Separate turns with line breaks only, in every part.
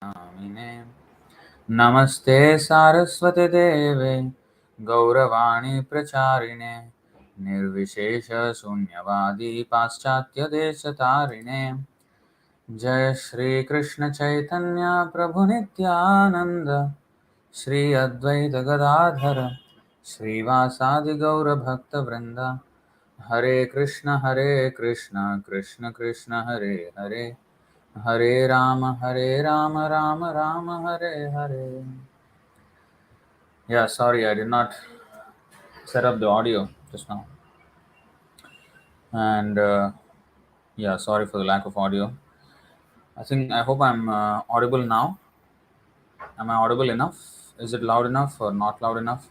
Amine. Namaste Saraswati Deve Gauravani Pracharine Nirvishesha Sunyavadi Paschatya Deshatarine Jai Shri Krishna Chaitanya Prabhu Nityananda Shri Advaita Gadadhara Shri Vasadi Gaura Bhakta Vrinda Hare Krishna Krishna Krishna Hare Hare Hare Rama, Rama Rama, Hare Hare. Yeah, sorry, I did not set up the audio just now. And yeah, sorry for the lack of audio. I hope I'm audible now. Am I audible enough? Is it loud enough or not loud enough?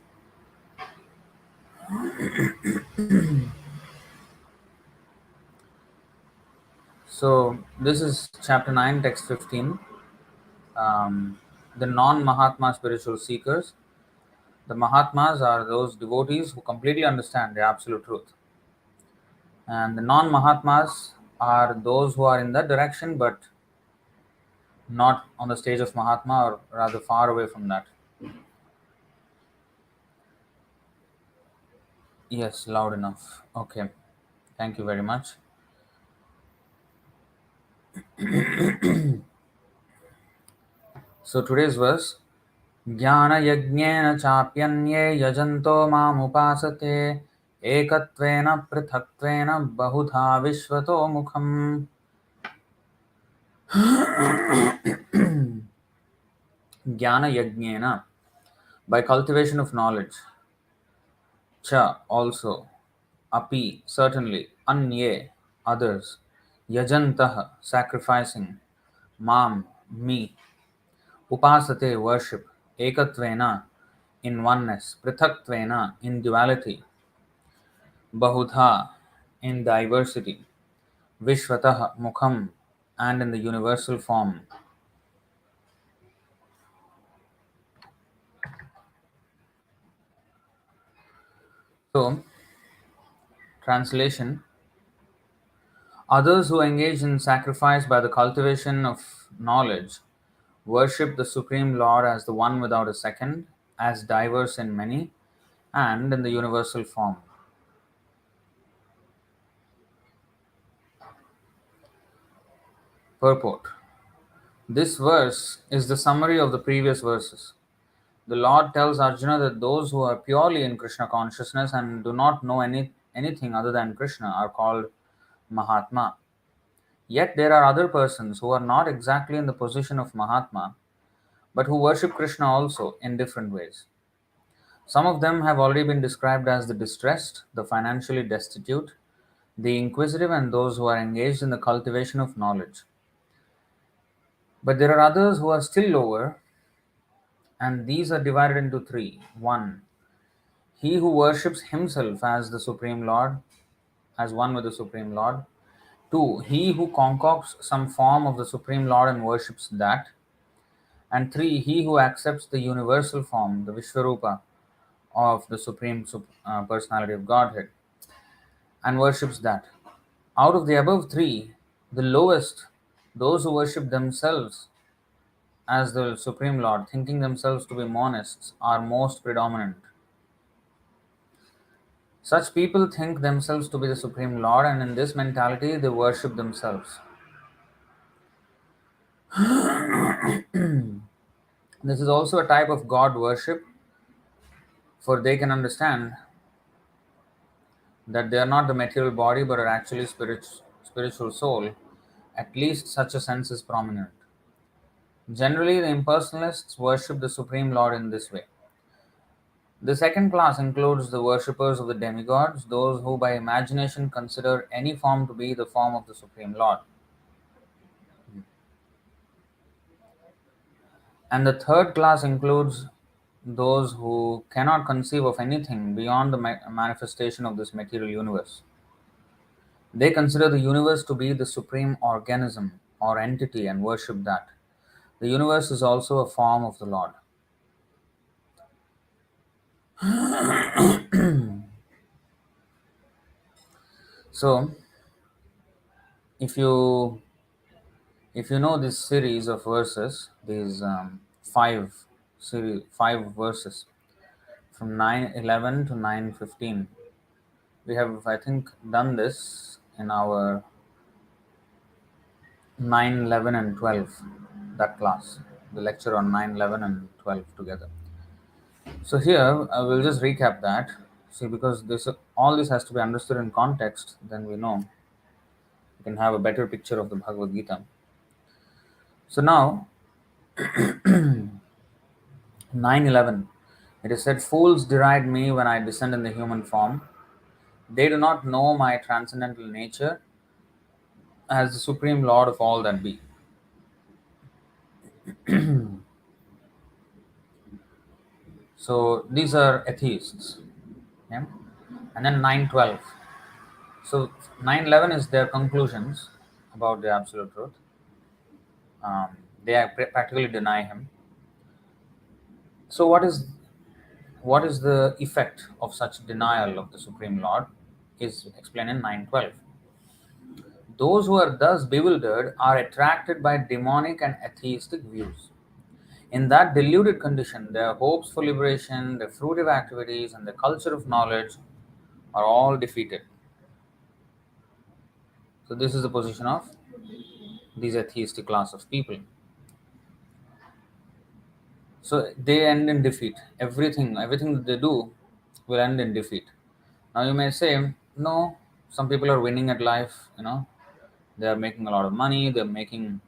So, this is chapter 9, text 15. The non-Mahātmā spiritual seekers. The Mahatmas are those devotees who completely understand the absolute truth. And the non-Mahatmas are those who are in that direction but not on the stage of Mahatma, or rather far away from that. Yes, loud enough. Okay. Thank you very much. So today's verse jñāna-yajñena cāpy yajanto upāsate ekatvena pṛthaktvena bahudhā viśvato-mukham. Jnana-yajñena, by cultivation of knowledge. Cha, also. Api, certainly. Anye, others. Yajantah, sacrificing. Mam, me. Upāsate, worship. Ekatvena, in oneness. Pṛthaktvena, in duality. Bahudhā, in diversity. Viśvato-mukham, and in the universal form. So, translation. Others who engage in sacrifice by the cultivation of knowledge worship the Supreme Lord as the one without a second, as diverse in many, and in the universal form. Purport. This verse is the summary of the previous verses. The Lord tells Arjuna that those who are purely in Krishna consciousness and do not know anything other than Krishna are called Mahatma. Yet there are other persons who are not exactly in the position of Mahatma, but who worship Krishna also in different ways. Some of them have already been described as the distressed, the financially destitute, the inquisitive, and those who are engaged in the cultivation of knowledge. But there are others who are still lower, and these are divided into three. 1. He who worships himself as the Supreme Lord, as one with the Supreme Lord. 2. He who concocts some form of the Supreme Lord and worships that. And 3. He who accepts the universal form, the Vishvarupa, of the Supreme Personality of Godhead, and worships that. Out of the above three, the lowest, those who worship themselves as the Supreme Lord, thinking themselves to be monists, are most predominant. Such people think themselves to be the Supreme Lord, and in this mentality they worship themselves. This is also a type of God worship, for they can understand that they are not the material body but are actually spiritual soul. At least such a sense is prominent. Generally, the impersonalists worship the Supreme Lord in this way. The second class includes the worshippers of the demigods, those who by imagination consider any form to be the form of the Supreme Lord. And the third class includes those who cannot conceive of anything beyond the manifestation of this material universe. They consider the universe to be the supreme organism or entity and worship that. The universe is also a form of the Lord. So, if you If you know this series of verses, these five verses from 9:11 to 9:15, we have, I think, done this in our 9, 11, and 12, that class, the lecture on 9, 11, and 12 together. So here I will just recap that. See, because this all this has to be understood in context, then we can have a better picture of the Bhagavad-gītā. So now 9:11, it is said, "Fools deride me when I descend in the human form. They do not know my transcendental nature as the supreme Lord of all that be." So these are atheists. Yeah? And then 9:12. So 9:11 is their conclusions about the absolute truth. They practically deny him. So what is the effect of such denial of the Supreme Lord is explained in 9:12. Those who are thus bewildered are attracted by demonic and atheistic views. In that deluded condition, their hopes for liberation, their fruitive activities, and the culture of knowledge are all defeated. So this is the position of these atheistic class of people. So they end in defeat. Everything that they do will end in defeat. Now you may say, no, some people are winning at life, they are making a lot of money, they're making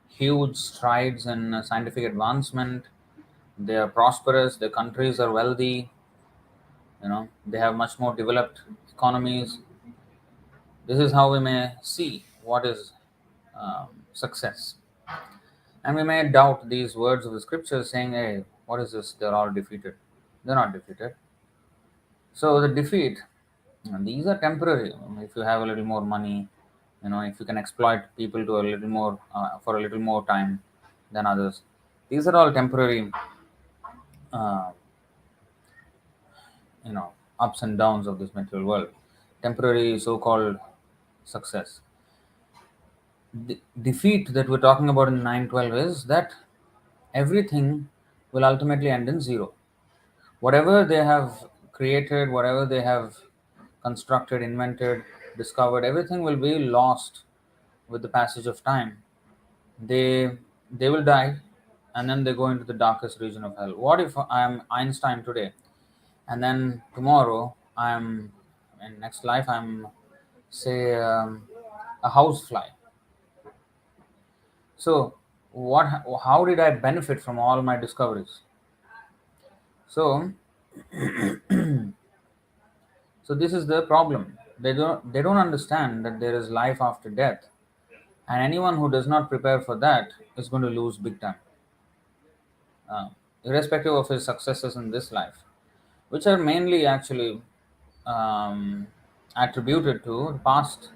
huge strides in scientific advancement, they are prosperous, their countries are wealthy, they have much more developed economies. This is how we may see what is success. And we may doubt these words of the scripture saying, hey, what is this? They're all defeated. They're not defeated. So the defeat, these are temporary. If you have a little more money, if you can exploit people to a little more for a little more time than others, these are all temporary, uh, ups and downs of this material world. Temporary so-called success. The defeat that we're talking about in 9:12 is that everything will ultimately end in zero. Whatever they have created, whatever they have constructed, invented, discovered, everything will be lost with the passage of time. They will die, and then they go into the darkest region of hell. What if I am Einstein today, and then tomorrow I am, in next life I'm, say, a housefly? So what? How did I benefit from all my discoveries? So So this is the problem. They don't understand that there is life after death, and anyone who does not prepare for that is going to lose big time, uh, irrespective of his successes in this life, which are mainly actually um, attributed to past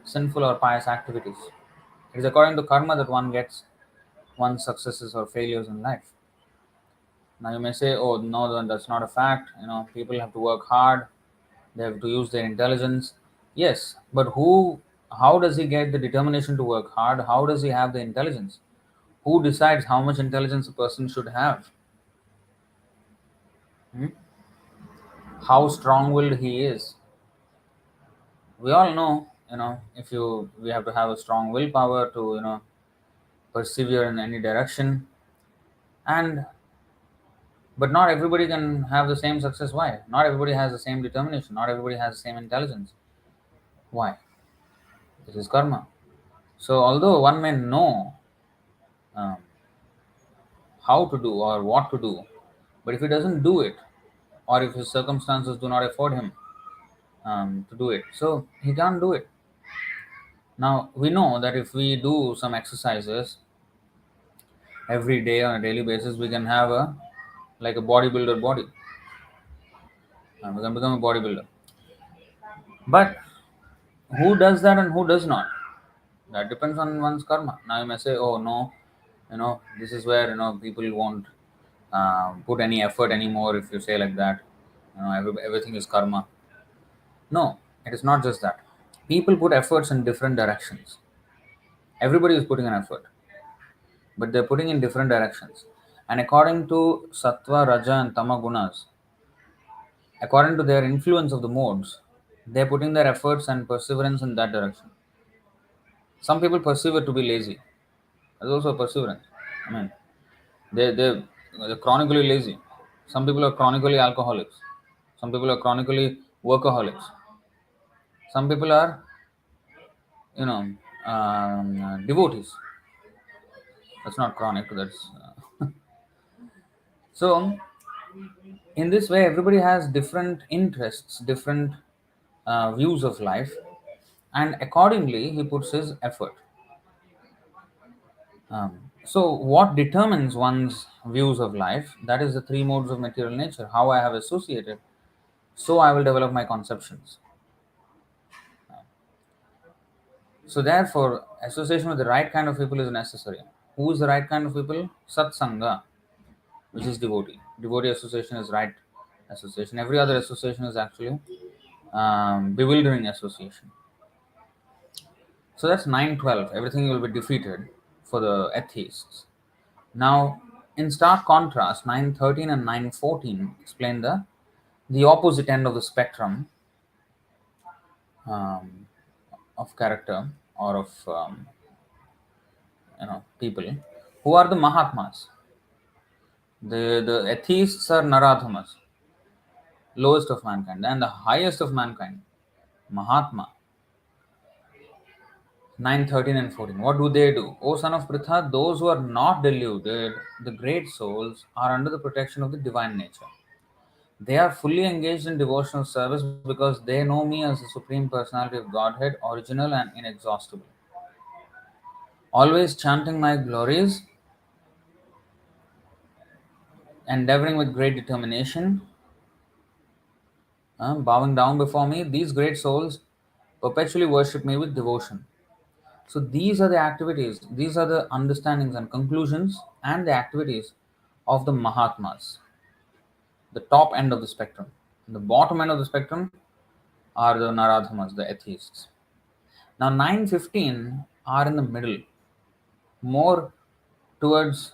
sinful or pious activities. It is according to karma that one gets one's successes or failures in life. Now you may say, "Oh no, that's not a fact. People have to work hard. They have to use their intelligence." Yes, but who? How does he get the determination to work hard? How does he have the intelligence? Who decides how much intelligence a person should have? Hmm? How strong-willed he is? We all know, if we have to have a strong willpower to, persevere in any direction, and but not everybody can have the same success. Why? Not everybody has the same determination. Not everybody has the same intelligence. Why? This is karma. So although one may know um, how to do or what to do, but if he doesn't do it, or if his circumstances do not afford him to do it, so he can't do it. Now we know that if we do some exercises every day on a daily basis, we can have a like a bodybuilder body. We can become a bodybuilder. But who does that and who does not? That depends on one's karma. Now you may say, "Oh no, this is where people won't put any effort anymore." If you say like that, everything is karma. No, it is not just that. People put efforts in different directions. Everybody is putting an effort, but they're putting in different directions. And according to sattva, raja, and tama gunas, according to their influence of the modes, they're putting their efforts and perseverance in that direction. Some people perceive it to be lazy. There's also perseverance. I mean, they're chronically lazy. Some people are chronically alcoholics. Some people are chronically workaholics. Some people are, you know, devotees. That's not chronic. That's so. In this way, everybody has different interests, different views of life, and accordingly, he puts his effort. So, what determines one's views of life? That is the three modes of material nature. How I have associated, so I will develop my conceptions. So, therefore, association with the right kind of people is necessary. Who is the right kind of people? Satsanga, which is devotee. Devotee association is right association. Every other association is actually bewildering association. So that's 9:12. Everything will be defeated for the atheists. Now, in stark contrast, 9:13 and 9:14 explain the opposite end of the spectrum um, of character or of people who are the Mahatmas. The atheists are Naradhamas, lowest of mankind, and the highest of mankind, Mahatma. 9:13 and 14. What do they do? O son of Pritha, those who are not deluded, the great souls, are under the protection of the divine nature. They are fully engaged in devotional service because they know me as the Supreme Personality of Godhead, original and inexhaustible. Always chanting my glories, endeavoring with great determination, bowing down before me, these great souls perpetually worship me with devotion. So these are the activities, these are the understandings and conclusions and the activities of the Mahatmas, the top end of the spectrum. The bottom end of the spectrum are the Naradhamas, the atheists. Now 9:15 are in the middle, more towards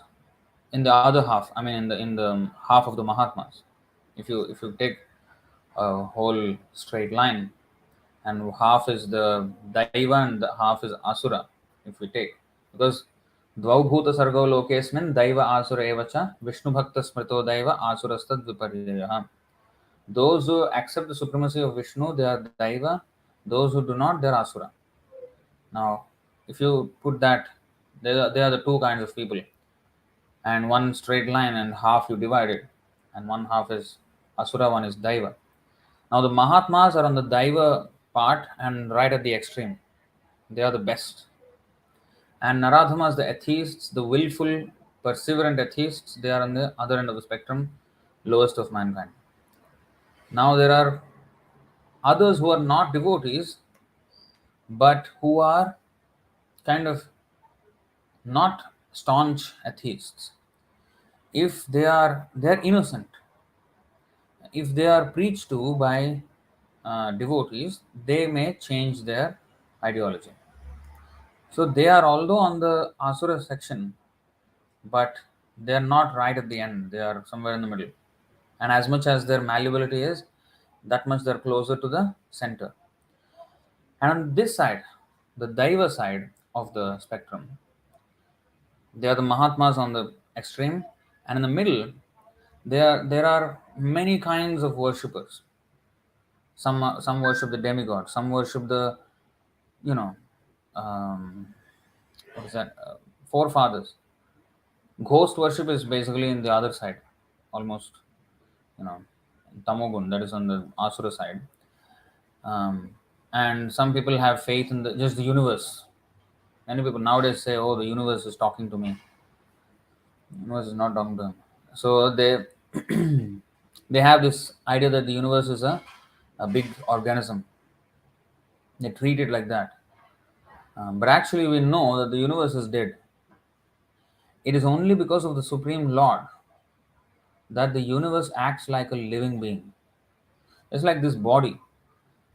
in the other half. I mean, in the half of the Mahatmas. If you take a whole straight line, and half is the Daiva and the half is Asura, if we take. Because Dvaubhuta Sargo Lokesmin Daiva Asura Evacha Vishnu Bhakta Smrito Daiva Asurastad Viparyaha. Those who accept the supremacy of Vishnu, they are Daiva. Those who do not, they are Asura. Now, if you put that, they are the two kinds of people. And one straight line and half you divide it. And one half is Asura, one is Daiva. Now the Mahatmas are on the Daiva part and right at the extreme. They are the best. And Naradhamas, the atheists, the willful, perseverant atheists, they are on the other end of the spectrum, lowest of mankind. Now there are others who are not devotees, but who are kind of not staunch atheists. If they're innocent, if they are preached to by devotees, they may change their ideology. So they are although on the Asura section, but they are not right at the end. They are somewhere in the middle. And as much as their malleability is, that much they're closer to the center. And on this side, the Daiva side of the spectrum, they are the Mahatmas on the extreme, and in the middle, there are many kinds of worshippers. Some worship the demigod, some worship the you know what is that forefathers. Ghost worship is basically in the other side, almost, you know, tamogun, that is on the asura side. And some people have faith in just the universe. Many people nowadays say, "Oh, the universe is talking to me." The universe is not talking to them. So they they have this idea that the universe is a big organism. They treat it like that. But actually, we know that the universe is dead. It is only because of the Supreme Lord that the universe acts like a living being. It's like this body.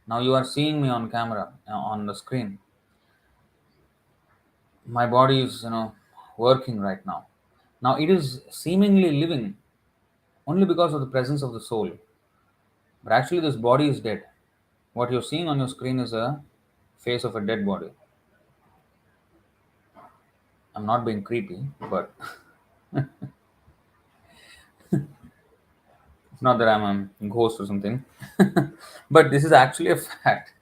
Now you are seeing me on camera, on the screen. my body is, working right now. Now it is seemingly living only because of the presence of the soul. But actually, this body is dead. What you're seeing on your screen is a face of a dead body. I'm not being creepy, but it's not that I'm a ghost or something. But this is actually a fact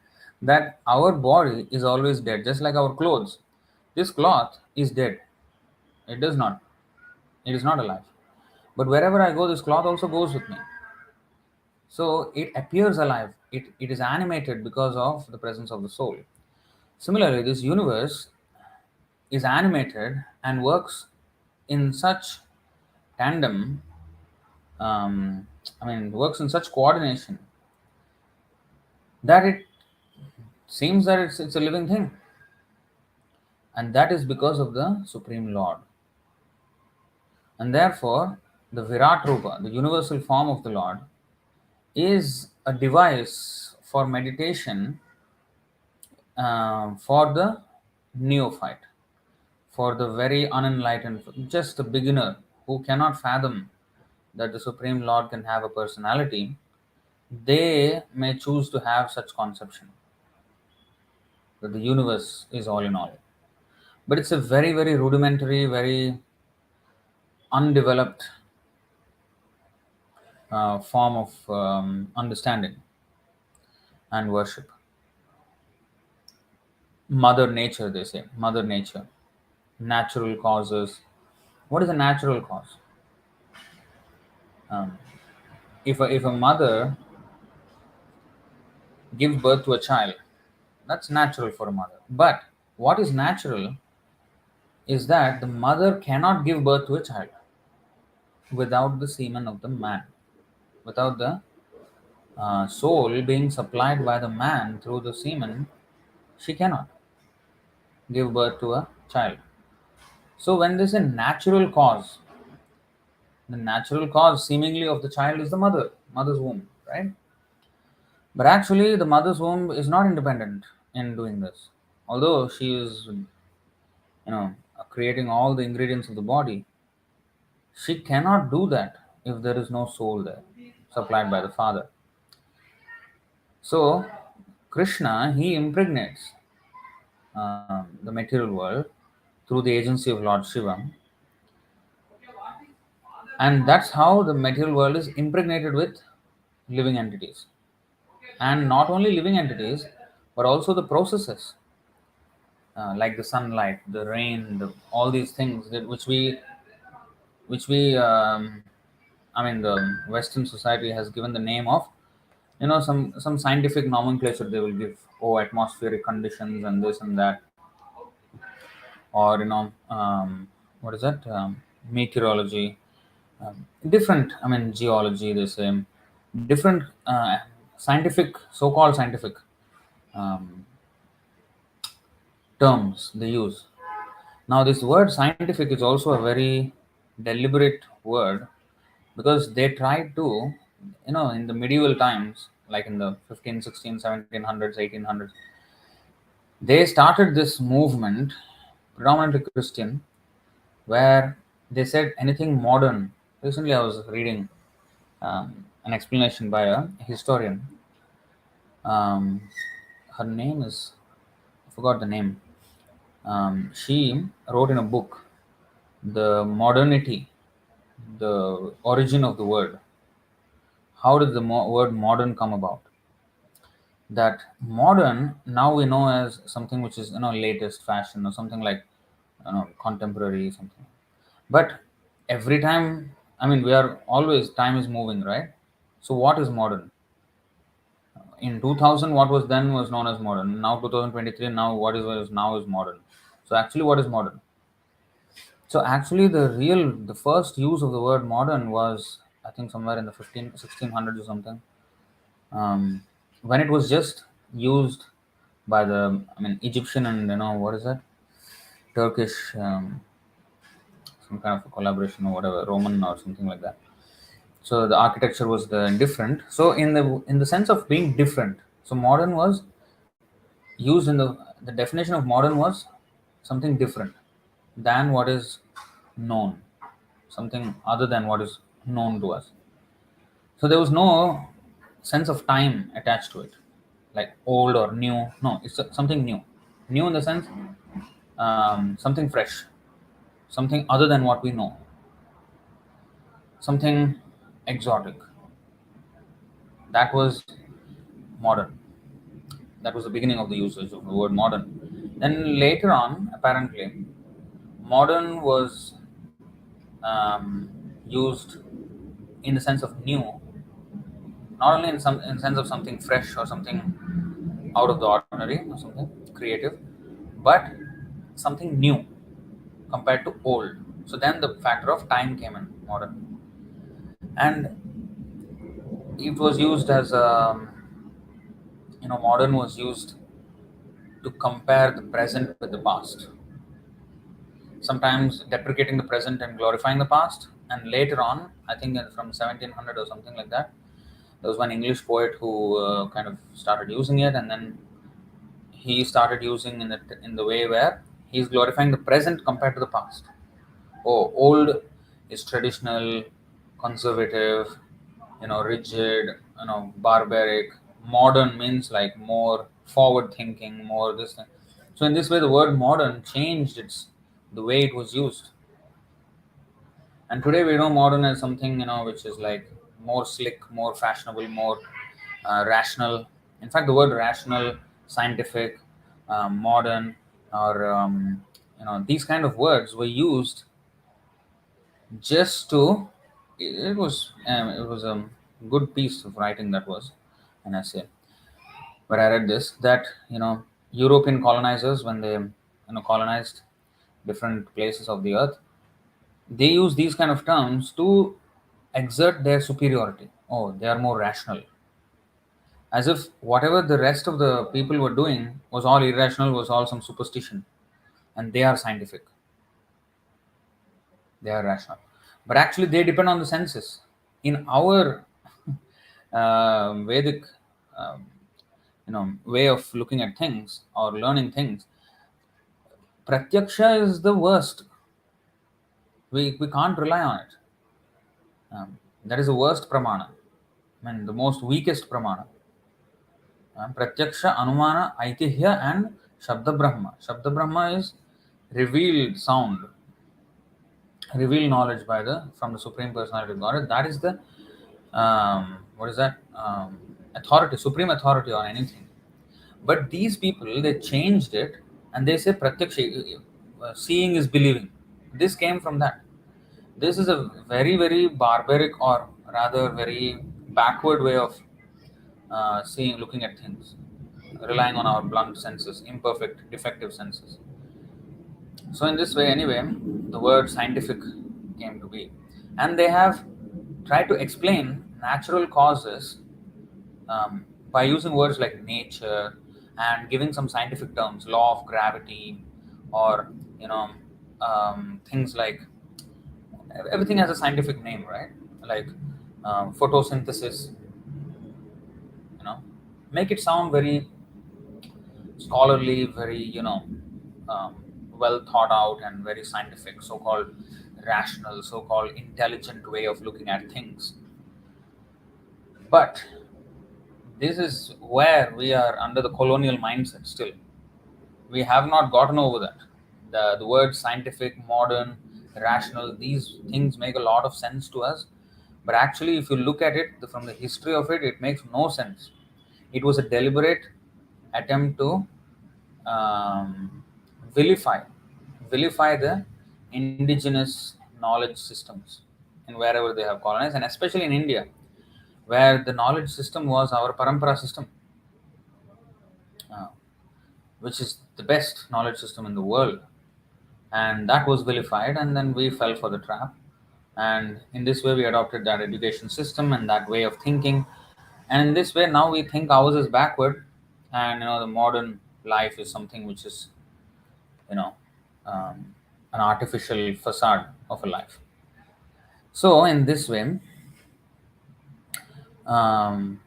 that our body is always dead, just like our clothes. This cloth is dead. It does not. It is not alive. But wherever I go, this cloth also goes with me. So it appears alive. It is animated because of the presence of the soul. Similarly, this universe is animated and works in such tandem, works in such coordination that it seems that it's a living thing. And that is because of the Supreme Lord. And therefore, the Virat Rupa, the universal form of the Lord, is a device for meditation for the neophyte, for the very unenlightened, just a beginner who cannot fathom that the Supreme Lord can have a personality. They may choose to have such conception that the universe is all in all. But it's a very, very rudimentary, very undeveloped form of understanding and worship. Mother Nature, they say. Mother Nature. Natural causes. What is a natural cause? Um, if a mother gives birth to a child, that's natural for a mother. But what is natural is that the mother cannot give birth to a child without the semen of the man, without the soul being supplied by the man through the semen. She cannot give birth to a child. So when there's a natural cause, the natural cause seemingly of the child is the mother's womb, right? But actually, the mother's womb is not independent in doing this. Although she is, creating all the ingredients of the body, she cannot do that if there is no soul there, supplied by the father. So, Krishna, he impregnates the material world through the agency of Lord Shiva, and that's how the material world is impregnated with living entities. And not only living entities, but also the processes like the sunlight, the rain, all these things which the Western society has given the name of, some scientific nomenclature they will give. Oh, atmospheric conditions and this and that, or what is that? Meteorology, different. Geology. The same, different scientific, so-called scientific um, terms they use. Now, this word scientific is also a very deliberate word because they tried to, in the medieval times, like in the 15, 16, 1700s, 1800s, they started this movement, predominantly Christian, where they said anything modern. Recently, I was reading an explanation by a historian. Um, Her name is, I forgot the name. She wrote in a book, The Modernity, the origin of the word. How did the word modern come about? That modern now we know as something which is latest fashion or something like contemporary something. But every time, we are always, time is moving, right? So what is modern? In 2000, what was then was known as modern. Now 2023, now what is now is modern. So actually, what is modern? So actually, the first use of the word modern was, I think, somewhere in the 1600s or something, when it was just used by the, Egyptian and, what is that, Turkish, some kind of a collaboration or whatever, Roman or something like that. So the architecture was different. So in the sense of being different, so modern was used in the definition of modern was something different than what is known, something other than what is known to us. So there was no sense of time attached to it, like old or new. No, it's something new. New in the sense something fresh, something other than what we know, something exotic. That was modern. That was the beginning of the usage of the word modern. Then later on, apparently, modern was used in the sense of new, not only in sense of something fresh or something out of the ordinary or something creative, but something new compared to old. So then the factor of time came in modern, and it was used as modern was used to compare the present with the past, sometimes deprecating the present and glorifying the past. And later on, I think from 1700 or something like that, there was one English poet who kind of started using it, and then he started using in the way where he's glorifying the present compared to the past. Oh, old is traditional, conservative, rigid, barbaric. Modern means like more forward thinking, more this thing. So in this way, the word modern changed the way it was used. And today we know modern as something which is like more slick, more fashionable, more rational. In fact, the word rational, scientific, modern, or these kind of words were used just to. It was a good piece of writing, that was an essay where I read this, that European colonizers, when they colonized different places of the earth, they use these kind of terms to exert their superiority. Oh, they are more rational, as if whatever the rest of the people were doing was all irrational, was all some superstition, and they are scientific, they are rational. But actually, they depend on the senses. In our Vedic, um, way of looking at things or learning things, pratyaksha is the worst. We can't rely on it. That is the worst pramana. I mean, the most weakest pramana. Pratyaksha, Anumana, Aitihya, and Shabda Brahma. Shabda Brahma is revealed sound, revealed knowledge by the from the Supreme Personality of Godhead. That is the what is that authority, supreme authority on anything. But these people, they changed it, and they say Pratyaksha, seeing is believing. This came from that. This is a very very barbaric, or rather very backward way of seeing, looking at things, relying on our blunt senses, imperfect, defective senses. So, in this way, anyway, the word scientific came to be. And they have tried to explain natural causes by using words like nature and giving some scientific terms, law of gravity, or, things like everything has a scientific name, right? Like photosynthesis, you know, make it sound very scholarly, very well thought out, and very scientific, so-called rational, so-called intelligent way of looking at things. But this is where we are under the colonial mindset still. We have not gotten over that. The word scientific, modern, rational, these things make a lot of sense to us. But actually, if you look at it from the history of it, it makes no sense. It was a deliberate attempt to um, vilify vilify the indigenous knowledge systems in wherever they have colonized, and especially in India, where the knowledge system was our parampara system, uh, which is the best knowledge system in the world. And that was vilified, and then we fell for the trap. And in this way, we adopted that education system and that way of thinking. And in this way, now we think ours is backward, and the modern life is something which is you know an artificial facade of a life. So in this way, um,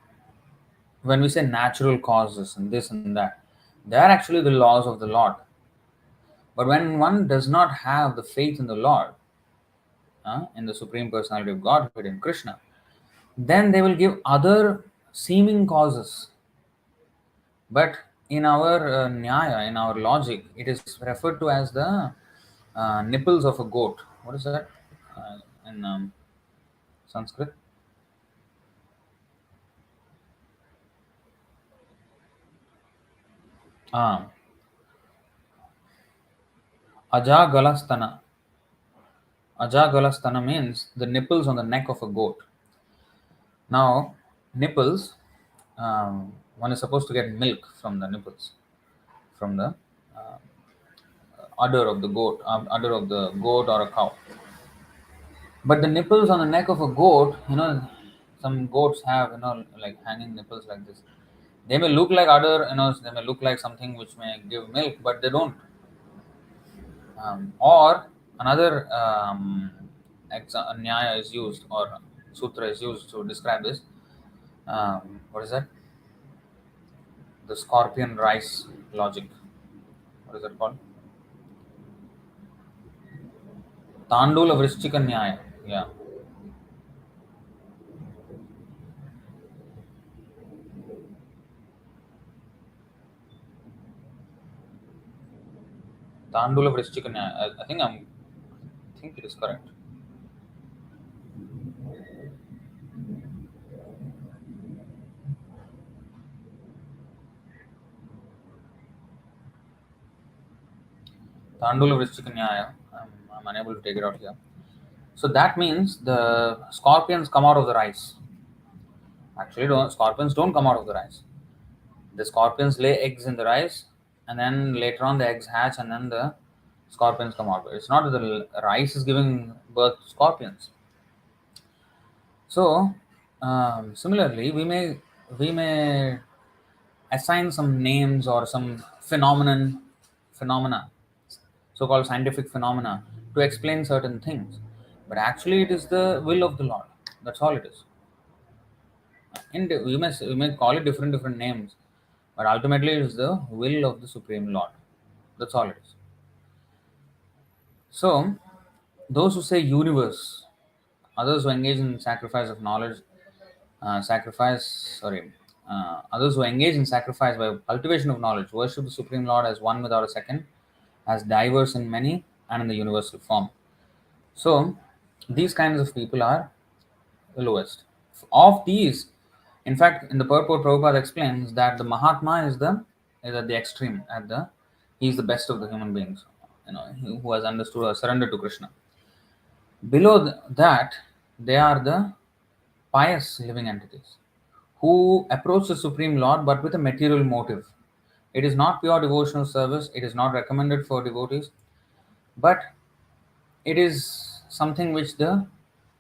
when we say natural causes and this and that, they are actually the laws of the Lord. But when one does not have the faith in the Lord, in the Supreme Personality of Godhead, in Krishna, then they will give other seeming causes. But in our nyaya, in our logic, it is referred to as the nipples of a goat. What is that in Sanskrit? Ah, ajagalastana. Ajagalastana means the nipples on the neck of a goat. Now, nipples, one is supposed to get milk from the nipples, from the uh, udder of the goat or a cow. But the nipples on the neck of a goat, some goats have, like hanging nipples like this. They may look like udder, they may look like something which may give milk, but they don't. Or another nyaya is used, or sutra is used to describe this. What is that? The scorpion rice logic. What is that called? Tandula Vrishchika Nyaya. Yeah. Tandula Vrishchika Nyaya. I think it is correct. Tandula Vrishchika Nyaya. I'm unable to take it out here. So that means the scorpions come out of the rice. Actually, scorpions don't come out of the rice. The scorpions lay eggs in the rice, and then later on the eggs hatch, and then the scorpions come out. It's not that the rice is giving birth to scorpions. So, similarly, we may assign some names or some phenomena, so-called scientific phenomena, to explain certain things. But actually, it is the will of the Lord. That's all it is. We may call it different names, but ultimately it is the will of the Supreme Lord. That's all it is. So, those who say universe, others who engage in sacrifice of knowledge, others who engage in sacrifice by cultivation of knowledge, worship the Supreme Lord as one without a second, as diverse in many and in the universal form. So, these kinds of people are the lowest. Of these, in fact, in the purport, Prabhupada explains that the Mahatma is at the extreme, he is the best of the human beings, who has understood or surrendered to Krishna. Below that, they are the pious living entities who approach the Supreme Lord but with a material motive. It is not pure devotional service, it is not recommended for devotees, but it is something which the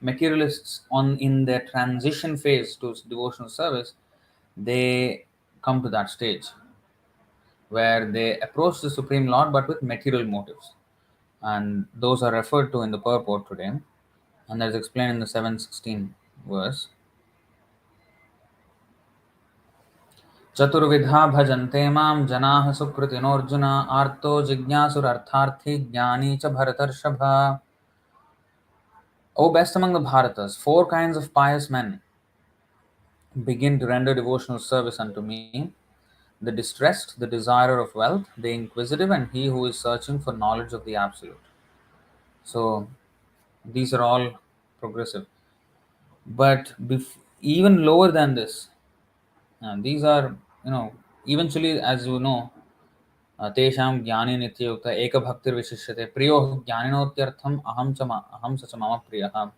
materialists on in their transition phase to devotional service, they come to that stage where they approach the Supreme Lord but with material motives. And those are referred to in the purport today, and that is explained in the 716 verse. चतुर्विधा भजन्ते मां जनाः सुकृतिनोऽर्जुन आर्तो जिज्ञासुरर्थार्थी ज्ञानी च भरतर्षभ. O best among the Bharatas, four kinds of pious men begin to render devotional service unto me: the distressed, the desirer of wealth, the inquisitive, and he who is searching for knowledge of the Absolute. So these are all progressive. But even lower than this, these are, eventually, as you know, तेषां ज्ञाने नित्ययुक्त एकभक्तिर्विशिष्यते प्रियो ज्ञानिनोत्यर्थम अहम स च मम प्रियः.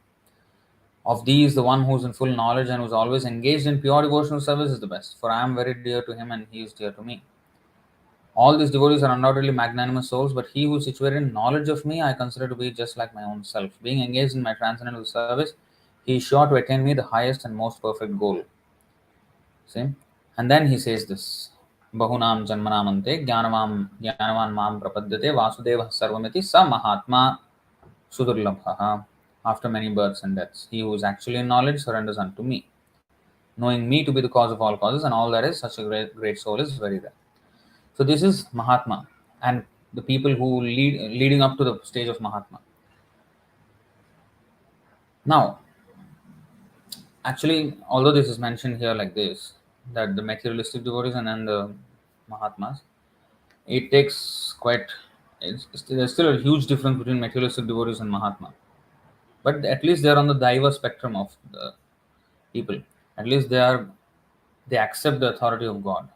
Of these, the one who is in full knowledge and who is always engaged in pure devotional service is the best, for I am very dear to him and he is dear to me. All these devotees are undoubtedly magnanimous souls, but he who is situated in knowledge of me I consider to be just like my own self. Being engaged in my transcendental service, he is sure to attain me the highest and most perfect goal. See? And then he says this: Bahunam janmanamante jnanavan mam prapadyate vasudevah sarvamiti sa Mahatma sudurlabhaha. After many births and deaths, he who is actually in knowledge surrenders unto me, knowing me to be the cause of all causes, and all that is such a great soul is very rare. So this is Mahatma, and the people who leading up to the stage of Mahatma. Now, actually, although this is mentioned here like this, that the materialistic devotees and then the Mahatmas, it takes quite. There's still a huge difference between materialistic devotees and Mahatma, but at least they are on the diverse spectrum of the people. At least they accept the authority of God.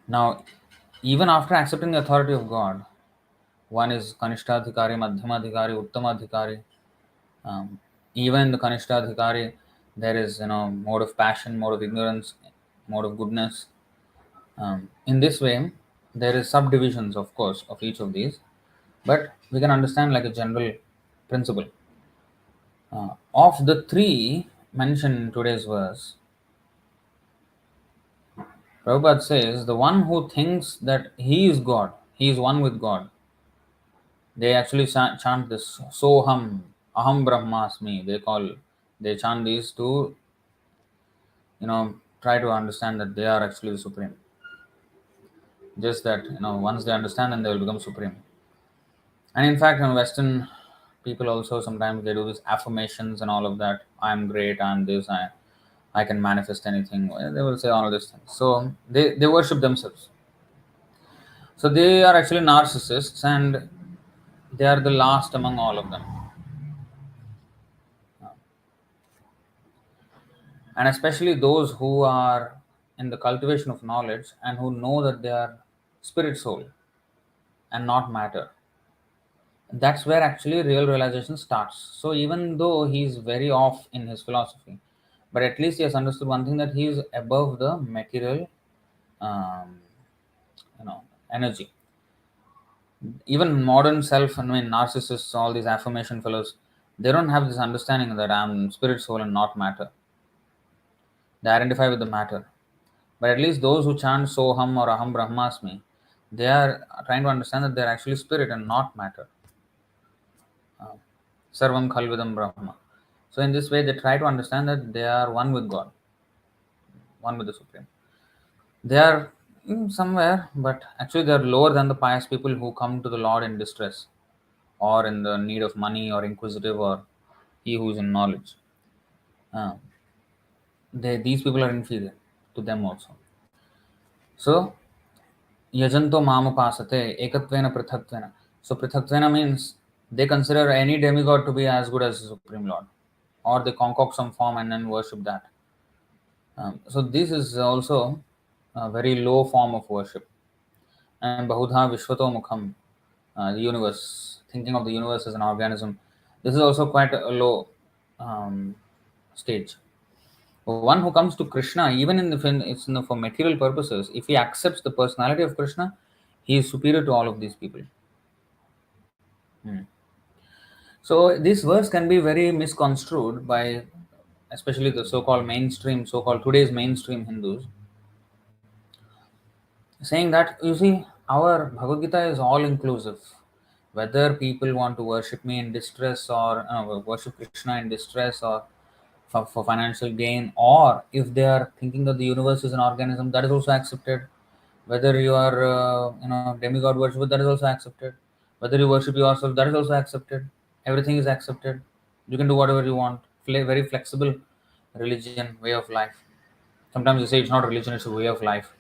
Now, even after accepting the authority of God, one is Kanishtadhikari, Madhyamadhikari, Uttamadhikari. Even in the Kanishtadhikari, there is mode of passion, mode of ignorance, mode of goodness. In this way, there is subdivisions, of course, of each of these, but we can understand like a general principle. Of the three mentioned in today's verse, Prabhupada says the one who thinks that he is God, he is one with God, they actually chant this Soham, Aham Brahmasmi. They chant these to try to understand that they are actually the supreme. Just that once they understand, then they will become supreme. And in fact, Western people also sometimes they do these affirmations and all of that. I'm great. I'm this. I can manifest anything. They will say all of these things. So they worship themselves. So they are actually narcissists, and they are the last among all of them. And especially those who are in the cultivation of knowledge and who know that they are spirit soul and not matter. That's where actually real realization starts. So even though he is very off in his philosophy, but at least he has understood one thing, that he is above the material um, energy. Even modern self, narcissists, all these affirmation fellows, they don't have this understanding that I'm spirit soul and not matter. They identify with the matter. But at least those who chant Soham or Aham Brahmasmi, they are trying to understand that they're actually spirit and not matter. Sarvam Khalvidam Brahma. So in this way, they try to understand that they are one with God, one with the Supreme. They are somewhere, but actually they are lower than the pious people who come to the Lord in distress, or in the need of money, or inquisitive, or he who is in knowledge. Uh, these people are inferior to them also. So yajanto upāsate, ekatvena pṛthaktvena. So pṛthaktvena means they consider any demigod to be as good as the Supreme Lord, or they concoct some form and then worship that. So this is also a very low form of worship. And bahudhā viśvato-mukham, the universe, thinking of the universe as an organism, this is also quite a low stage. One who comes to Krishna, even for material purposes, if he accepts the personality of Krishna, he is superior to all of these people. So this verse can be very misconstrued by especially the so-called today's mainstream Hindus, saying that, you see, our Bhagavad-gītā is all inclusive. Whether people want to worship me in distress, or worship Krishna in distress, or for financial gain, or if they are thinking that the universe is an organism, that is also accepted. Whether you are demigod worshipper, that is also accepted. Whether you worship yourself, that is also accepted. Everything is accepted. You can do whatever you want. Very flexible religion, way of life. Sometimes you say it's not religion, it's a way of life.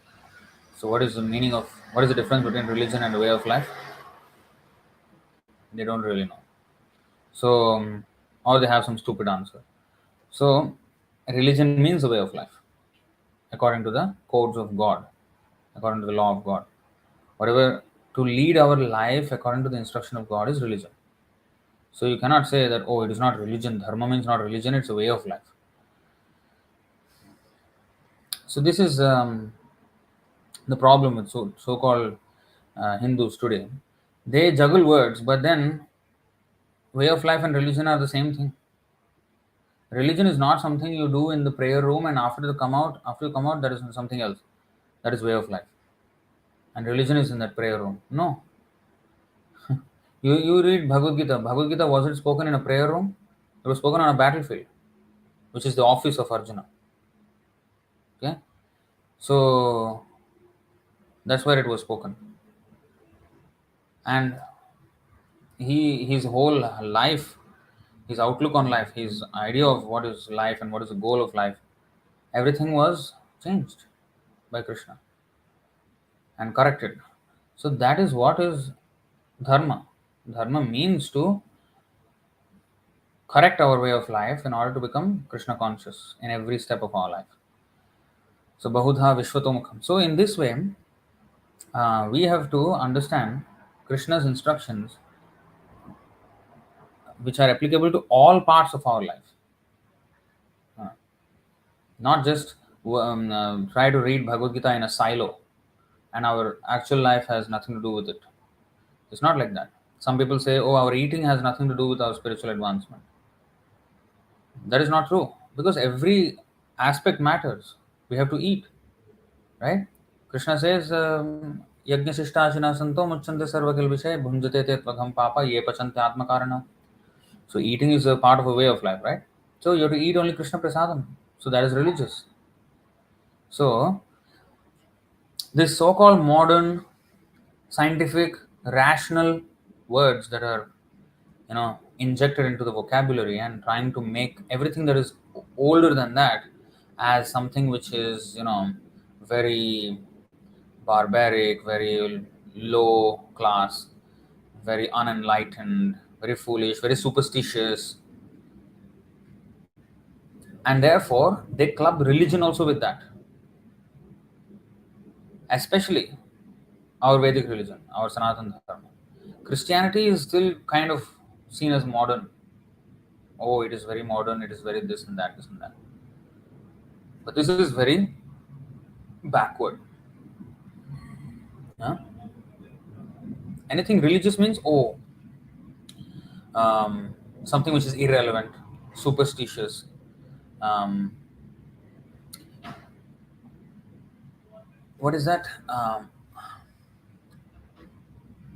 So what is the difference between religion and a way of life? They don't really know. So or they have some stupid answer. So religion means a way of life, according to the codes of God, according to the law of God. Whatever to lead our life according to the instruction of God is religion. So you cannot say that, oh, it is not religion. Dharma means not religion, it's a way of life. So this is the problem with so-called Hindus today. They juggle words, but then way of life and religion are the same thing. Religion is not something you do in the prayer room, and after you come out, that is something else. That is way of life. And religion is in that prayer room. No. You read Bhagavad-gītā. Bhagavad-gītā, was it spoken in a prayer room? It was spoken on a battlefield, which is the office of Arjuna. Okay? So that's where it was spoken. And his whole life, his outlook on life, his idea of what is life and what is the goal of life, everything was changed by Krishna and corrected. So that is what is dharma. Dharma means to correct our way of life in order to become Krishna conscious in every step of our life. So bahudhā viśvato-mukham. So in this way, we have to understand Krishna's instructions, which are applicable to all parts of our life. Not just try to read Bhagavad-gītā in a silo and our actual life has nothing to do with it. It's not like that. Some people say, oh, our eating has nothing to do with our spiritual advancement. That is not true, because every aspect matters. We have to eat, right? Krishna says, yajña-sishtāshina santo muccante sarvakilvishe bhunjate te tvagam papa ye pachante atmakarana. So eating is a part of a way of life, right? So you have to eat only Krishna prasadam. So that is religious. So this so-called modern, scientific, rational words that are, injected into the vocabulary and trying to make everything that is older than that as something which is, very barbaric, very low class, very unenlightened, very foolish, very superstitious, and therefore they club religion also with that, especially our Vedic religion, our Sanatana Dharma. Christianity is still kind of seen as modern. Oh, it is very modern, it is very this and that, this and that. But this is very backward. Huh? Anything religious means, oh, something which is irrelevant, superstitious, um, what is that?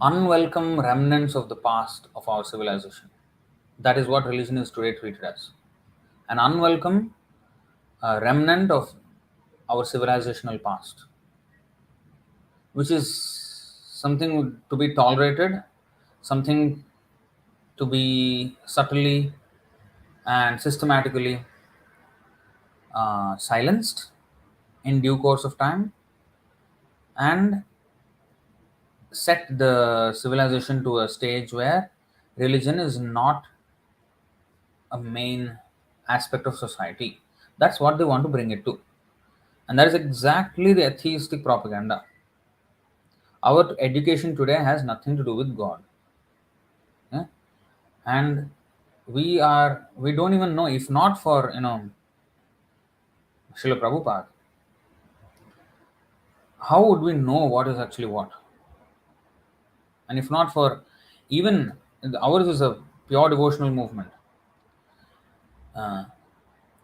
Unwelcome remnants of the past of our civilization. That is what religion is today treated as. An unwelcome remnant of our civilizational past, which is something to be tolerated, something to be subtly and systematically silenced in due course of time, and set the civilization to a stage where religion is not a main aspect of society. That's what they want to bring it to. And that is exactly the atheistic propaganda. Our education today has nothing to do with God. Yeah? And we don't even know, if not for Srila Prabhupada, how would we know what is actually what? And if not for, even ours is a pure devotional movement. Uh,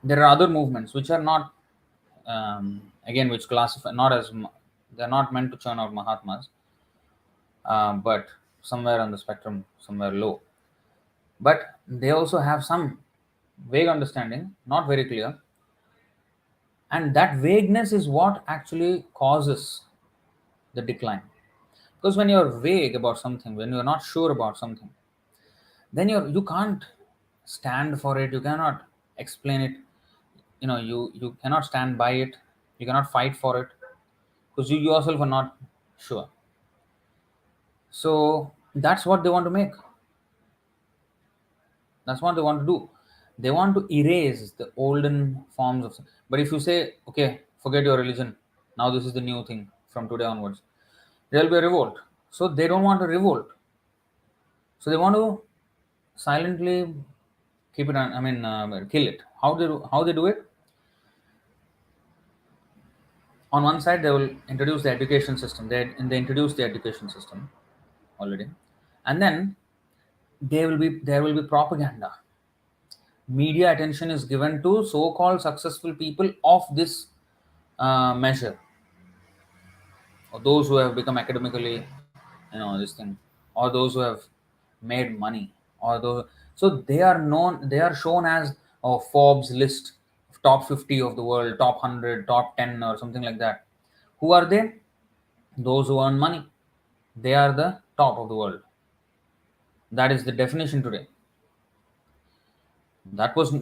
there are other movements which are not, again, which classify not as, they're not meant to churn out Mahatmas, but somewhere on the spectrum, somewhere low. But they also have some vague understanding, not very clear, and that vagueness is what actually causes the decline. Because when you're vague about something, when you're not sure about something, then you can't stand for it, you cannot explain it, you cannot stand by it, you cannot fight for it, because you yourself are not sure. So that's what they want to make. That's what they want to do. They want to erase the olden forms of. But if you say, okay, forget your religion, now this is the new thing from today onwards, there will be a revolt. So they don't want a revolt. So they want to silently keep it on. I mean, kill it. How they do it? On one side, they will introduce the education system. They introduce the education system already, and then there will be propaganda. Media attention is given to so-called successful people of this measure, or those who have become academically, this thing, or those who have made money, or those. So they are known. They are shown as a Forbes list of top 50 of the world, top 100, top 10, or something like that. Who are they? Those who earn money. They are the top of the world. That is the definition today. That was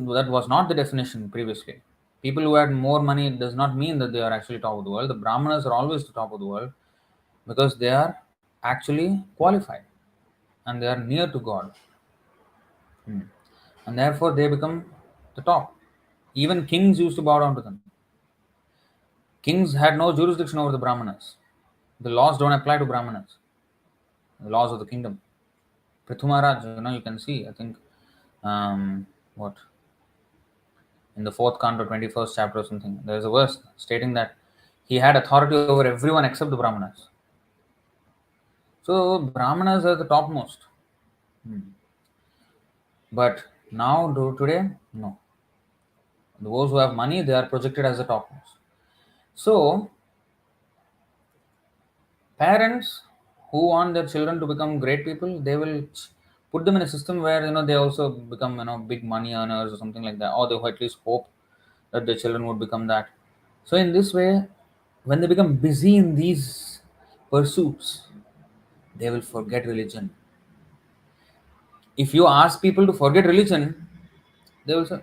not the definition previously. People who had more money does not mean that they are actually top of the world. The Brahmanas are always the top of the world because they are actually qualified and they are near to God. Hmm. And therefore they become the top. Even kings used to bow down to them. Kings had no jurisdiction over the Brahmanas. The laws don't apply to Brahmanas, the laws of the kingdom. Prithu Maharaj, you can see, I think, what, in the fourth canto, 21st chapter or something, there is a verse stating that he had authority over everyone except the Brahmanas. So, Brahmanas are the topmost. Hmm. But now, today, no. Those who have money, they are projected as the topmost. So, parents who want their children to become great people, they will put them in a system where they also become big money earners or something like that, or they at least hope that their children would become that. So in this way, when they become busy in these pursuits, they will forget religion. If you ask people to forget religion, they will say,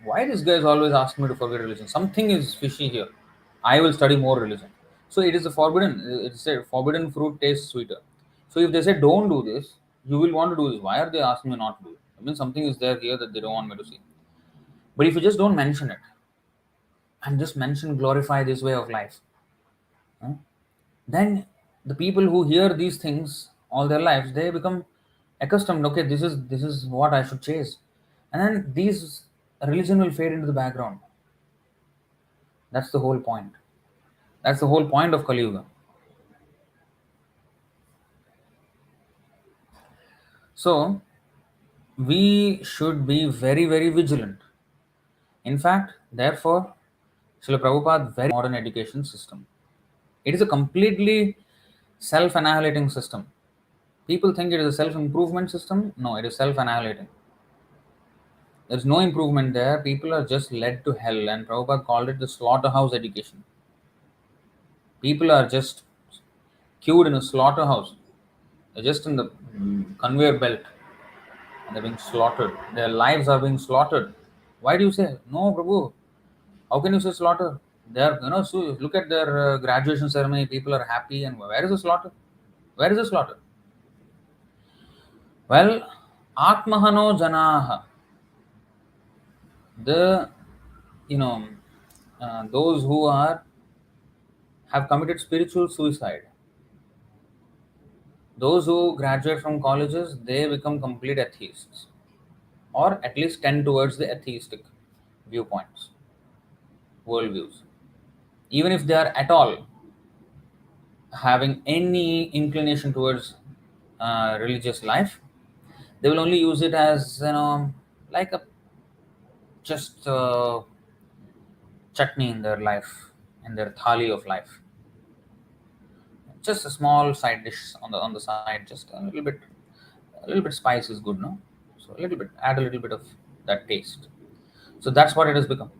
why this guy is always asking me to forget religion? Something is fishy here. I will study more religion. So it is a forbidden. It's a forbidden fruit tastes sweeter. So if they say don't do this, you will want to do this. Why are they asking me not to do it? I mean, something is there here that they don't want me to see. But if you just don't mention it and just glorify this way of life, huh, then the people who hear these things all their lives, they become accustomed. Okay, this is what I should chase, and then these religion will fade into the background. That's the whole point. That's the whole point of Kali Yuga. So we should be very, very vigilant. In fact, therefore, Srila Prabhupada very modern education system. It is a completely self-annihilating system. People think it is a self-improvement system. No, it is self-annihilating. There's no improvement there. People are just led to hell, and Prabhupada called it the slaughterhouse education. People are just queued in a slaughterhouse. They're just in the conveyor belt, and they're being slaughtered. Their lives are being slaughtered. Why do you say no, Prabhu? How can you say slaughter? They are, so look at their graduation ceremony. People are happy, and where is the slaughter? Where is the slaughter? Well, Atmahano Janaha, the you know those who are have committed spiritual suicide. Those who graduate from colleges, they become complete atheists, or at least tend towards the atheistic viewpoints, worldviews. Even if they are at all having any inclination towards religious life, they will only use it as like a just chutney in their life, in their thali of life. Just a small side dish on the side, just a little bit spice is good, no? So a little bit, add a little bit of that taste. So that's what it has become.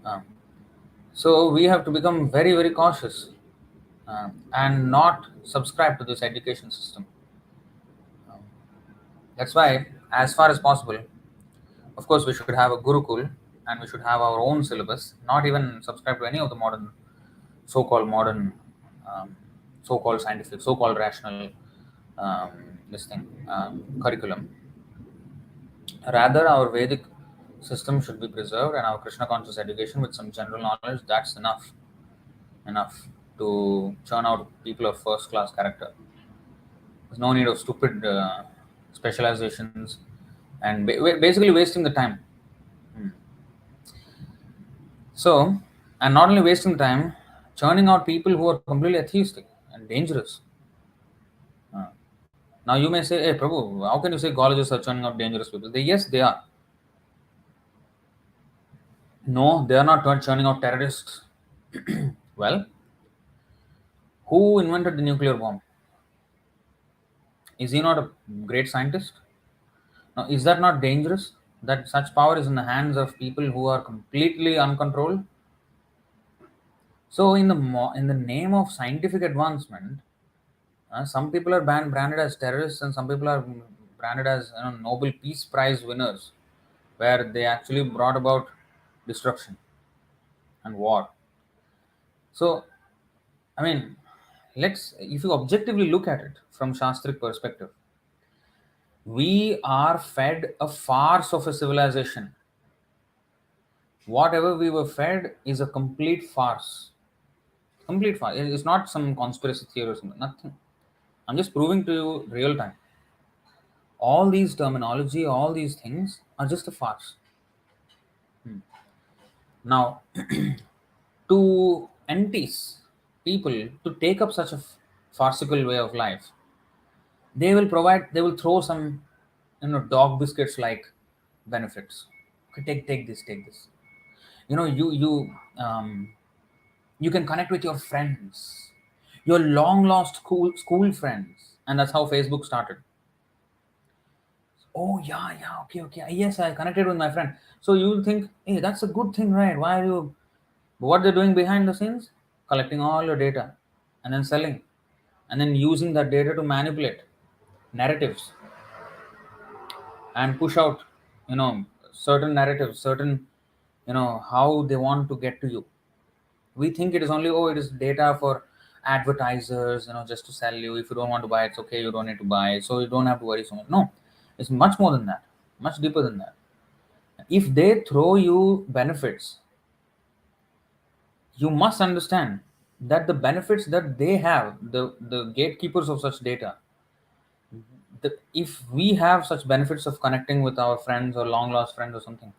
Um, so we have to become very, very cautious and not subscribe to this education system. Um, that's why, as far as possible, of course, we should have a gurukul and we should have our own syllabus. Not even subscribe to any of the modern, um, so-called scientific, so-called rational, um, curriculum. Rather, our Vedic system should be preserved, and our Krishna conscious education with some general knowledge. That's enough to churn out people of first class character. There's no need of stupid specializations and basically wasting the time. Hmm. So, and not only wasting time, churning out people who are completely atheistic and dangerous. Uh, Now you may say, "Hey, Prabhu, how can you say colleges are churning out dangerous people?" Yes, they are. No, they are not churning out terrorists. Well, who invented the nuclear bomb? Is he not a great scientist? Now, is that not dangerous? That such power is in the hands of people who are completely uncontrolled? So, in the name of scientific advancement, some people are branded as terrorists, and some people are branded as Nobel Peace Prize winners, where they actually brought about destruction and war. So, I mean, if you objectively look at it from Shastric perspective, we are fed a farce of a civilization. Whatever we were fed is a complete farce. Complete farce. It's not some conspiracy theory or something. Nothing. I'm just proving to you real time. All these terminology, all these things are just a farce. Now, to entice people to take up such a farcical way of life, they will throw some, dog biscuits like benefits. Okay, take this. Um, you can connect with your friends, your long lost school friends, and that's how Facebook started. Oh yeah, yeah, okay. Yes, I connected with my friend. So you think, hey, that's a good thing, right? Why are you? What they're doing behind the scenes, collecting all your data, and then selling, and then using that data to manipulate narratives and push out, certain narratives, certain, how they want to get to you. We think it is only, oh, it is data for advertisers, just to sell you. If you don't want to buy, it's okay, you don't need to buy it, so you don't have to worry so much. No, it's much more than that, much deeper than that. If they throw you benefits, you must understand that the benefits that they have, the gatekeepers of such data, if we have such benefits of connecting with our friends or long lost friends or something,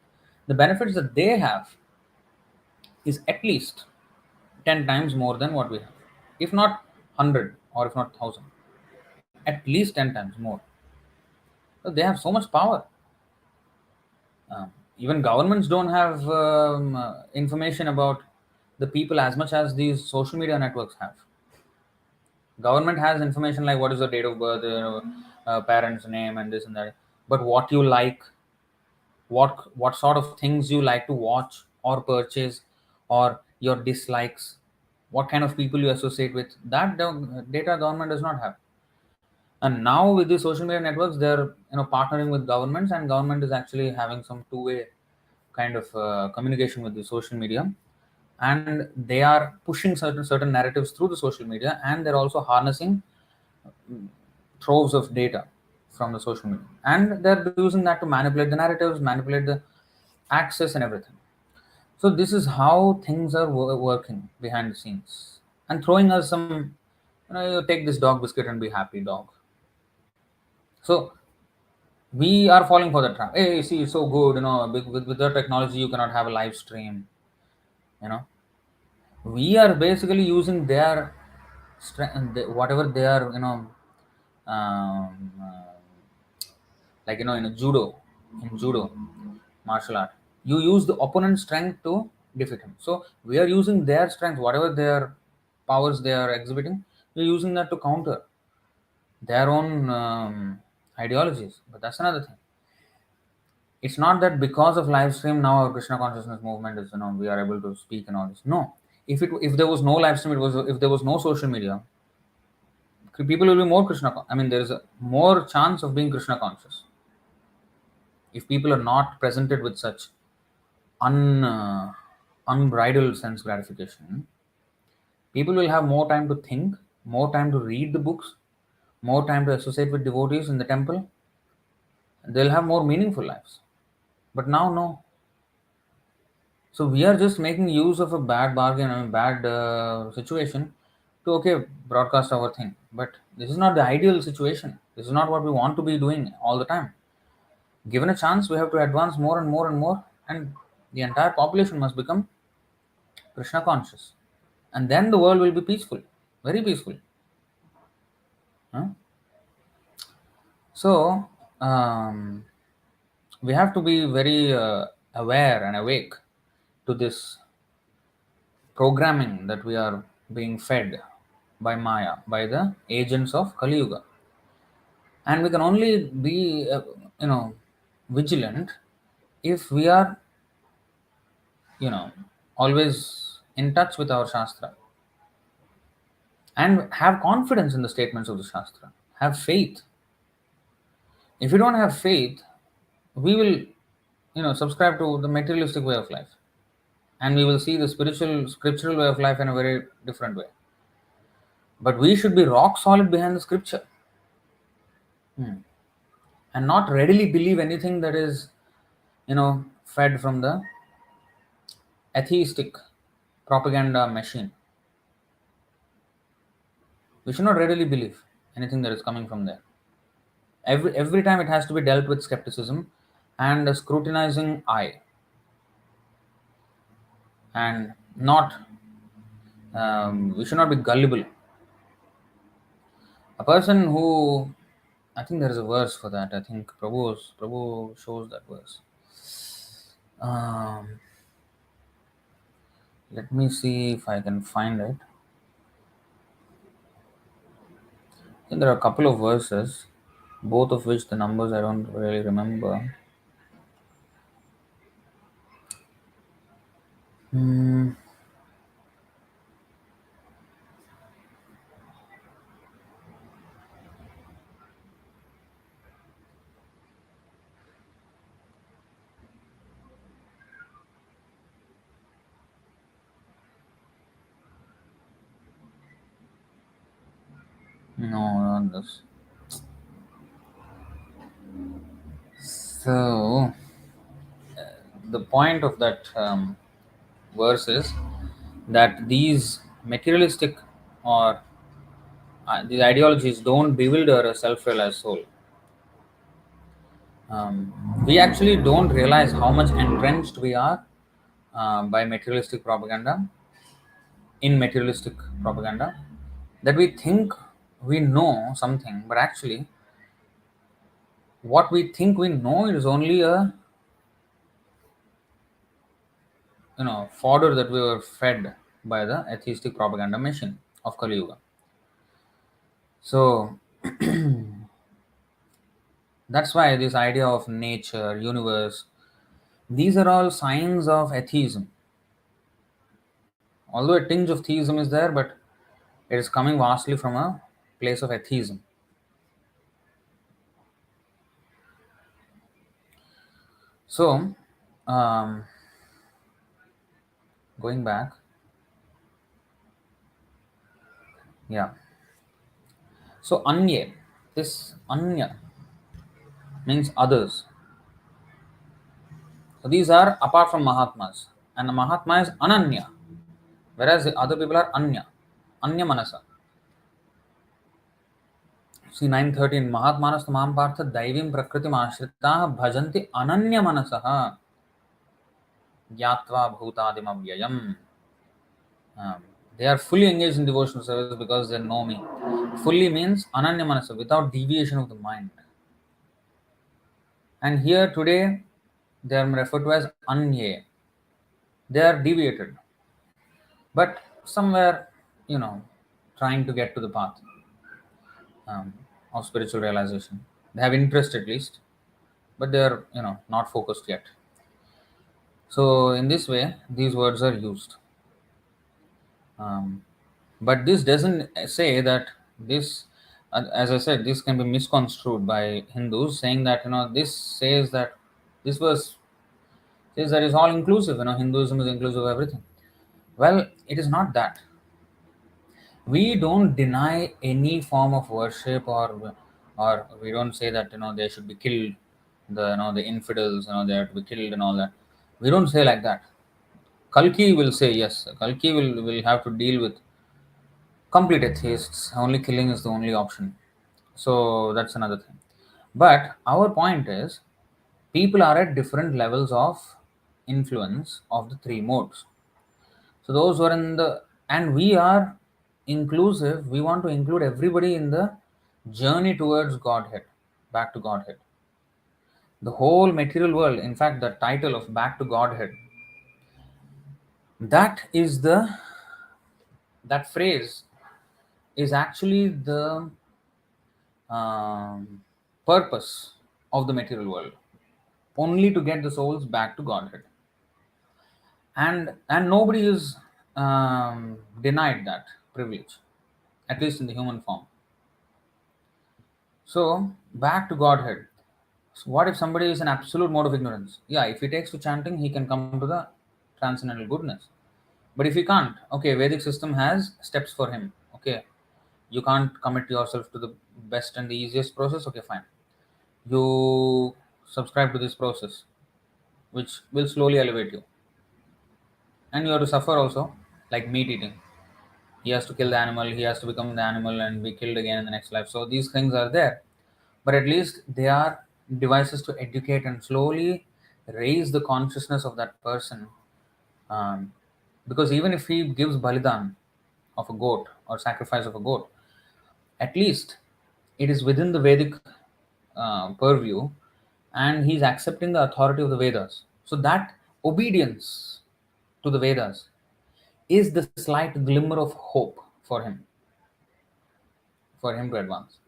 the benefits that they have is at least 10 times more than what we have, if not 100, or if not 1,000, at least 10 times more. So they have so much power. Even governments don't have information about the people as much as these social media networks have. Government has information like what is your date of birth, parents name, and this and that, but what you like, what sort of things you like to watch or purchase, or your dislikes, what kind of people you associate with, that data government does not have. And now with the social media networks, they're partnering with governments, and government is actually having some two-way kind of communication with the social media, and they are pushing certain narratives through the social media, and they're also harnessing troves of data from the social media, and they're using that to manipulate the narratives, manipulate the access and everything. So this is how things are working behind the scenes, and throwing us some, you take this dog biscuit and be happy, dog. So we are falling for the trap. Hey, see, it's so good, with the technology you cannot have a live stream. You know, we are basically using their strength, whatever they are, um, uh, like in judo, martial art, you use the opponent's strength to defeat him. So we are using their strength, whatever their powers they are exhibiting, we're using that to counter their own ideologies. But that's another thing. It's not that because of live stream now our Krishna consciousness movement is, we are able to speak and all this. No, if there was no live stream, it was if there was no social media, people will be more I mean, there is a more chance of being Krishna conscious. If people are not presented with such unbridled sense gratification, people will have more time to think, more time to read the books, more time to associate with devotees in the temple. They'll have more meaningful lives. But now, no. So we are just making use of a bad bargain, bad situation to, okay, broadcast our thing. But this is not the ideal situation. This is not what we want to be doing all the time. Given a chance, we have to advance more and more and more, and the entire population must become Krishna conscious, and then the world will be peaceful, very peaceful. Huh? So we have to be very aware and awake to this programming that we are being fed by Maya, by the agents of Kali Yuga. And we can only be, vigilant if we are, you know, always in touch with our Shastra and have confidence in the statements of the Shastra. Have faith. If you don't have faith, we will, subscribe to the materialistic way of life, and we will see the scriptural way of life in a very different way. But we should be rock solid behind the scripture, and not readily believe anything that is, fed from the atheistic propaganda machine. We should not readily believe anything that is coming from there. Every time it has to be dealt with skepticism and a scrutinizing eye, and not we should not be gullible. A person who, I think there is a verse for that. I think Prabhu shows that verse. Um, Let me see if I can find it. I think there are a couple of verses, both of which the numbers I don't really remember. Hmm. No, not this. So, the point of that verse is that these materialistic or these ideologies don't bewilder a self-realized soul. We actually don't realize how much entrenched we are by materialistic propaganda, in materialistic propaganda, that we think we know something, but actually, what we think we know is only a fodder that we were fed by the atheistic propaganda machine of Kali Yuga. So that's why this idea of nature, universe, these are all signs of atheism. Although a tinge of theism is there, but it is coming vastly from a place of atheism. So, um, going back, yeah. So, anye, this anya means others. So, these are apart from Mahatmas, and the Mahatma is ananya, whereas the other people are anya manasa. See 913, Mahatmanas tamam partha daivim prakritim ashritaah bhajanti ananya manasah gyatva bhutadim avyayam. They are fully engaged in devotional service because they know me. Fully means ananya manasa, without deviation of the mind. And here today, they are referred to as anye. They are deviated, but somewhere, trying to get to the path um, of spiritual realization. They have interest at least, but they are, not focused yet. So in this way, these words are used. Um, but this doesn't say that this, as I said, this can be misconstrued by Hindus, saying that this says that this verse says that it's all inclusive. Hinduism is inclusive of everything. Well, it is not that. We don't deny any form of worship, or we don't say that they should be killed. The infidels, they have to be killed and all that. We don't say like that. Kalki will say yes. Kalki will have to deal with complete atheists. Only killing is the only option. So that's another thing. But our point is, people are at different levels of influence of the three modes. So those who are in the, and we are inclusive, we want to include everybody in the journey towards Godhead, back to Godhead. The whole material world, in fact, the title of Back to Godhead, that is that phrase is actually the purpose of the material world, only to get the souls back to Godhead. And nobody is denied that privilege, at least in the human form. So, back to Godhead. So what if somebody is in absolute mode of ignorance? Yeah, if he takes to chanting, he can come to the transcendental goodness. But if he can't, okay, Vedic system has steps for him. Okay, you can't commit yourself to the best and the easiest process. Okay, fine. You subscribe to this process, which will slowly elevate you. And you have to suffer also, like meat eating. He has to kill the animal, he has to become the animal and be killed again in the next life. So these things are there. But at least they are devices to educate and slowly raise the consciousness of that person. Um, because even if he gives balidan of a goat or sacrifice of a goat, at least it is within the Vedic purview, and he's accepting the authority of the Vedas. So that obedience to the Vedas is the slight glimmer of hope for him to advance.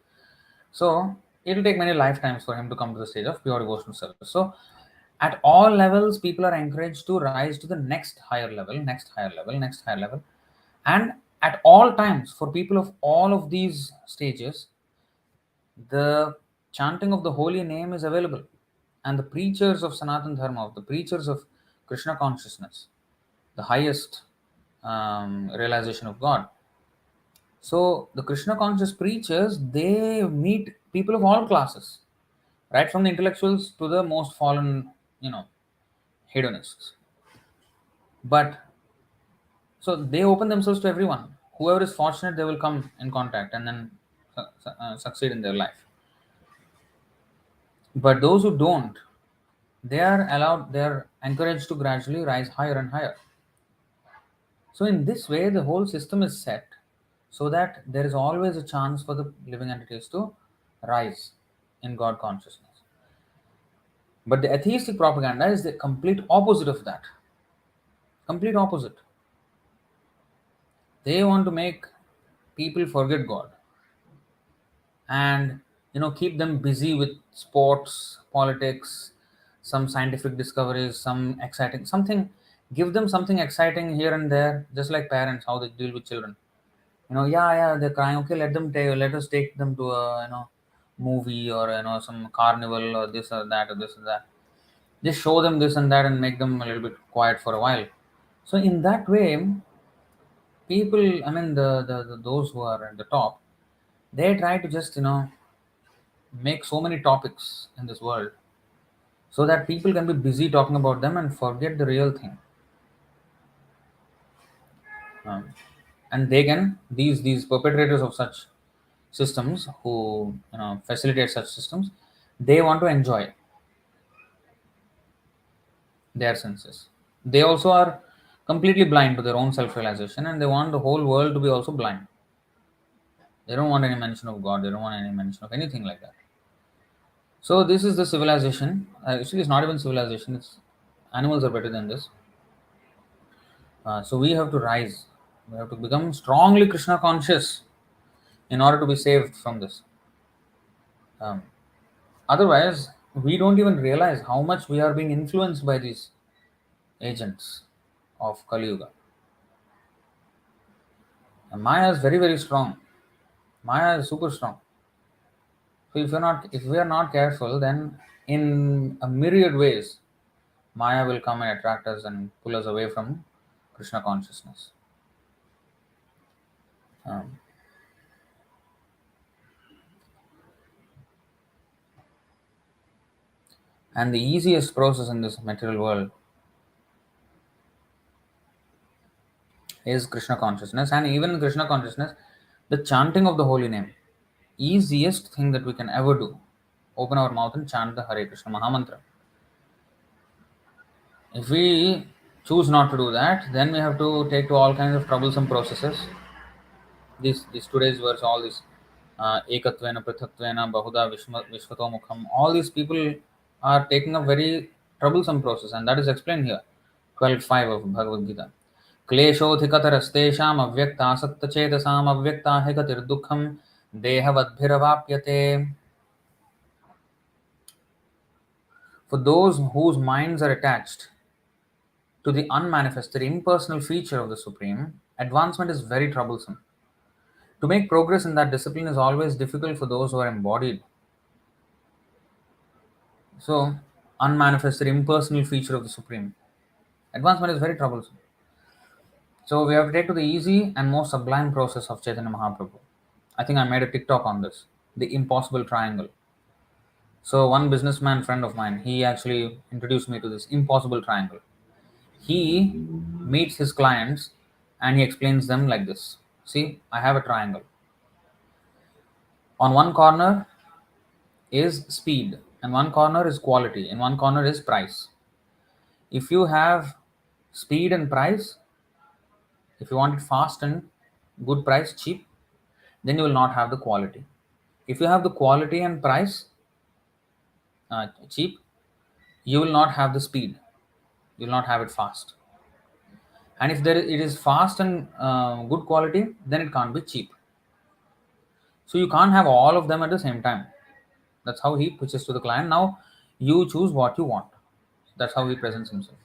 So it'll take many lifetimes for him to come to the stage of pure devotional service. So at all levels, people are encouraged to rise to the next higher level, next higher level, next higher level. And at all times, for people of all of these stages, the chanting of the holy name is available. And the preachers of Sanatan Dharma, the preachers of Krishna consciousness, the highest realization of God. So the Krishna conscious preachers, they meet people of all classes, right from the intellectuals to the most fallen, hedonists. But so they open themselves to everyone. Whoever is fortunate, they will come in contact and then succeed in their life. But those who don't, they are encouraged to gradually rise higher and higher. So in this way, the whole system is set so that there is always a chance for the living entities to rise in God consciousness. But the atheistic propaganda is the complete opposite of that. Complete opposite. They want to make people forget God and keep them busy with sports, politics, some scientific discoveries, some exciting something. Give them something exciting here and there, just like parents how they deal with children. Yeah, they're crying. Okay, let us take them to a movie or some carnival or this or that or this or that. Just show them this and that and make them a little bit quiet for a while. So in that way, people, I mean, the those who are at the top, they try to just make so many topics in this world so that people can be busy talking about them and forget the real thing. Um, and they can these perpetrators of such systems who facilitate such systems, they want to enjoy their senses. They also are completely blind to their own self-realization, and they want the whole world to be also blind. They don't want any mention of God. They don't want any mention of anything like that. So this is the civilization. Actually, it's not even civilization. It's animals are better than this. So we have to rise. We have to become strongly Krishna conscious in order to be saved from this. Um, Otherwise, we don't even realize how much we are being influenced by these agents of Kali Yuga. And Maya is very, very strong. Maya is super strong. So if we are not careful, then in a myriad ways, Maya will come and attract us and pull us away from Krishna consciousness. Um, and the easiest process in this material world is Krishna consciousness, and even in Krishna consciousness, the chanting of the holy name, easiest thing that we can ever do. Open our mouth and chant the Hare Krishna Mahamantra. If we choose not to do that, then we have to take to all kinds of troublesome processes. This today's verse, all this ekatvena, pṛthaktvena, bahudhā, viśvato-mukham, all these people are taking a very troublesome process, and that is explained here, 12.5 of Bhagavad-gītā. क्लेशोऽधिकतरस्तेषाम् अव्यक्तासक्तचेतसाम् अव्यक्ता हि गतिर्दुःखम् देहवद्भिरवाप्यते. For those whose minds are attached to the unmanifested impersonal feature of the Supreme, advancement is very troublesome. To make progress in that discipline is always difficult for those who are embodied. So, unmanifested impersonal feature of the Supreme. Advancement is very troublesome. So, we have to take to the easy and most sublime process of Chaitanya Mahaprabhu. I think I made a TikTok on this, the impossible triangle. So, one businessman friend of mine, he actually introduced me to this impossible triangle. He meets his clients and he explains them like this. See, I have a triangle. On one corner is speed, and one corner is quality, and one corner is price. If you have speed and price, if you want it fast and good price, cheap, then you will not have the quality. If you have the quality and price, cheap, you will not have the speed. You will not have it fast. And if it is fast and good quality, then it can't be cheap. So you can't have all of them at the same time. That's how he pitches to the client. Now you choose what you want. That's how he presents himself.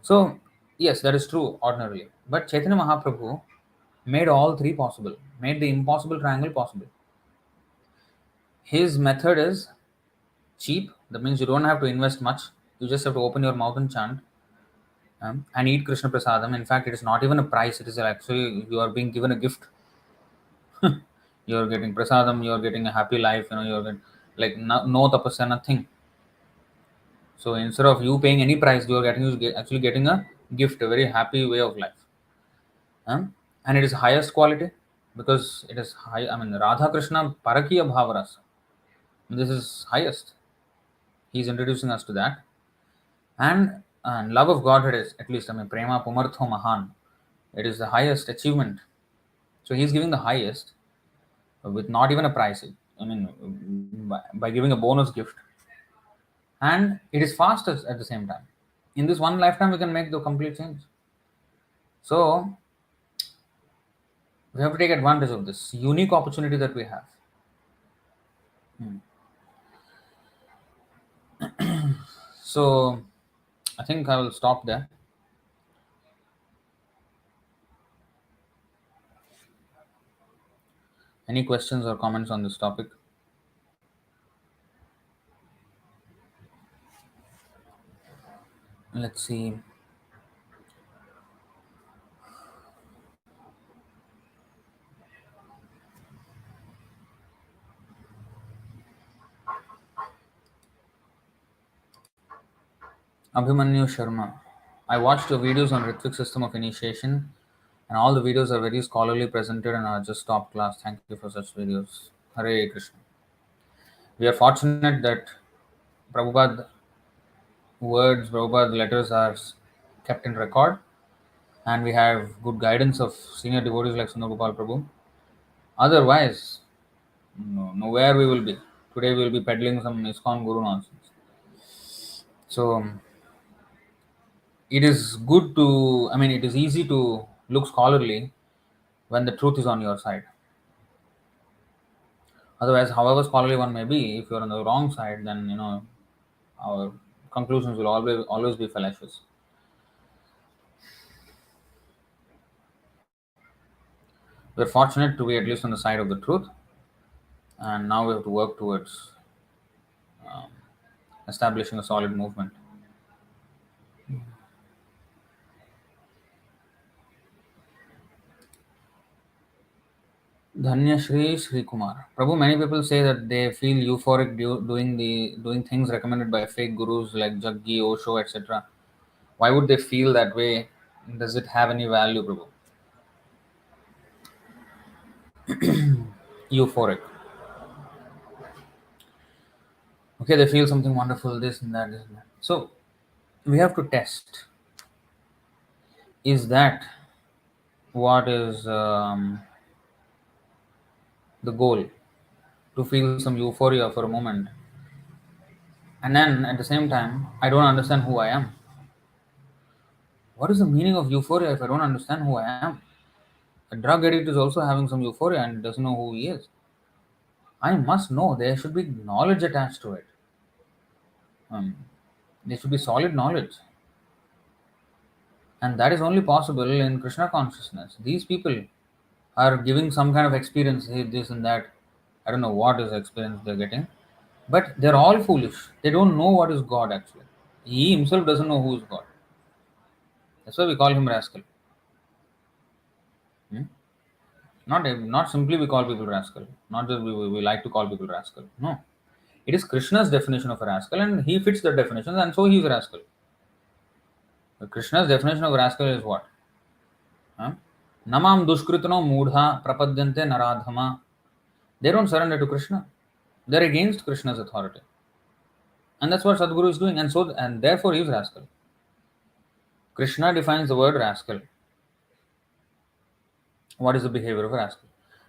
So yes, that is true ordinarily. But Chaitanya Mahaprabhu made all three possible, made the impossible triangle possible. His method is cheap. That means you don't have to invest much. You just have to open your mouth and chant and eat Krishna Prasadam. In fact, it is not even a price. It is actually you are being given a gift. You are getting prasadam. You are getting a happy life. You are getting, like no tapasya, nothing. So instead of you paying any price, you are actually getting a gift, a very happy way of life. And it is highest quality because it is high. I mean, Radha Krishna Parakiya Bhavarasa. This is highest. He is introducing us to that. And love of Godhead is, at least, I mean, Prema Pumartho Mahan. It is the highest achievement. So he is giving the highest with not even a price. I mean, by giving a bonus gift. And it is fast at the same time. In this one lifetime, we can make the complete change. So we have to take advantage of this unique opportunity that we have. So I think I will stop there. Any questions or comments on this topic? Let's see. Abhimanyu Sharma. I watched your videos on Ritvik system of initiation, and all the videos are very scholarly presented and are just top class. Thank you for such videos. Hare Krishna. We are fortunate that Prabhupada words, Prabhupada letters are kept in record, and we have good guidance of senior devotees like Sundar Gopal Prabhu. Otherwise, nowhere we will be. Today we will be peddling some ISKCON Guru nonsense. So it is good to, I mean, it is easy to look scholarly when the truth is on your side. Otherwise, however scholarly one may be, if you're on the wrong side, then our conclusions will always be fallacious. We're fortunate to be at least on the side of the truth, and now we have to work towards um, establishing a solid movement. Dhanya Shri Kumar. Prabhu, many people say that they feel euphoric doing things recommended by fake gurus like Jaggi, Osho, etc. Why would they feel that way? Does it have any value, Prabhu? Euphoric. Okay, they feel something wonderful, this and that, this and that. So we have to test. Is that what is the goal? To feel some euphoria for a moment. And then at the same time, I don't understand who I am. What is the meaning of euphoria if I don't understand who I am? A drug addict is also having some euphoria and doesn't know who he is. I must know. There should be knowledge attached to it. There should be solid knowledge. And that is only possible in Krishna consciousness. These people are giving some kind of experience, this and that. I don't know what is the experience they're getting, but they're all foolish. They don't know what is God actually. He himself doesn't know who is God. That's why we call him rascal. Hmm? Not simply we call people rascal. Not just we like to call people rascal. No. It is Krishna's definition of a rascal and he fits the definition and so he is a rascal. But Krishna's definition of rascal is what? Huh? Namam dushkritano mudha prapadyante naradhama. They don't surrender to Krishna. They're against Krishna's authority. And that's what Sadhguru is doing. And therefore he is rascal. Krishna defines the word rascal. What is the behavior of a rascal?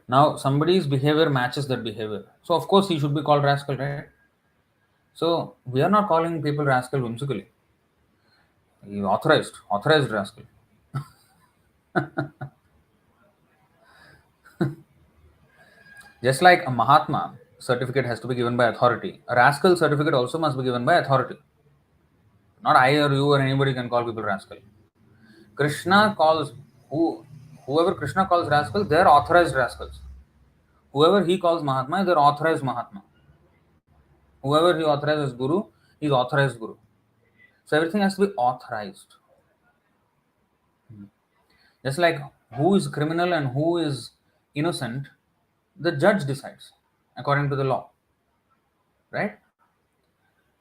Now somebody's behavior matches that behavior. So of course he should be called rascal, right? So we are not calling people rascal whimsically. He authorized rascal. Just like a Mahatma certificate has to be given by authority, a rascal certificate also must be given by authority. Not I or you or anybody can call people rascal. Krishna calls whoever Krishna calls rascal, they're authorized rascals. Whoever he calls Mahatma, they're authorized Mahatma. Whoever he authorizes Guru, he's authorized Guru. So everything has to be authorized. Just like who is criminal and who is innocent, the judge decides according to the law, right?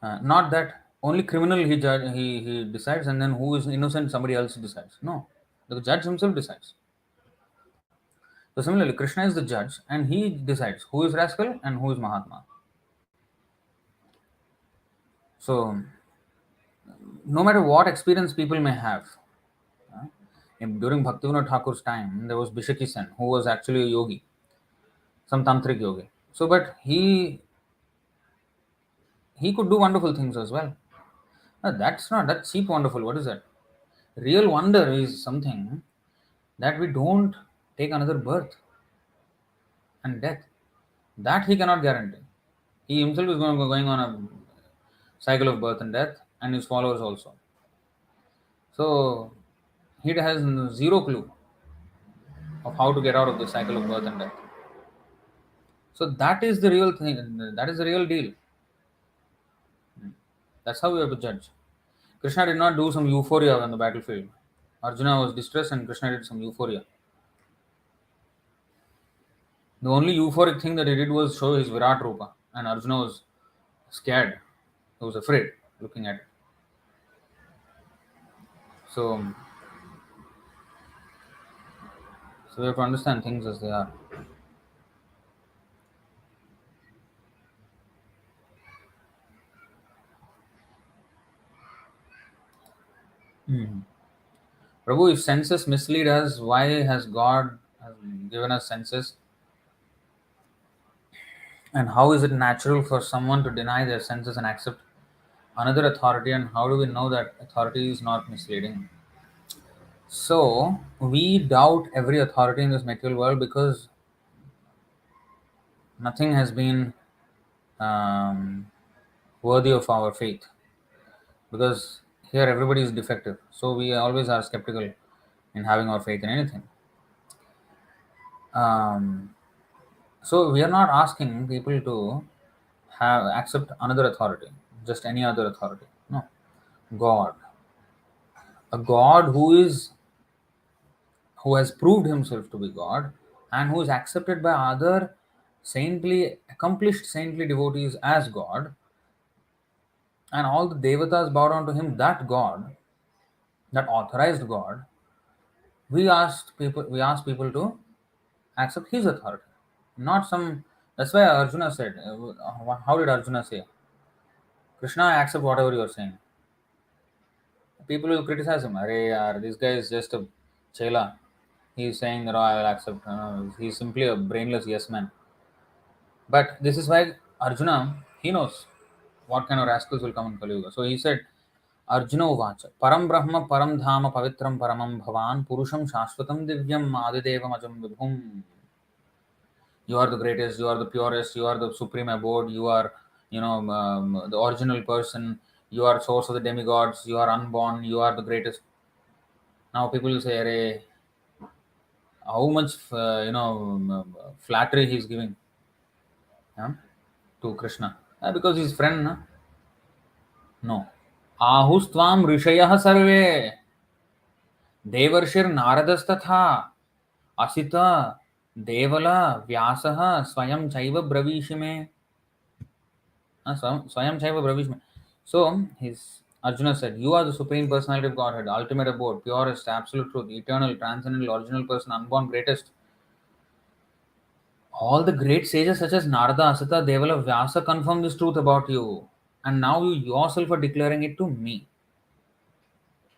Not that only criminal he decides and then who is innocent somebody else decides. No, the judge himself decides. So similarly, Krishna is the judge and he decides who is rascal and who is Mahatma. So no matter what experience people may have, during Bhaktivinoda Thakur's time, there was Bishaki Sen, who was actually a yogi, some tantric yogi. So, but he could do wonderful things as well. That's cheap wonderful. What is that? Real wonder is something that we don't take another birth and death. That he cannot guarantee. He himself is going on a cycle of birth and death, and his followers also. So he has zero clue of how to get out of the cycle of birth and death. So that is the real thing. That is the real deal. That's how we have to judge. Krishna did not do some euphoria on the battlefield. Arjuna was distressed and Krishna did some euphoria. The only euphoric thing that he did was show his Virat Rupa, and Arjuna was scared. He was afraid looking at it. So, so we have to understand things as they are. Prabhu, if senses mislead us, why has God given us senses? And how is it natural for someone to deny their senses and accept another authority? And how do we know that authority is not misleading? So, we doubt every authority in this material world because nothing has been um, worthy of our faith. Because here everybody is defective. So, we always are skeptical in having our faith in anything. Um, so, we are not asking people to accept another authority, just any other authority. No. God. A God who has proved himself to be God and who is accepted by other accomplished saintly devotees as God, and all the devatas bow down to him, that God, that authorized God, we ask people to accept his authority, not some. That's why Arjuna said, how did Arjuna say? Krishna, I accept whatever you are saying. People will criticize him. Arey, yaar, this guy is just a chela. He is saying that, oh, I will accept. He's simply a brainless yes man. But this is why Arjuna, he knows what kind of rascals will come in Kali Yuga. So he said, Arjuna uvacha, param brahma param dhama pavitram paramam bhavan purusham shashvatam divyam adidevam ajam vibhum. You are the greatest, you are the purest, you are the supreme abode, you are, the original person, you are source of the demigods, you are unborn, you are the greatest. Now people will say, "Arey, how much flattery he's giving, yeah, to Krishna, because he's friend, na? No. Ahustvam rishayah sarve देवर्षिर नारदस्तथा Asit देवल व्यासः स्वयं चैव ब्रवीषि मे स्वयं चैव ब्रवीषि मे. So his Arjuna said, "You are the supreme personality of Godhead, ultimate abode, purest, absolute truth, eternal, transcendental, original person, unborn, greatest. All the great sages such as Narada, Asita, Devala, Vyasa confirm this truth about you, and now you yourself are declaring it to me."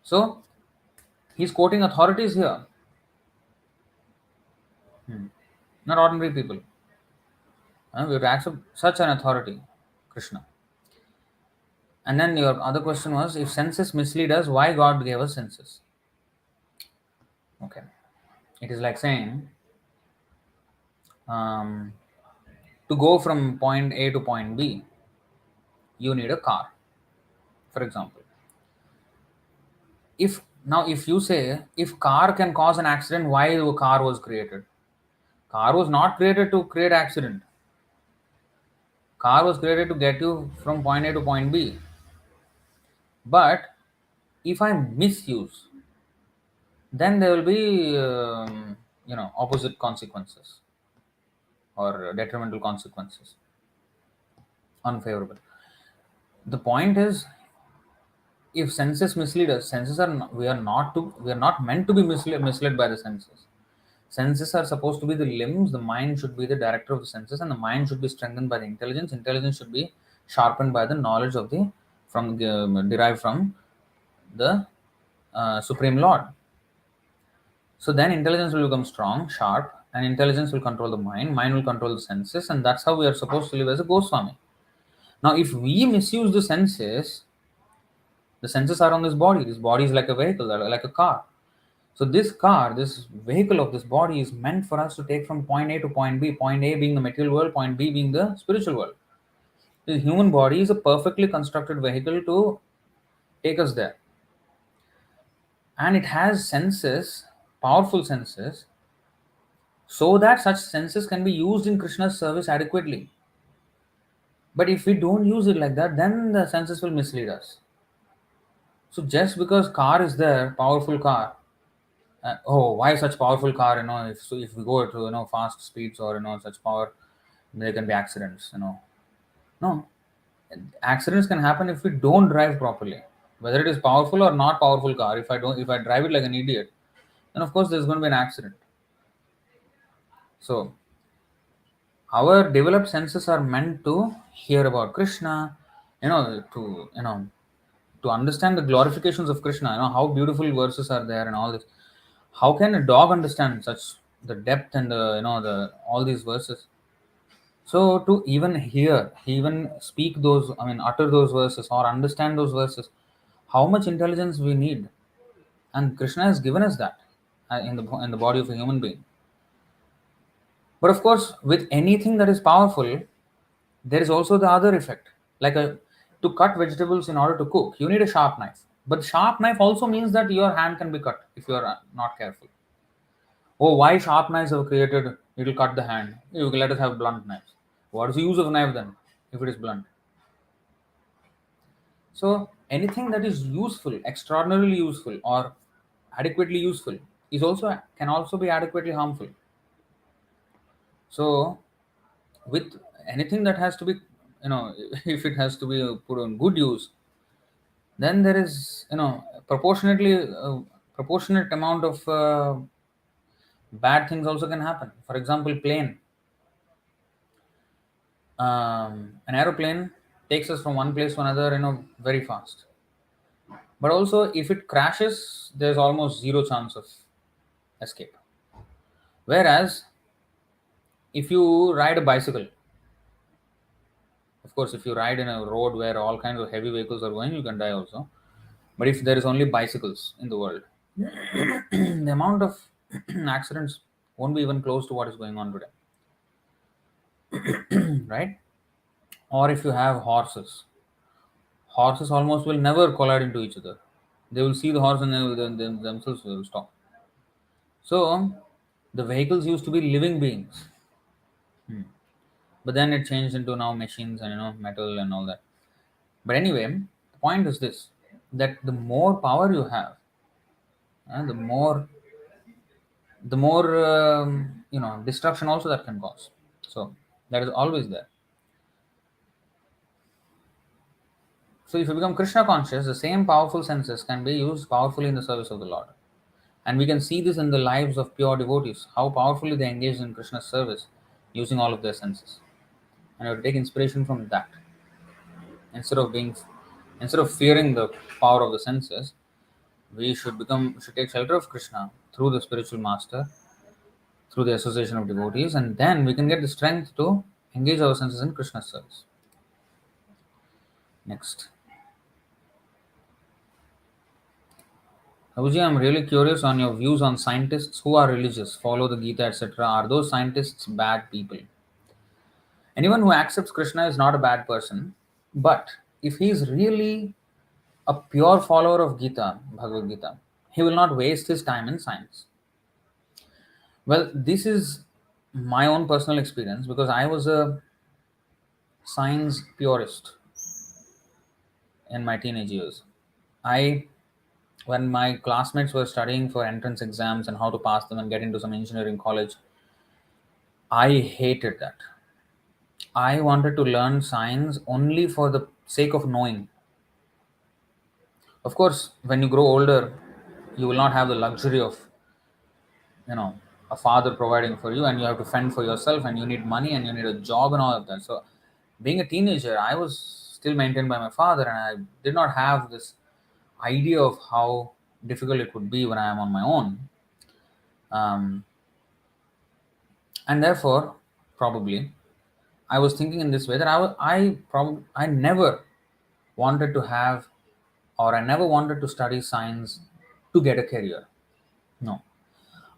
So he's quoting authorities here, not ordinary people. We have to accept such an authority, Krishna. And then your other question was, if senses mislead us, why God gave us senses? Okay. It is like saying, um, to go from point A to point B, you need a car, for example. If you say, if car can cause an accident, why the car was created? Car was not created to create accident. Car was created to get you from point A to point B. But if I misuse, then there will be opposite consequences or detrimental consequences, unfavorable. The point is, if senses mislead us, senses are not, we are not meant to be misled by the senses. Senses are supposed to be the limbs, the mind should be the director of the senses, and the mind should be strengthened by the intelligence should be sharpened by the knowledge of the from derived from the supreme lord. So then intelligence will become strong, sharp, and intelligence will control the mind will control the senses, and that's how we are supposed to live as a Goswami. Now, if we misuse the senses are on this body. This body is like a vehicle, like a car. So this vehicle of this body is meant for us to take from point A to point B, point A being the material world, point B being the spiritual world. The human body is a perfectly constructed vehicle to take us there. And it has senses, powerful senses, so that such senses can be used in Krishna's service adequately. But if we don't use it like that, then the senses will mislead us. So just because car is there, powerful car, why such powerful car? If we go to fast speeds or such power, there can be accidents. No, accidents can happen if we don't drive properly. Whether it is powerful or not powerful car, if I drive it like an idiot, then of course there's going to be an accident. So our developed senses are meant to hear about Krishna, to understand the glorifications of Krishna, how beautiful verses are there and all this. How can a dog understand such the depth and the all these verses? So to even hear, even speak those, utter those verses or understand those verses, how much intelligence we need, and Krishna has given us that in the body of a human being. But of course, with anything that is powerful, there is also the other effect. To cut vegetables in order to cook, you need a sharp knife. But sharp knife also means that your hand can be cut if you are not careful. Oh, why sharp knives have created? It will cut the hand. You let us have blunt knives. What is the use of a knife then, if it is blunt? So anything that is useful, extraordinarily useful, or adequately useful, can also be adequately harmful. So with anything that has to be, if it has to be put on good use, then there is proportionate amount of bad things also can happen. For example, plane. An aeroplane takes us from one place to another, very fast. But also, if it crashes, there's almost zero chance of escape. Whereas, if you ride a bicycle, of course, if you ride in a road where all kinds of heavy vehicles are going, you can die also. But if there is only bicycles in the world, the amount of accidents won't be even close to what is going on today, right? Or if you have horses almost will never collide into each other. They will see the horse and themselves will stop. So the vehicles used to be living beings. But then it changed into now machines and metal and all that. But anyway, the point is this: that the more power you have, the more destruction also that can cause. So that is always there. So if you become Krishna conscious, the same powerful senses can be used powerfully in the service of the Lord. And we can see this in the lives of pure devotees, how powerfully they engage in Krishna's service using all of their senses. And you have to take inspiration from that. Instead of being instead of fearing the power of the senses, we should take shelter of Krishna through the spiritual master, through the association of devotees, and then we can get the strength to engage our senses in Krishna's service. Next. Abuji, I'm really curious on your views on scientists who are religious, follow the Gita, etc. Are those scientists bad people? Anyone who accepts Krishna is not a bad person, but if he is really a pure follower of Gita, Bhagavad-gītā, he will not waste his time in science. Well, this is my own personal experience because I was a science purist in my teenage years. I When my classmates were studying for entrance exams and how to pass them and get into some engineering college, I hated that. I wanted to learn science only for the sake of knowing. Of course, when you grow older, you will not have the luxury of, you know, a father providing for you, and you have to fend for yourself, and you need money and you need a job and all of that. So, being a teenager, I was still maintained by my father, and I did not have this idea of how difficult it would be when I am on my own. Um, and therefore, probably, I was thinking in this way that I never wanted to have, or I never wanted to study science to get a career. No,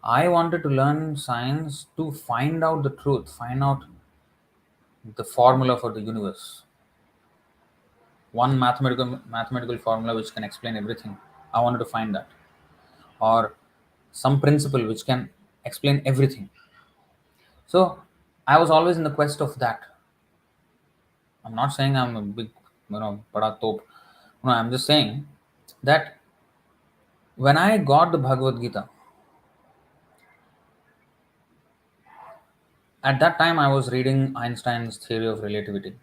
I wanted to learn science to find out the truth, find out the formula for the universe, one mathematical formula which can explain everything. I wanted to find that, or some principle which can explain everything. So I was always in the quest of that. I'm not saying I'm a big, bada top. No, I'm just saying that when I got the Bhagavad-gītā, at that time I was reading Einstein's theory of relativity,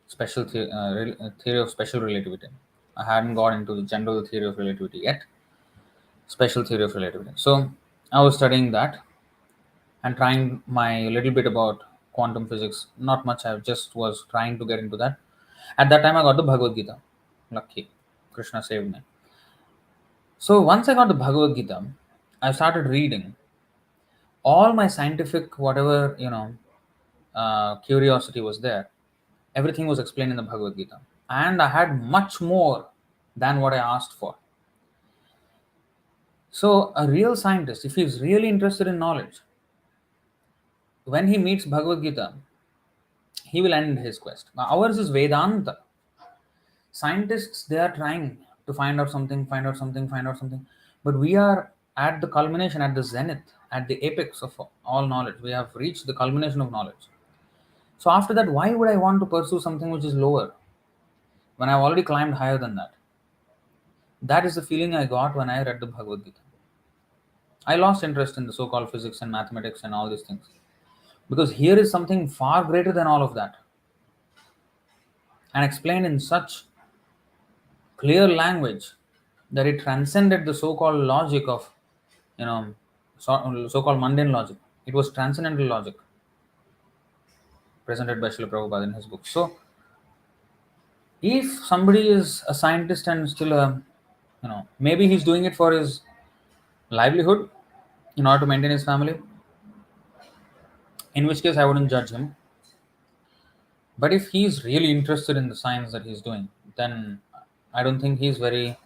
theory of special relativity. I hadn't got into the general theory of relativity yet, special theory of relativity. So I was studying that and trying my little bit about quantum physics. Not much, I just was trying to get into that. At that time I got the Bhagavad-gītā. Lucky. Krishna saved me. So once I got the Bhagavad-gītā, I started reading. All my scientific, whatever, curiosity was there. Everything was explained in the Bhagavad-gītā. And I had much more than what I asked for. So a real scientist, if he's really interested in knowledge, when he meets Bhagavad-gītā, he will end his quest. Now, ours is Vedanta. Scientists, they are trying to find out something, find out something, find out something. But we are at the culmination, at the zenith, at the apex of all knowledge. We have reached the culmination of knowledge. So after that, why would I want to pursue something which is lower when I've already climbed higher than that? That is the feeling I got when I read the Bhagavad-gītā. I lost interest in the so-called physics and mathematics and all these things. Because here is something far greater than all of that. And explained in such clear language that it transcended the so-called logic of, so-called mundane logic. It was transcendental logic presented by Srila Prabhupada in his book. So, if somebody is a scientist and still maybe he's doing it for his livelihood in order to maintain his family, in which case I wouldn't judge him. But if he's really interested in the science that he's doing, then I don't think he's very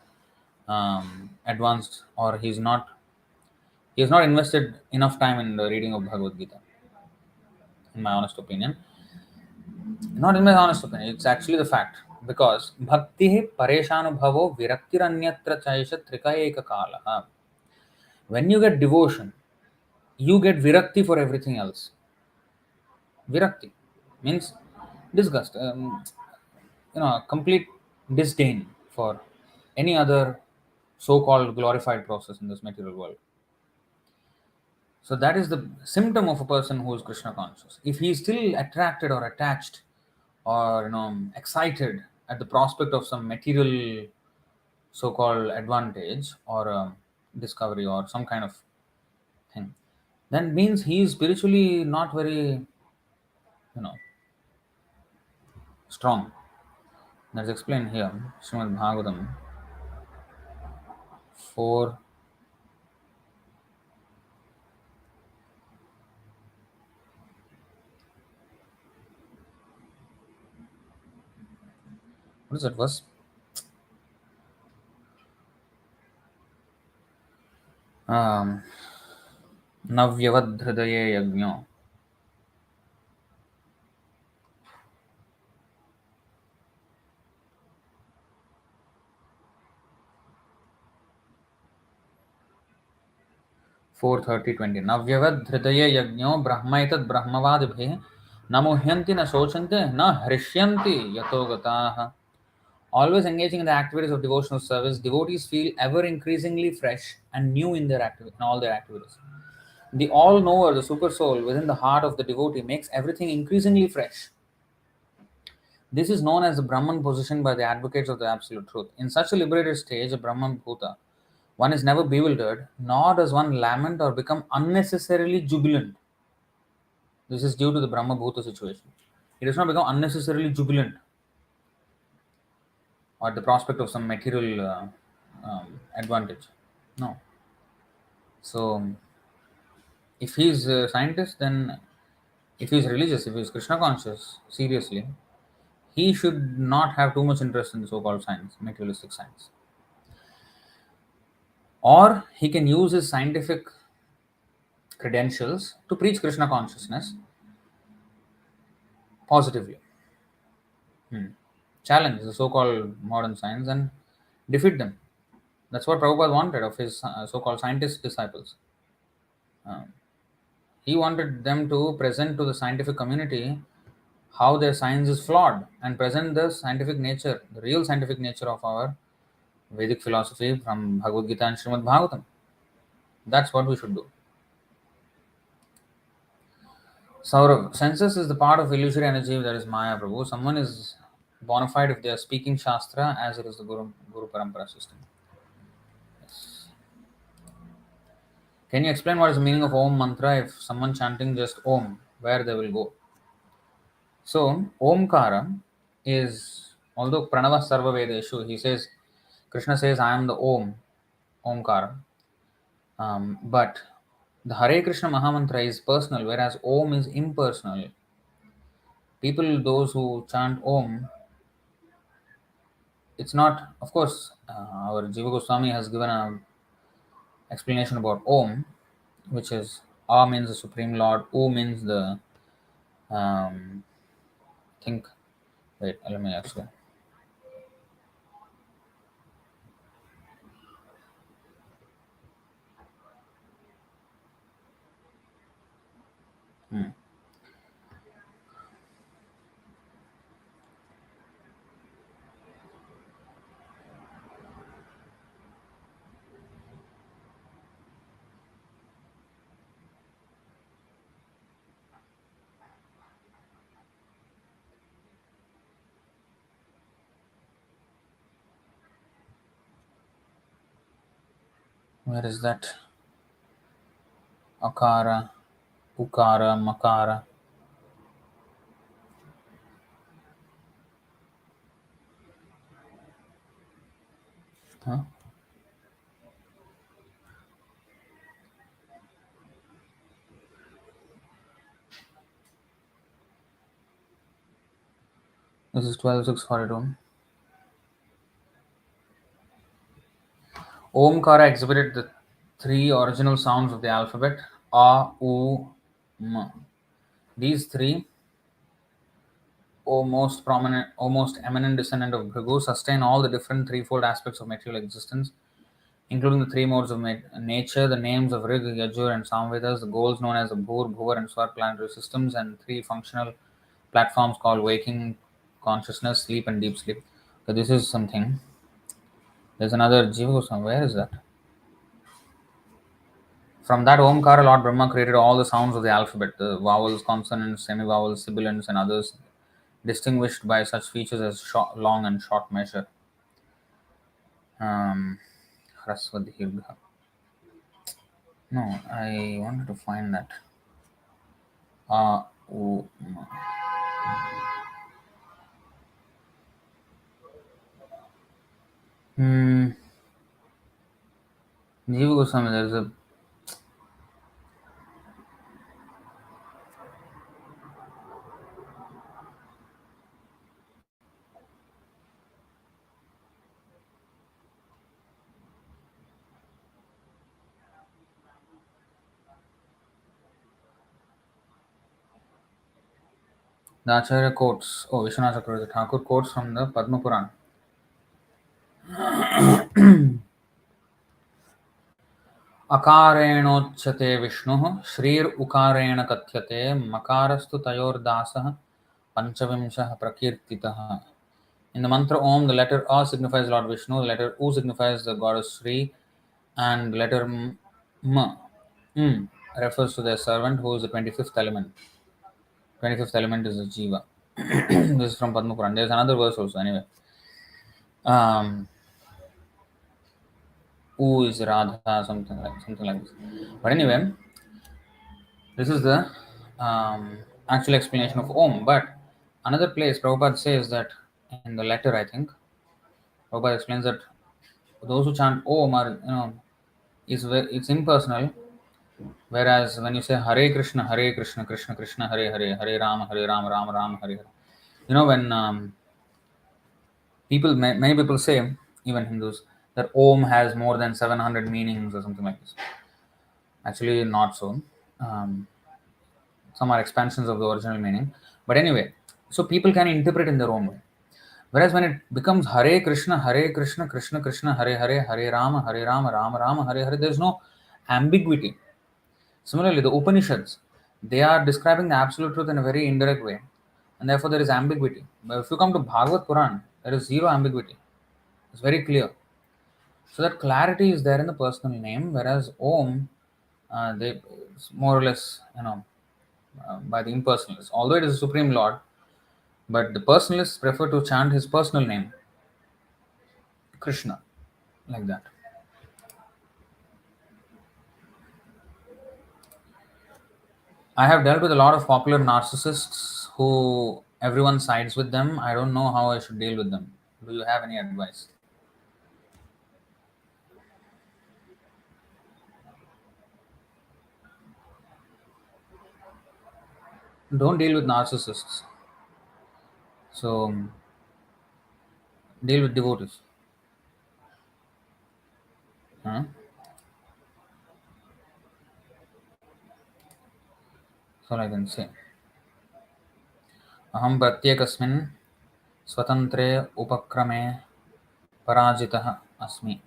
advanced, or he has not invested enough time in the reading of Bhagavad-gītā, in my honest opinion. Not in my honest opinion, it's actually the fact. because bhakti pareshanubhavo viraktiranyatra chaisha trika ekakalaha. When you get devotion, you get virakti for everything else. Virakti means disgust, complete disdain for any other so-called glorified process in this material world. So that is the symptom of a person who is Krishna conscious. If he is still attracted or attached or excited at the prospect of some material so-called advantage or discovery or some kind of thing, then means he is spiritually not very you know strong. That's explained here. Srimad Bhagavatam 4. What is that verse? Um, Navyavadhridaye yajño. 4:30-20. Navyavadhridaye yajño brahmaitad brahmavadibhe namuhyanti na sochante na hrisyanti yatogataha. Always engaging in the activities of devotional service, devotees feel ever increasingly fresh and new in in all their activities. The all-knower, the super soul within the heart of the devotee makes everything increasingly fresh. This is known as the Brahman position by the advocates of the absolute truth. In such a liberated stage, a Brahman Bhuta, one is never bewildered, nor does one lament or become unnecessarily jubilant. This is due to the Brahma Bhuta situation. He does not become unnecessarily jubilant or the prospect of some material advantage. No. So, if he is a scientist, then if he is religious, if he is Krishna conscious, seriously, he should not have too much interest in so-called science, materialistic science. Or he can use his scientific credentials to preach Krishna consciousness positively. Challenge the so-called modern science and defeat them. That's what Prabhupada wanted of his so-called scientist disciples. He wanted them to present to the scientific community how their science is flawed and present the scientific nature, the real scientific nature of our Vedic philosophy from Bhagavad-gītā and Srimad Bhagavatam. That's what we should do. Saurav, senses is the part of illusory energy that is Maya, Prabhu. Someone is bona fide if they are speaking Shastra as it is the Guru Parampara system. Yes. Can you explain what is the meaning of Om mantra if someone chanting just Om, where they will go? So, Omkara is, although Pranava Sarva Vedeshu, he says, Krishna says, I am the Om, Omkara. But the Hare Krishna Mahamantra is personal, whereas Om is impersonal. People, those who chant Om, it's not, of course, our Jiva Goswami has given an explanation about Om, which is A means the Supreme Lord, O means the, think, wait, let me actually. Where is that? Akara, Ukara, Makara. Huh? This is 12.642. Omkara exhibited the three original sounds of the alphabet A, U, M. These three O most prominent, O most eminent descendant of Bhrigu, sustain all the different threefold aspects of material existence, including the three modes of nature, the names of Rig, Yajur, and Samvedas, the goals known as the Bhur, Bhuvar, and Swar planetary systems, and three functional platforms called waking consciousness, sleep, and deep sleep. So this is something. There's another Jiva Goswami. Where is that? From that Omkara, Lord Brahma created all the sounds of the alphabet, the vowels, consonants, semi-vowels, sibilants, and others, distinguished by such features as short, long and short measure. Hrasva Dirgha. No, I wanted to find that. U, Ma. Jiva Goswami, there's a. The Acharya quotes. Oh, Vishwanath Chakravarti Thakur quotes from the Padma Puran. अकारेणोच्यते विष्णुः श्रीर उकारेण कथ्यते मकारस्तु तयोर्दासः पंचविंशः प्रकीर्तितः. In the mantra Om, the letter A signifies Lord Vishnu, the letter U signifies the goddess Sri, and the letter M refers to their servant who is the 25th element. 25th element is the Jiva. This is from Padma Puran. There's another verse also, anyway. U is Radha, something like this. But anyway, this is the actual explanation of Om. But another place, Prabhupada says that in the letter, I think, Prabhupada explains that those who chant Om are, it's impersonal. Whereas when you say Hare Krishna, Krishna Krishna, Hare Hare, Hare Rama, Rama Rama, Hare Hare. When many people say, even Hindus, that Om has more than 700 meanings or something like this. Actually, not so. Some are expansions of the original meaning. But anyway, so people can interpret in their own way. Whereas when it becomes Hare Krishna, Krishna Krishna, Hare Hare, Hare Rama, Rama Rama, Hare Hare, there's no ambiguity. Similarly, the Upanishads, they are describing the absolute truth in a very indirect way, and therefore there is ambiguity. But if you come to Bhagavad Puran, there is zero ambiguity. It's very clear. So that clarity is there in the personal name, whereas Om, they it's more or less, by the impersonalists. Although it is the Supreme Lord, but the personalists prefer to chant his personal name, Krishna, like that. I have dealt with a lot of popular narcissists who everyone sides with them. I don't know how I should deal with them. Do you have any advice? Don't deal with narcissists. So deal with devotees. Huh? That's all I can say. Aham pratyekasmin swatantre upakrame parajitah asmi.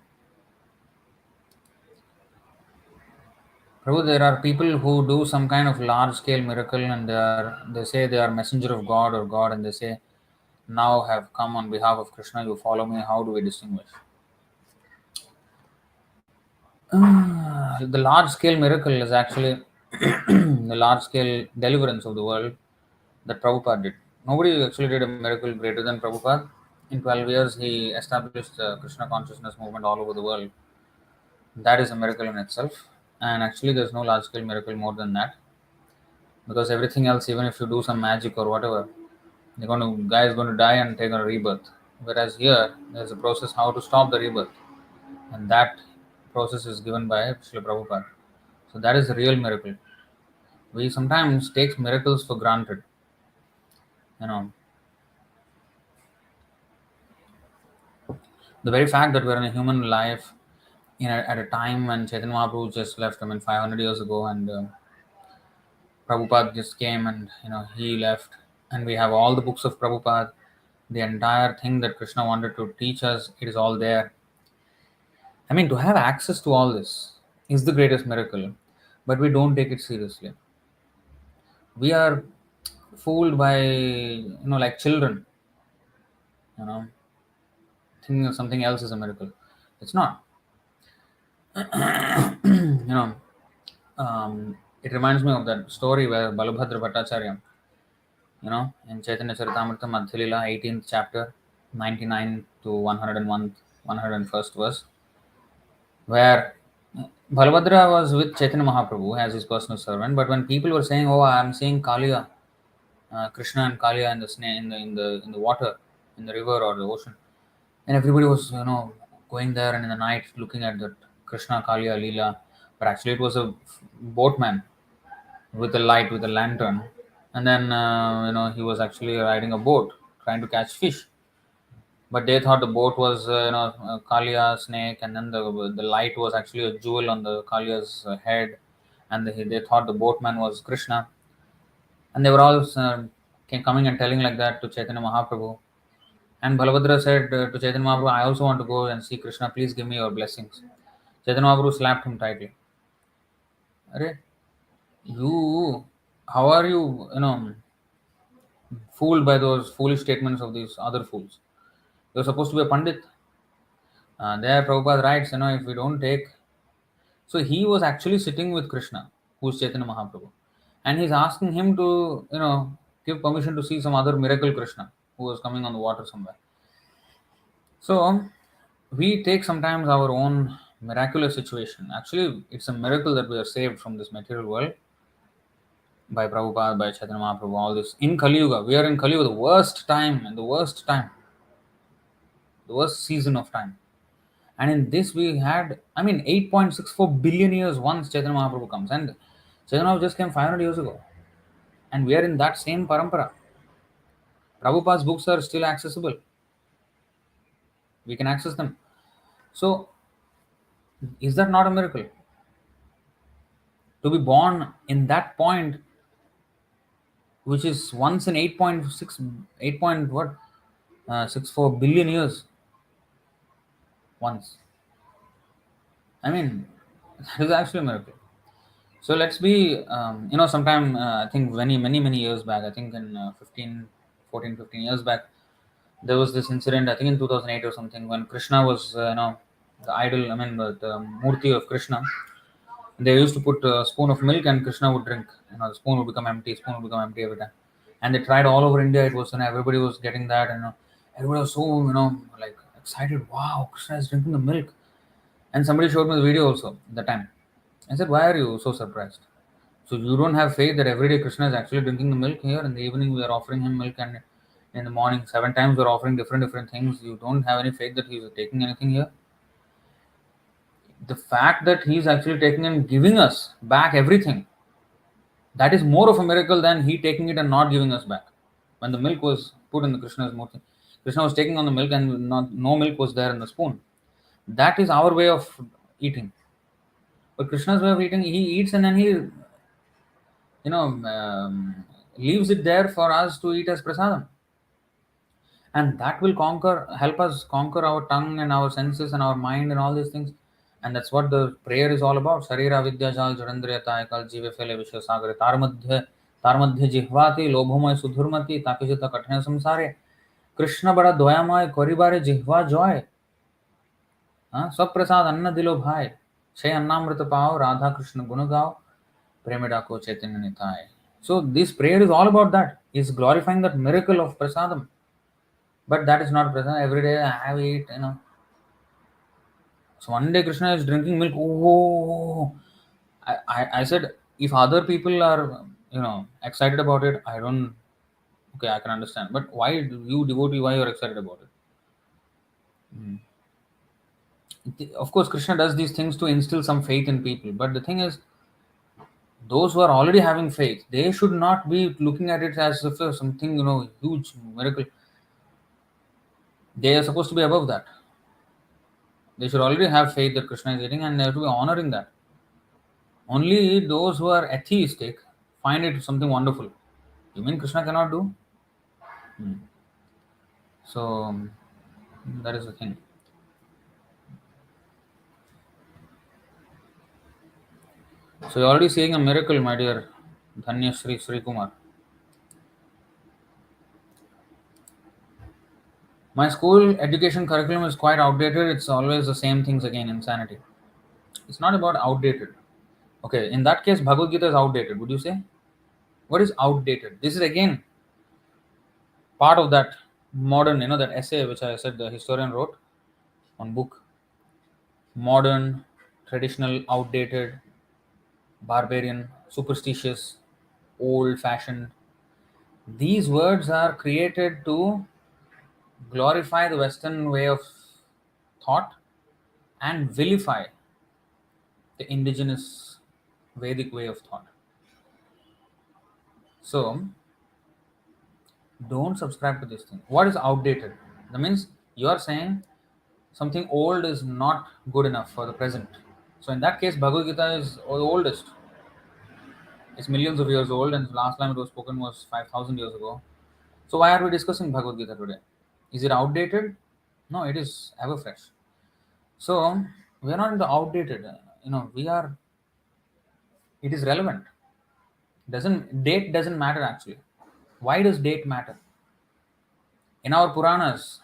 Prabhu, there are people who do some kind of large scale miracle and they say they are messenger of God or God, and they say, now have come on behalf of Krishna, you follow me. How do we distinguish? The large scale miracle is actually the large scale deliverance of the world that Prabhupada did. Nobody actually did a miracle greater than Prabhupada. In 12 years, he established the Krishna consciousness movement all over the world. That is a miracle in itself. And actually, there's no large scale miracle more than that. Because everything else, even if you do some magic or whatever, guy is going to die and take a rebirth. Whereas here, there's a process how to stop the rebirth. And that process is given by Srila Prabhupada. So that is the real miracle. We sometimes take miracles for granted. You know, the very fact that we're in a human life at a time when Chaitanya Mahaprabhu just left, 500 years ago, and Prabhupada just came and he left. And we have all the books of Prabhupada, the entire thing that Krishna wanted to teach us, it is all there. I mean, to have access to all this is the greatest miracle, but we don't take it seriously. We are fooled by, like children, you know, thinking of something else is a miracle. It's not. you know, it reminds me of that story where Balabhadra Bhattacharya, in Chaitanya Charitamrita Madhyalila, 18th chapter, 99 to 101, 101st verse, where Balabhadra was with Chaitanya Mahaprabhu as his personal servant, but when people were saying, "Oh, I'm seeing Kaliya, Krishna and Kaliya in the snake, in the water, in the river or the ocean," and everybody was, going there and in the night looking at that Krishna Kaliya Leela, but actually it was a boatman with a light, with a lantern, and then he was actually riding a boat trying to catch fish. But they thought the boat was a Kaliya snake, and then the light was actually a jewel on the Kaliya's head, and they thought the boatman was Krishna, and they were all coming and telling like that to Chaitanya Mahaprabhu. And Balabhadra said to Chaitanya Mahaprabhu, "I also want to go and see Krishna. Please give me your blessings." Chaitanya Mahaprabhu slapped him tightly. Arey, you, how are you, fooled by those foolish statements of these other fools? You're supposed to be a pandit. There, Prabhupada writes, if we don't take. So he was actually sitting with Krishna, who's Chaitanya Mahaprabhu. And he's asking him to, give permission to see some other miracle Krishna who was coming on the water somewhere. So we take sometimes our own miraculous situation. Actually, it's a miracle that we are saved from this material world by Prabhupada, by Chaitanya Mahaprabhu, all this. In Kali Yuga, we are in Kali Yuga, the worst time, and the worst time, the worst season of time. And in this, we had, 8.64 billion years once Chaitanya Mahaprabhu comes. And Chaitanya Mahaprabhu just came 500 years ago. And we are in that same parampara. Prabhupada's books are still accessible. We can access them. So, is that not a miracle? To be born in that point, which is once in 8.6, 8 point what? 64 billion years once. That is actually a miracle. So let's be, sometime, I think many years back, I think in 15 years back, there was this incident, I think in 2008 or something, when Krishna was, the idol, the Murti of Krishna. They used to put a spoon of milk and Krishna would drink. The spoon would become empty, spoon would become empty every time. And they tried all over India. It was, everybody was getting that, and everybody was so, like excited. Wow, Krishna is drinking the milk. And somebody showed me the video also at the time. I said, why are you so surprised? So you don't have faith that every day Krishna is actually drinking the milk here? In the evening we are offering him milk, and in the morning 7 times we're offering different things. You don't have any faith that he's taking anything here? The fact that he's actually taking and giving us back everything, that is more of a miracle than he taking it and not giving us back. When the milk was put in the Krishna's murti, Krishna was taking on the milk and no milk was there in the spoon. That is our way of eating. But Krishna's way of eating, he eats and then he, leaves it there for us to eat as prasadam. And that will help us conquer our tongue and our senses and our mind and all these things. And that's what the prayer is all about. Sharira vidya jal jadandriyata ekal jive fele vishya sagare tar madhya jihvati lobhomoy sudhurmati takishita kathina samsare Krishna bada doyamay koribare jihva joy सब प्रसाद अन्न दिलो भाई छह अन्नामृत पाओ राधा कृष्ण गुण गाओ प्रेमिडा को चैतन्य Nitai. So this prayer is all about that. It's glorifying that miracle of prasadam. But that is not present every day. I have eat. So one day Krishna is drinking milk. Oh, I said, if other people are, excited about it, I don't, okay, I can understand. But why you devotee, why you're excited about it? Of course, Krishna does these things to instill some faith in people. But the thing is, those who are already having faith, they should not be looking at it as if something, huge miracle. They are supposed to be above that. They should already have faith that Krishna is eating and they have to be honoring that. Only those who are atheistic find it something wonderful. You mean Krishna cannot do? So that is the thing. So you're already seeing a miracle, my dear Dhanya Sri Kumar. My school education curriculum is quite outdated. It's always the same things again, insanity. It's not about outdated. Okay, in that case, Bhagavad-gītā is outdated, would you say? What is outdated? This is again part of that modern, that essay which I said the historian wrote on book. Modern, traditional, outdated, barbarian, superstitious, old fashioned. These words are created to glorify the Western way of thought and vilify the indigenous Vedic way of thought. So, don't subscribe to this thing. What is outdated? That means you are saying something old is not good enough for the present. So, in that case, Bhagavad Gita is the oldest. It's millions of years old, and the last time it was spoken was 5,000 years ago. So, why are we discussing Bhagavad Gita today? Is it outdated? No, it is ever fresh. So, we are not into outdated. We are. It is relevant. Date doesn't matter actually. Why does date matter? In our Puranas,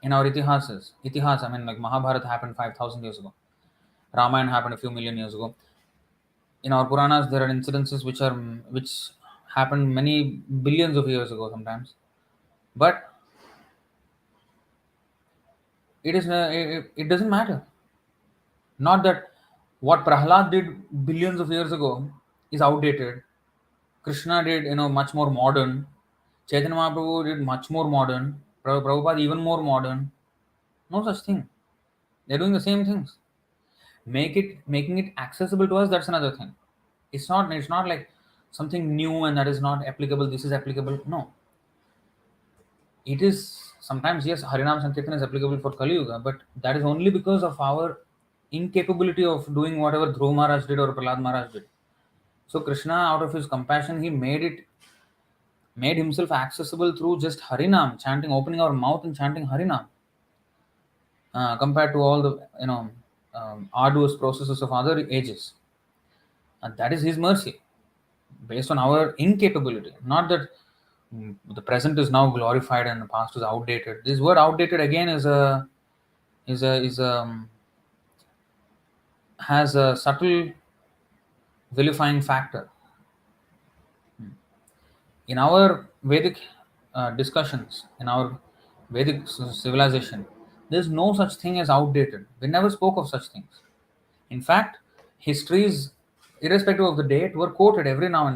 in our itihas, I mean, like Mahabharata happened 5,000 years ago. Ramayana happened a few million years ago. In our Puranas, there are incidences which happened many billions of years ago sometimes. But it doesn't matter. Not that what Prahlad did billions of years ago is outdated. Krishna did, much more modern. Chaitanya Mahaprabhu did much more modern. Prabhupada even more modern. No such thing. They're doing the same things. Making it accessible to us, that's another thing. It's not like something new and that is not applicable, this is applicable. No. It is sometimes, yes, Harinam Sankirtan is applicable for Kali Yuga, but that is only because of our incapability of doing whatever Dhruva Maharaj did or Prahlad Maharaj did. So Krishna, out of his compassion, he made himself accessible through just Harinam, chanting, opening our mouth and chanting Harinam, compared to all the arduous processes of other ages. And that is his mercy, based on our incapability. Not that the present is now glorified and the past is outdated. This word outdated again has a subtle vilifying factor. In our Vedic discussions, in our Vedic civilization, there is no such thing as outdated. We never spoke of such things. In fact, histories, irrespective of the date, were quoted every now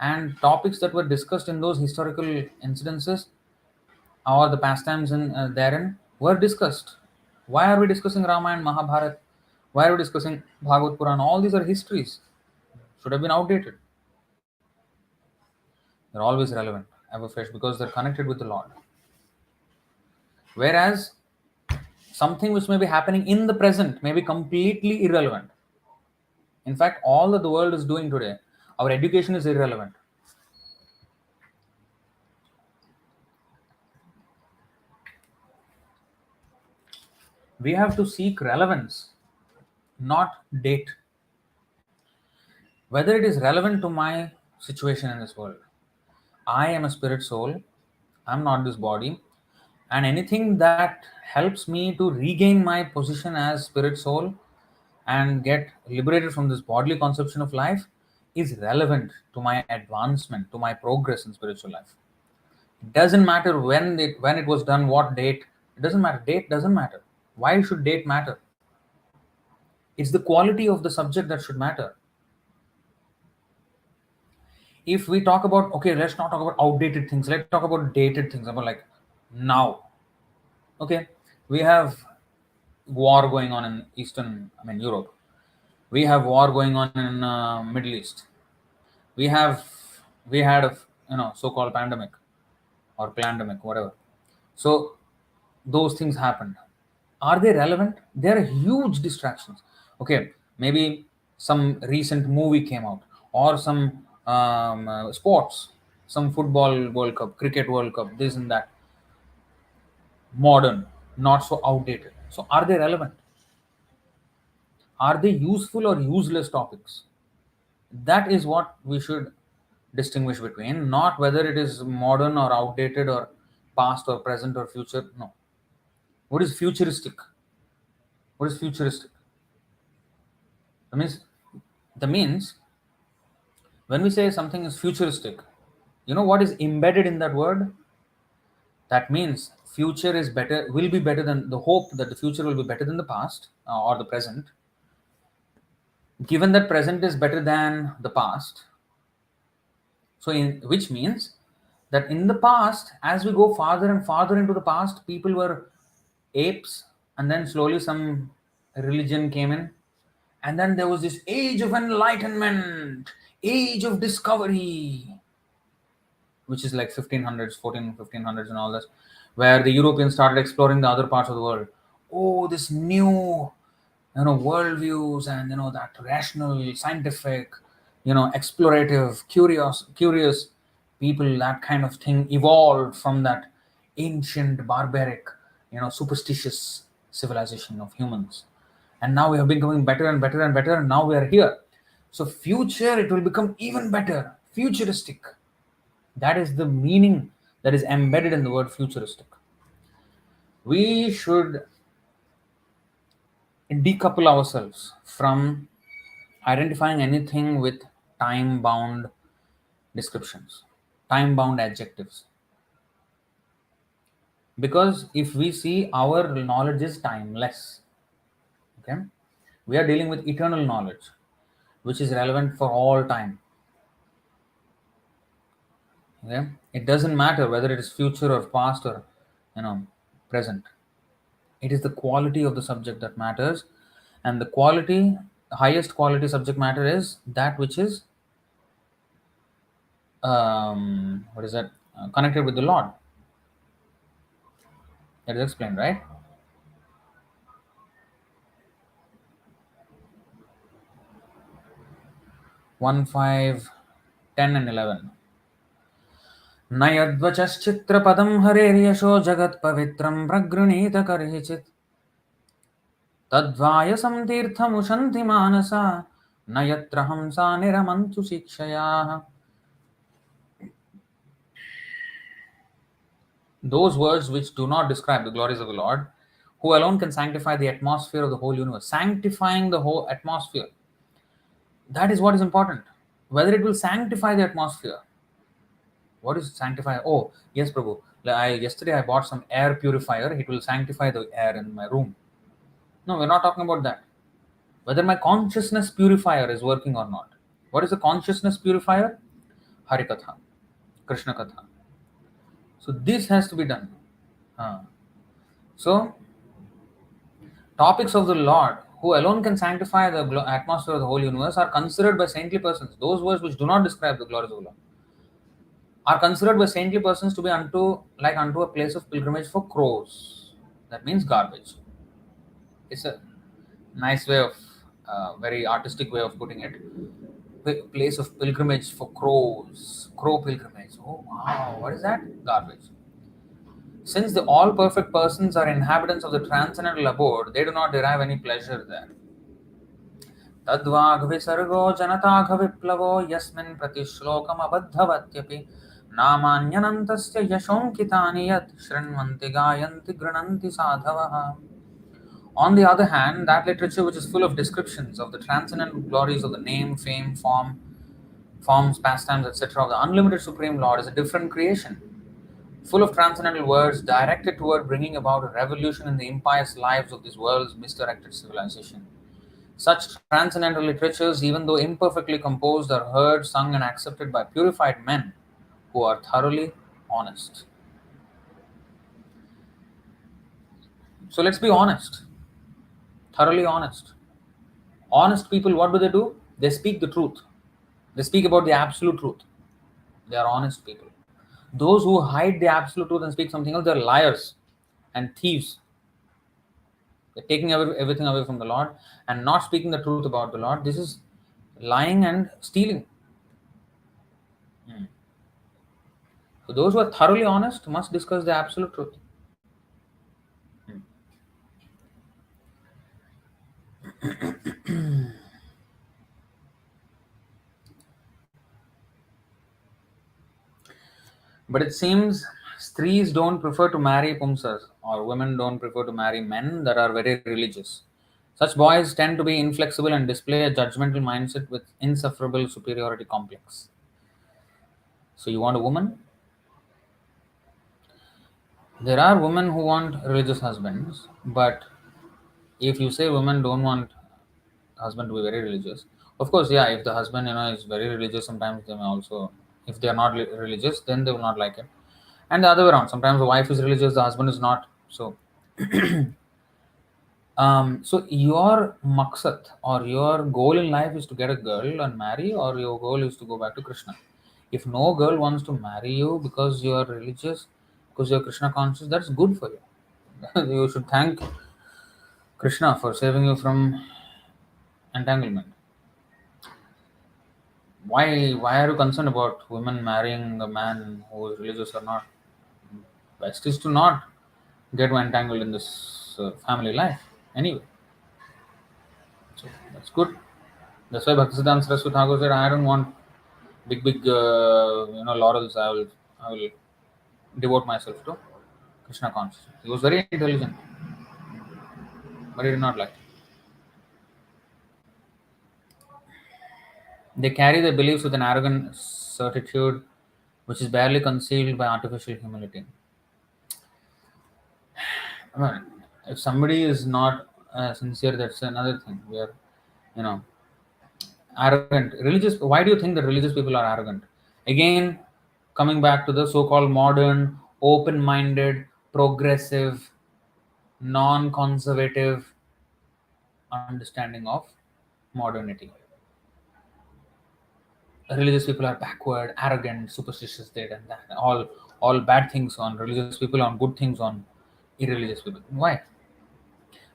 and topics that were discussed in those historical incidences or the pastimes therein were discussed. Why are we discussing Ramayana, Mahabharata? Why are we discussing Bhagavad Puran? All these are histories. Should have been outdated. They're always relevant, ever fresh, because they're connected with the Lord. Whereas something which may be happening in the present may be completely irrelevant. In fact, all that the world is doing today, our education is irrelevant. We have to seek relevance, not date. Whether it is relevant to my situation in this world. I am a spirit soul, I'm not this body, and anything that helps me to regain my position as spirit soul and get liberated from this bodily conception of life is relevant to my advancement, to my progress in spiritual life. It doesn't matter when it was done, what date. It doesn't matter. Date doesn't matter. Why should date matter? It's the quality of the subject that should matter. If we talk about, okay, let's not talk about outdated things, let's talk about dated things, about like now. Okay, we have war going on in Europe. We have war going on in Middle East. We had a so-called pandemic or pandemic, whatever. So those things happened. Are they relevant? They are huge distractions. Okay, maybe some recent movie came out or some sports. some football World Cup, cricket World Cup, this and that. Modern, not so outdated. So are they relevant? Are they useful or useless topics? That is what we should distinguish between, not whether it is modern or outdated or past or present or future. No. What is futuristic? What is futuristic? That means when we say something is futuristic, you know what is embedded in that word? That means future is better, will be better than the hope that the future will be better than the past or the present. Given that present is better than the past, so which means that in the past, as we go farther and farther into the past, people were apes, and then slowly some religion came in, and then there was this age of enlightenment, age of discovery, which is like 1500s, 1500s, and all this, where the Europeans started exploring the other parts of the world. Oh, this new, worldviews, and that rational, scientific, explorative, curious people. That kind of thing evolved from that ancient, barbaric, superstitious civilization of humans, and now we have been going better and better and better, and now we are here. So future, it will become even better, futuristic. That is the meaning that is embedded in the word futuristic. We should decouple ourselves from identifying anything with time bound descriptions, time bound adjectives. Because if we see, our knowledge is timeless, okay? We are dealing with eternal knowledge, which is relevant for all time. Okay? It doesn't matter whether it is future or past or present. It is the quality of the subject that matters, and the highest quality subject matter is that which is what is that connected with the Lord. That is explained, right? 1, 5, 10, and 11. न यद्वचश्चित्रपदं हरेर्यशो जगत्पवित्रं प्रगृणीत कर्हिचित् तद्वायसं तीर्थमुशन्ति मानसा न यत्र हंसा निरमन्तु शिक्षयाः. Those words which do not describe the glories of the Lord, who alone can sanctify the atmosphere of the whole universe. Sanctifying the whole atmosphere. That is what is important. Whether it will sanctify the atmosphere. What is sanctify? Oh, yes, Prabhu. Yesterday I bought some air purifier. It will sanctify the air in my room. No, we're not talking about that. Whether my consciousness purifier is working or not. What is the consciousness purifier? Harikatha, Krishna Katha. So this has to be done. So, topics of the Lord, who alone can sanctify the atmosphere of the whole universe, are considered by saintly persons. Those words which do not describe the glories of the Lord are considered by saintly persons to be unto a place of pilgrimage for crows. That means garbage. It's a nice way of, very artistic way of putting it. Place of pilgrimage for crows. Crow pilgrimage. Oh wow, what is that? Garbage. Since the all perfect persons are inhabitants of the transcendental abode, they do not derive any pleasure there. Tadvāg visargo janatagha viplavo yasmin pratishlokam abadhavatyapi namanyanantasya yashonkitani yat shrinvanti gayanti grananti sadhavaha. On the other hand, that literature which is full of descriptions of the transcendental glories of the name, fame, forms, pastimes, etc. of the unlimited Supreme Lord is a different creation, full of transcendental words directed toward bringing about a revolution in the impious lives of this world's misdirected civilization. Such transcendental literatures, even though imperfectly composed, are heard, sung, and accepted by purified men who are thoroughly honest. So let's be honest, thoroughly honest. Honest people, what do? They speak the truth. They speak about the absolute truth. They are honest people. Those who hide the absolute truth and speak something else, they're liars and thieves. They're taking everything away from the Lord and not speaking the truth about the Lord. This is lying and stealing. So those who are thoroughly honest must discuss the absolute truth. But it seems strees don't prefer to marry pumsas, or women don't prefer to marry men that are very religious. Such boys tend to be inflexible and display a judgmental mindset with insufferable superiority complex. So you want a woman? There are women who want religious husbands, but if you say women don't want husband to be very religious, of course, yeah, if the husband is very religious, sometimes they may also, if they are not religious, then they will not like it. And the other way around, sometimes the wife is religious, the husband is not. So your maksat or your goal in life is to get a girl and marry, or your goal is to go back to Krishna. If no girl wants to marry you because you are religious, because you are Krishna conscious, that's good for you. You should thank Krishna for saving you from entanglement. Why are you concerned about women marrying a man who is religious or not? Best is to not get entangled in this family life anyway. So that's good. That's why Bhaktisiddhanta Saraswati Thakur said, "I don't want big laurels. I will devote myself to Krishna consciousness." He was very intelligent, but he did not like it. They carry their beliefs with an arrogant certitude, which is barely concealed by artificial humility. I mean, if somebody is not sincere, that's another thing. We are, you know, arrogant. Religious. Why do you think that religious people are arrogant? Again, coming back to the so-called modern, open-minded, progressive, non-conservative understanding of modernity. Religious people are backward, arrogant, superstitious, that and that. All bad things on religious people, on good things on irreligious people. Why?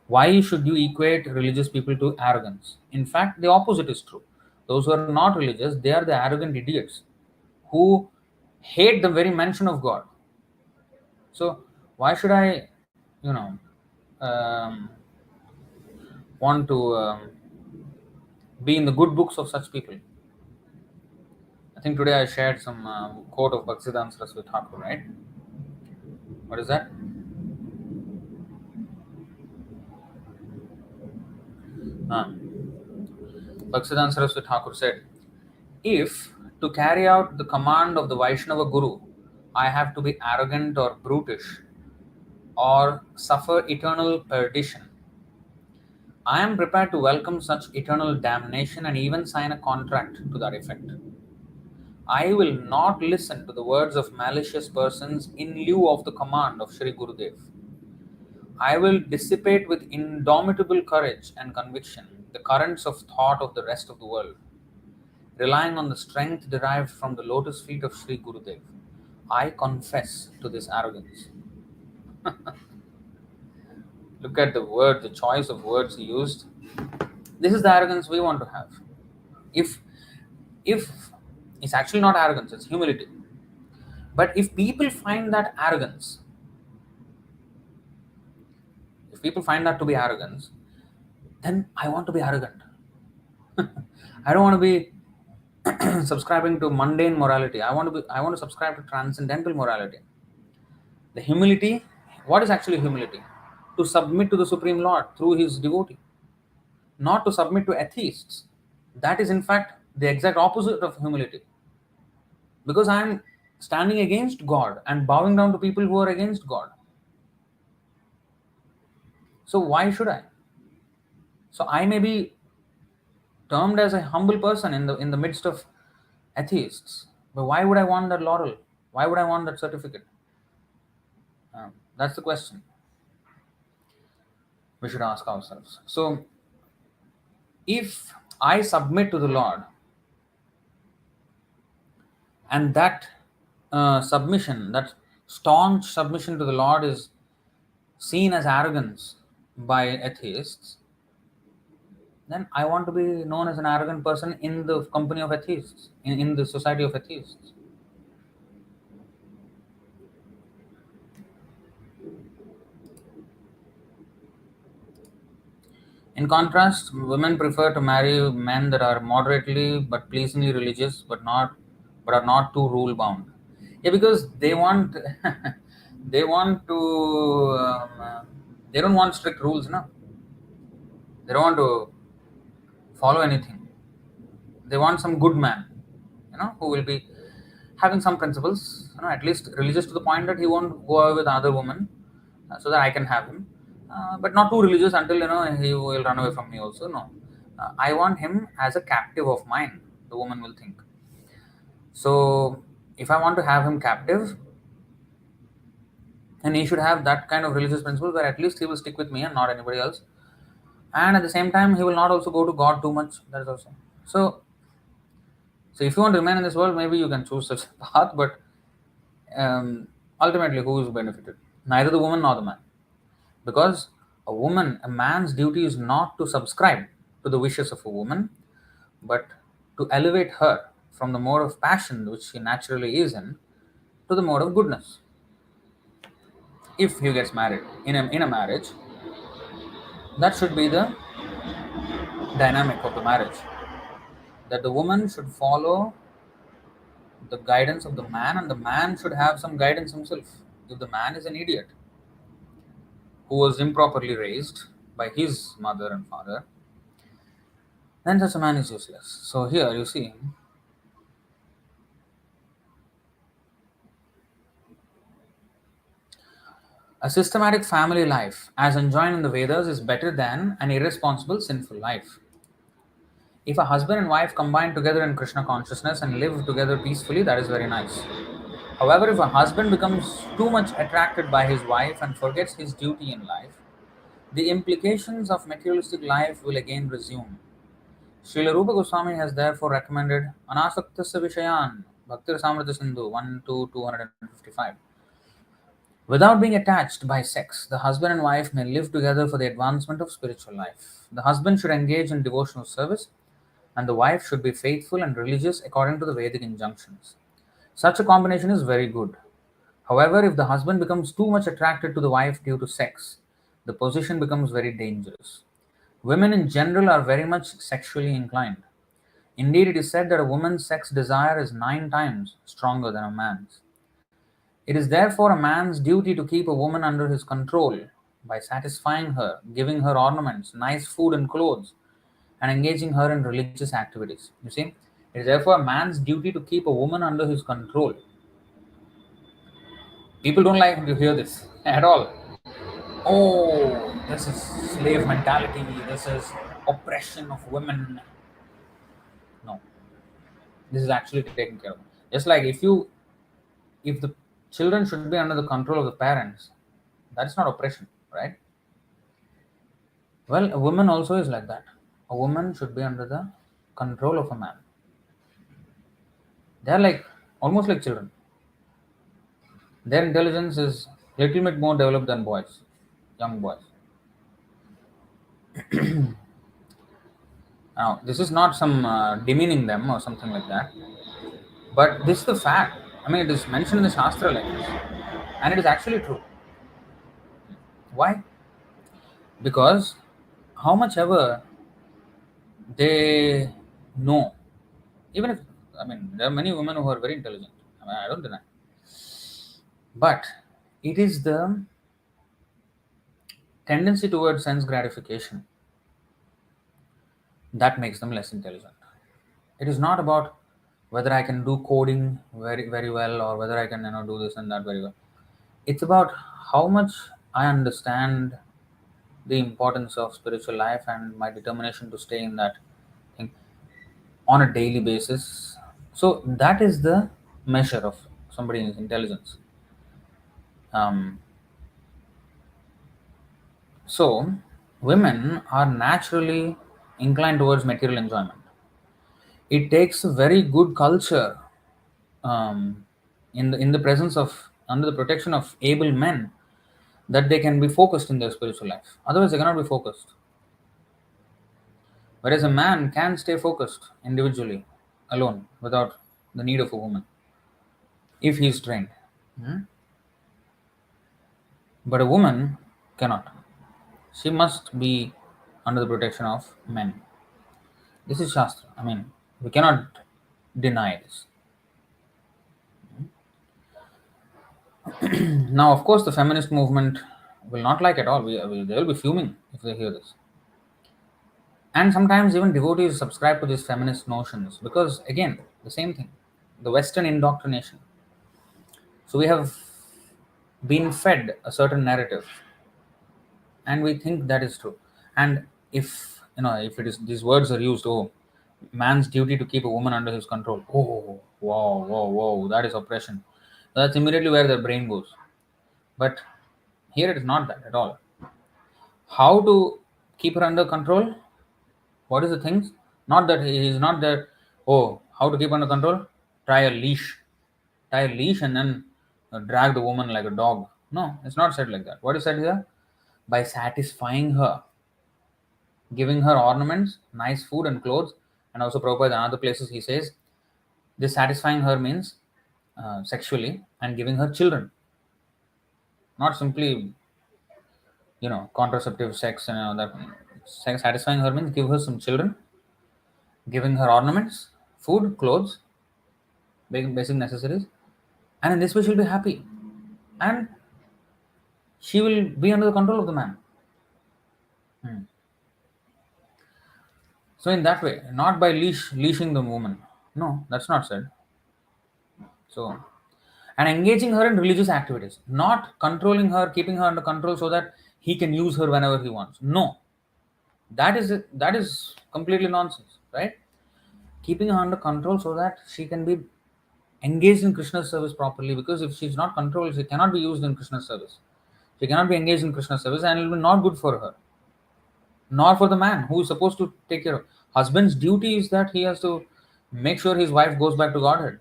Why should you equate religious people to arrogance? In fact, the opposite is true. Those who are not religious, they are the arrogant idiots who hate the very mention of God. So why should I, you know, um, want to be in the good books of such people? I think today I shared some quote of Bhaktisiddhanta Saraswati Thakur, right? What is that? Uh, Bhaktisiddhanta Saraswati Thakur said, if to carry out the command of the Vaishnava Guru, I have to be arrogant or brutish or suffer eternal perdition, I am prepared to welcome such eternal damnation and even sign a contract to that effect. I will not listen to the words of malicious persons in lieu of the command of Sri Gurudev. I will dissipate with indomitable courage and conviction the currents of thought of the rest of the world, relying on the strength derived from the lotus feet of Sri Gurudev. I confess to this arrogance. Look at the word, the choice of words he used. This is the arrogance we want to have. If if it's actually not arrogance, it's humility. But if people find that arrogance, if people find that to be arrogance, then I want to be arrogant. I don't want to be subscribing to mundane morality. I want to subscribe to transcendental morality. The humility, what is actually humility? To submit to the Supreme Lord through his devotee, not to submit to atheists. That is in fact the exact opposite of humility. Because I am standing against God and bowing down to people who are against God. So why should I? So I may be termed as a humble person in the midst of atheists. But why would I want that laurel? Why would I want that certificate? That's the question we should ask ourselves. So if I submit to the Lord, and that submission, that staunch submission to the Lord is seen as arrogance by atheists, then I want to be known as an arrogant person in the company of atheists, in the society of atheists. In contrast, women prefer to marry men that are moderately but pleasingly religious, but are not too rule bound. Yeah, because they want they want to they don't want strict rules, no. They don't want to follow anything. They want some good man, who will be having some principles, at least religious to the point that he won't go out with another woman, so that I can have him, but not too religious until he will run away from me. Also, no, I want him as a captive of mine. The woman will think so. If I want to have him captive, then he should have that kind of religious principle where at least he will stick with me and not anybody else. And at the same time, he will not also go to God too much. That is also so. So if you want to remain in this world, maybe you can choose such a path, but ultimately, who is benefited? Neither the woman nor the man. Because a man's duty is not to subscribe to the wishes of a woman, but to elevate her from the mode of passion which she naturally is in to the mode of goodness. If he gets married in a marriage, that should be the dynamic of the marriage. That the woman should follow the guidance of the man, and the man should have some guidance himself. If the man is an idiot who was improperly raised by his mother and father, then such a man is useless. So here you see, a systematic family life, as enjoined in the Vedas, is better than an irresponsible, sinful life. If a husband and wife combine together in Krishna consciousness and live together peacefully, that is very nice. However, if a husband becomes too much attracted by his wife and forgets his duty in life, the implications of materialistic life will again resume. Srila Rupa Goswami has therefore recommended Anasaktasya Vishayan, Bhakti Rasamrita Sindhu 1 to 255. Without being attached by sex, the husband and wife may live together for the advancement of spiritual life. The husband should engage in devotional service, and the wife should be faithful and religious according to the Vedic injunctions. Such a combination is very good. However, if the husband becomes too much attracted to the wife due to sex, the position becomes very dangerous. Women in general are very much sexually inclined. Indeed, it is said that a woman's sex desire is 9 times stronger than a man's. It is therefore a man's duty to keep a woman under his control by satisfying her, giving her ornaments, nice food and clothes, and engaging her in religious activities. You see, it is therefore a man's duty to keep a woman under his control. People don't like to hear this at all. Oh, this is slave mentality, this is oppression of women. No, this is actually taken care of. Just like if the children should be under the control of the parents, that's not oppression, right? Well, a woman also is like that. A woman should be under the control of a man. They are like almost like children. Their intelligence is little bit more developed than boys, young boys. Now, this is not some demeaning them or something like that, but this is the fact. I mean, it is mentioned in the Shastra like this, and it is actually true. Why? Because how much ever they know, even if, I mean, there are many women who are very intelligent. I mean, I don't deny, but it is the tendency towards sense gratification that makes them less intelligent. It is not about whether I can do coding very very well or whether I can do this and that very well. It's about how much I understand the importance of spiritual life and my determination to stay in that thing on a daily basis. So that is the measure of somebody's intelligence. Um, so women are naturally inclined towards material enjoyment. It takes a very good culture, um, in the presence of under the protection of able men, that they can be focused in their spiritual life. Otherwise, they cannot be focused. Whereas a man can stay focused individually, alone, without the need of a woman, if he is trained. Hmm? But a woman cannot. She must be. under the protection of men. This is Shastra. I mean, we cannot deny this. Now, of course, the feminist movement will not like at all. They will be fuming if they hear this. And sometimes even devotees subscribe to these feminist notions because, again, the same thing, the Western indoctrination. So we have been fed a certain narrative, and we think that is true. And if it is these words are used, oh, man's duty to keep a woman under his control. Oh, wow, whoa, whoa, that is oppression. That's immediately where their brain goes. But here it is not that at all. How to keep her under control? What is the things? Not that he is not there. Oh, how to keep under control? Try a leash. Tie a leash and then drag the woman like a dog. No, it's not said like that. What is said here? By satisfying her, giving her ornaments, nice food and clothes, and also Prabhupada in other places he says this satisfying her means sexually and giving her children, not simply contraceptive sex and that. Satisfying her means give her some children, giving her ornaments, food, clothes, basic necessities, and in this way she'll be happy, and she will be under the control of the man. So in that way, not by leashing the woman. No, that's not said. So, and engaging her in religious activities, not controlling her, keeping her under control so that he can use her whenever he wants. No, that is completely nonsense, right? Keeping her under control so that she can be engaged in Krishna's service properly. Because if she's not controlled, she cannot be used in Krishna's service. She cannot be engaged in Krishna's service, and it will be not good for her, nor for the man who is supposed to take care of. Husband's duty is that he has to make sure his wife goes back to Godhead.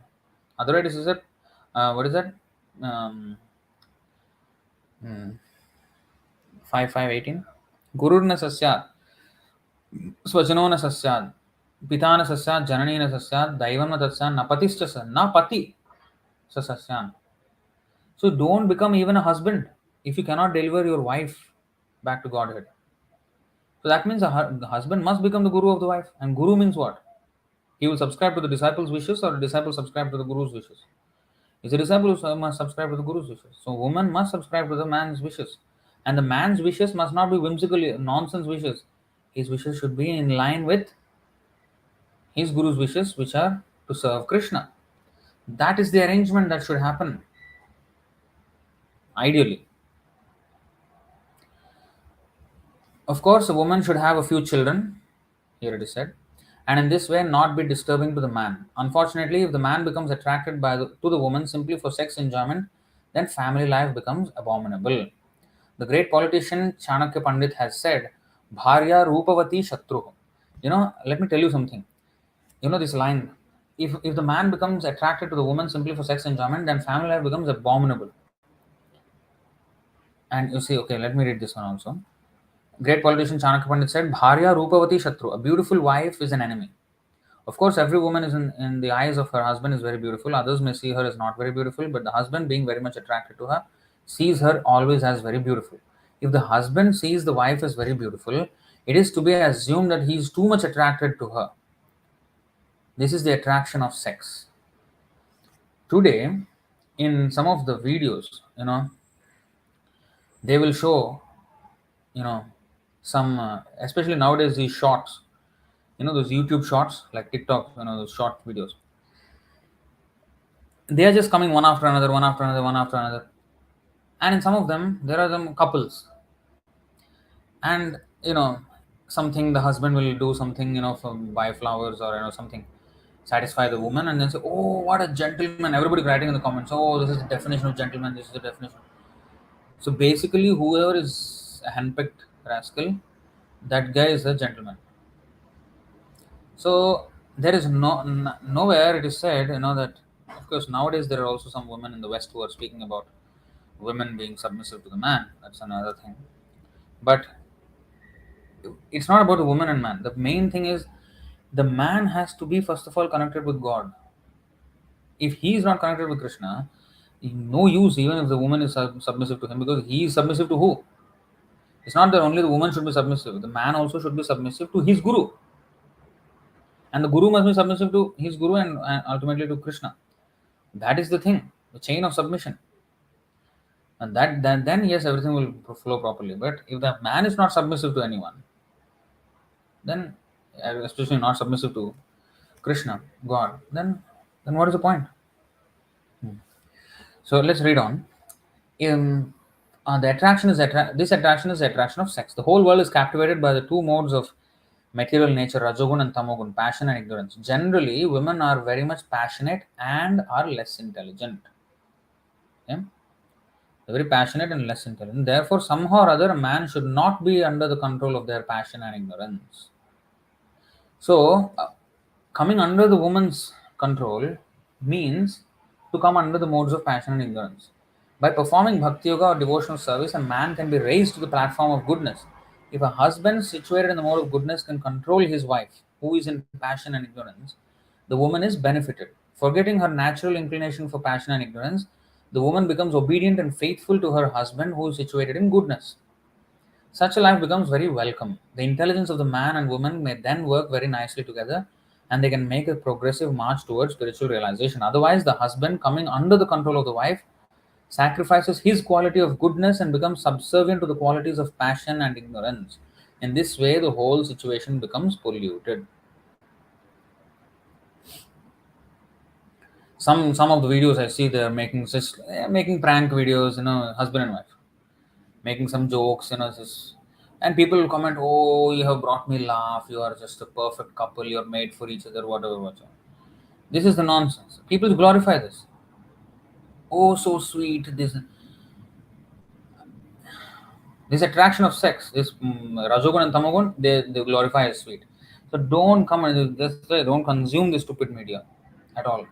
Otherwise, is it what is that? Um, 5:18. Gururna sasyat, swajano na sasyat, pitana sasyat, janani na sasyat, daivam na tasyat, napatischa sa, napati sa sasyan. So don't become even a husband if you cannot deliver your wife back to Godhead. So that means the husband must become the guru of the wife. And guru means what? He will subscribe to the disciple's wishes, or the disciple subscribe to the guru's wishes. It's a disciple who must subscribe to the guru's wishes. So woman must subscribe to the man's wishes. And the man's wishes must not be whimsical nonsense wishes. His wishes should be in line with his guru's wishes, which are to serve Krishna. That is the arrangement that should happen. Ideally. Of course, a woman should have a few children, here it is said, and in this way not be disturbing to the man. Unfortunately, if the man becomes attracted to the woman simply for sex enjoyment, then family life becomes abominable. The great politician Chanakya Pandit has said, Bharya Rupavati Shatru. Let me tell you something. This line, if the man becomes attracted to the woman simply for sex enjoyment, then family life becomes abominable. And you see, okay, let me read this one also. Great politician Chanakya Pandit said, Bharya Rupavati Shatru. A beautiful wife is an enemy. Of course, every woman is in the eyes of her husband is very beautiful. Others may see her as not very beautiful, but the husband, being very much attracted to her, sees her always as very beautiful. If the husband sees the wife as very beautiful, it is to be assumed that he is too much attracted to her. This is the attraction of sex. Today, in some of the videos, they will show, some, especially nowadays, these shorts, those YouTube shorts like TikTok, those short videos. They are just coming one after another, one after another, one after another. And in some of them, there are some couples. And, something the husband will do something, buy flowers or, something, satisfy the woman, and then say, oh, what a gentleman. Everybody writing in the comments, oh, this is the definition of gentleman, this is the definition. So basically, whoever is a handpicked rascal, that guy is a gentleman. So there is nowhere it is said, that, of course, nowadays there are also some women in the West who are speaking about women being submissive to the man. That's another thing. But it's not about the woman and man. The main thing is the man has to be, first of all, connected with God. If he is not connected with Krishna, no use even if the woman is submissive to him, because he is submissive to who? It's not that only the woman should be submissive. The man also should be submissive to his guru. And the guru must be submissive to his guru and ultimately to Krishna. That is the thing, the chain of submission. And then yes, everything will flow properly. But if the man is not submissive to anyone, then especially not submissive to Krishna, God, then what is the point? So let's read on. Um, this attraction is the attraction of sex. The whole world is captivated by the two modes of material nature, rajogun and tamogun, passion and ignorance. Generally, women are very much passionate and are less intelligent. Okay? They're very passionate and less intelligent. Therefore, somehow or other, a man should not be under the control of their passion and ignorance. So, coming under the woman's control means to come under the modes of passion and ignorance. By performing bhakti yoga or devotional service, a man can be raised to the platform of goodness. If a husband situated in the mode of goodness can control his wife, who is in passion and ignorance, the woman is benefited. Forgetting her natural inclination for passion and ignorance, the woman becomes obedient and faithful to her husband, who is situated in goodness. Such a life becomes very welcome. The intelligence of the man and woman may then work very nicely together and they can make a progressive march towards spiritual realization. Otherwise, the husband, coming under the control of the wife, sacrifices his quality of goodness and becomes subservient to the qualities of passion and ignorance. In this way, the whole situation becomes polluted. Some of the videos I see, they are making making prank videos, husband and wife, making some jokes, just, and people will comment, "Oh, you have brought me laugh. You are just a perfect couple. You're made for each other. Whatever, whatever." This is the nonsense. People glorify this. Oh, so sweet. This attraction of sex, this rajogun and tamagun, they glorify as sweet. So don't come and just don't consume the stupid media at all.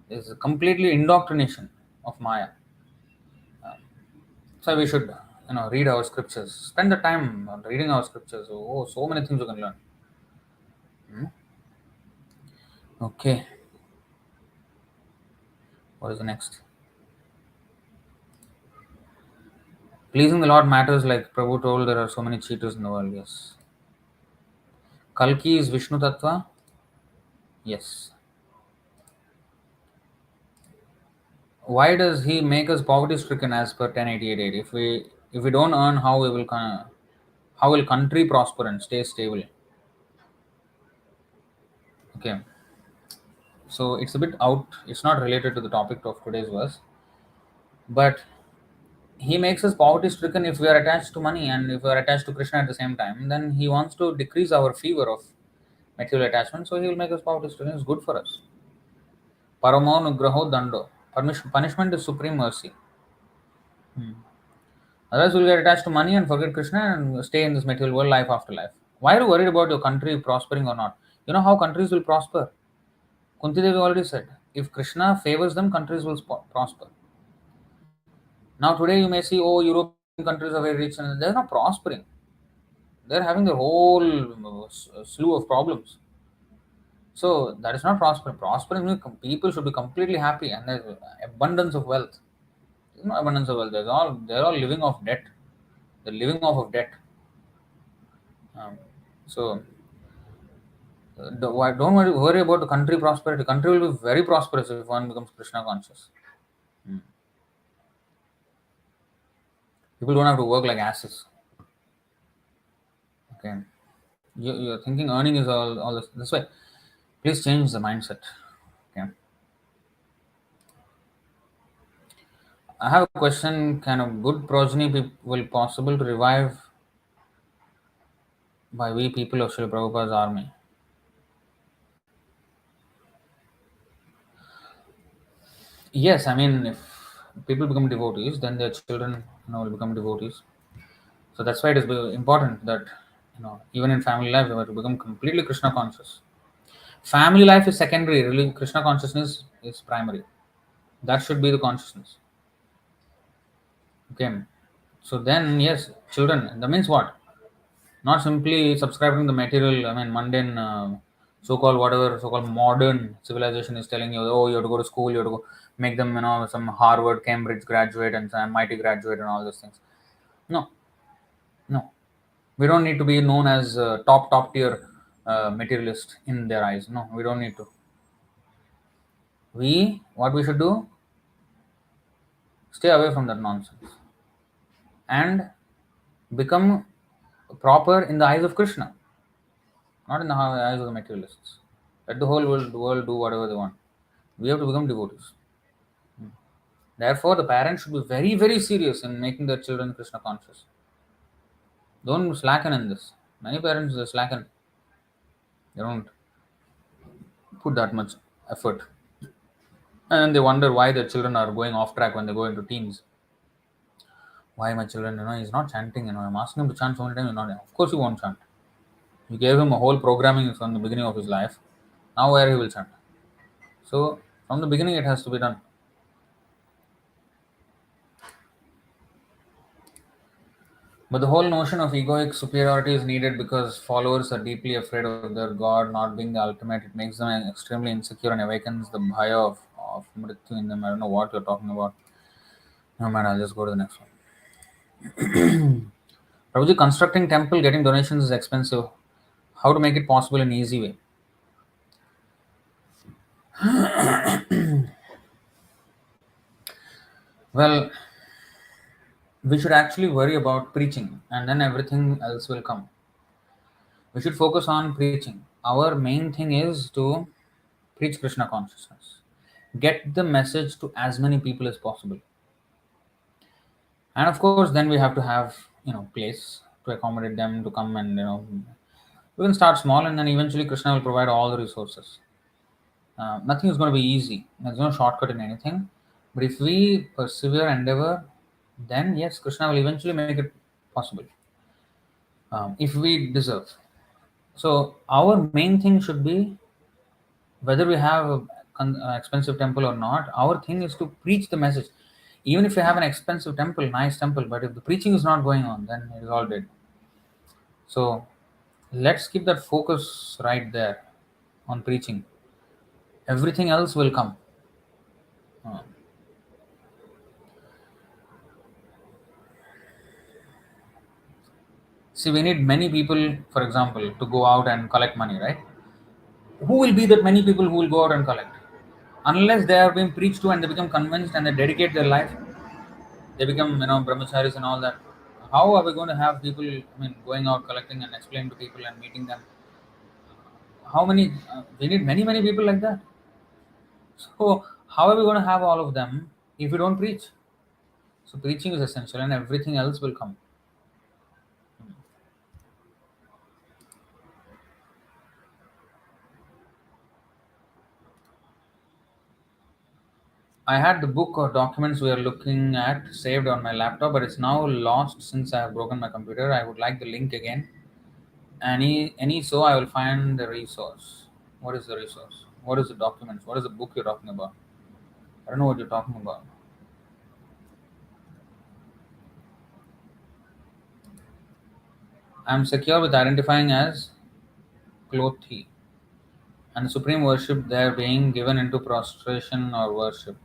It's a completely indoctrination of Maya. So we should, read our scriptures. Spend the time on reading our scriptures. Oh, so many things you can learn. Okay, what is the next? Pleasing the Lord matters, like Prabhu told. There are so many cheaters in the world. Yes. Kalki is Vishnu Tattva. Yes. Why does he make us poverty stricken as per 1088? If we don't earn, how will country prosper and stay stable? Okay. So it's a bit out. It's not related to the topic of today's verse, but he makes us poverty stricken if we are attached to money, and if we are attached to Krishna at the same time, then he wants to decrease our fever of material attachment, so he will make us poverty stricken. It's good for us. Paramo nugraho dando. Punishment is supreme mercy. Otherwise, we'll get attached to money and forget Krishna and stay in this material world life after life. Why are you worried about your country prospering or not? You know how countries will prosper? Kunti Devi already said, if Krishna favors them, countries will prosper. Now, today you may see, oh, European countries are very rich and they're not prospering. They're having a whole slew of problems. So, that is not prospering. Prospering means people should be completely happy and there's abundance of wealth. There's no abundance of wealth. They're all living off debt. They're living off of debt. So, don't worry about the country prosperity. Country will be very prosperous if one becomes Krishna conscious. People don't have to work like asses. Okay, you're thinking earning is all this way. Please change the mindset. Okay, I have a question. Can a good progeny be will possible to revive by we people of Srila Prabhupada's army? Yes, I mean, if people become devotees, then their children, will become devotees. So that's why it is important that, even in family life, we have to become completely Krishna conscious. Family life is secondary. Really, Krishna consciousness is primary. That should be the consciousness. Okay. So then, yes, children. That means what? Not simply subscribing the material. I mean, mundane, so-called whatever so-called modern civilization is telling you. Oh, you have to go to school. You have to go make them, some Harvard, Cambridge graduate and some MIT graduate and all those things. No. We don't need to be known as top tier materialist in their eyes. No, we don't need to. What we should do, stay away from that nonsense and become proper in the eyes of Krishna, not in the eyes of the materialists. Let the whole world do whatever they want. We have to become devotees. Therefore, the parents should be very, very serious in making their children Krishna conscious. Don't slacken in this. Many parents slacken. They don't put that much effort. And then they wonder why their children are going off track when they go into teens. Why my children, he's not chanting, I'm asking him to chant so many times, he's not. Of course he won't chant. You gave him a whole programming from the beginning of his life. Now where he will chant? So from the beginning it has to be done. But the whole notion of egoic superiority is needed because followers are deeply afraid of their God not being the ultimate. It makes them extremely insecure and awakens the bhaya of mrityu in them. I don't know what you're talking about. No man, I'll just go to the next one. Prabhuji, constructing temple, getting donations is expensive. How to make it possible in easy way? Well, we should actually worry about preaching and then everything else will come. We should focus on preaching. Our main thing is to preach Krishna consciousness. Get the message to as many people as possible. And of course, then we have to have, place to accommodate them to come and, we can start small and then eventually Krishna will provide all the resources. Nothing is going to be easy. There's no shortcut in anything. But if we persevere, endeavor, then yes, Krishna will eventually make it possible. If we deserve. So our main thing should be whether we have an expensive temple or not. Our thing is to preach the message. Even if you have an expensive temple, nice temple, but if the preaching is not going on, then it is all dead. So let's keep that focus right there on preaching. Everything else will come. Uh, See, we need many people, for example, to go out and collect money, right? Who will be that many people who will go out and collect? Unless they have been preached to and they become convinced and they dedicate their life, they become, brahmacharis and all that. How are we going to have people, going out collecting and explaining to people and meeting them? How many? We need many, many people like that. So, how are we going to have all of them if we don't preach? So, preaching is essential and everything else will come. I had the book or documents we are looking at saved on my laptop, but it's now lost since I have broken my computer. I would like the link again. Any so I will find the resource. What is the resource? What is the documents? What is the book you're talking about? I don't know what you're talking about. I am secure with identifying as Klothi and the supreme worship there being given into prostration or worship.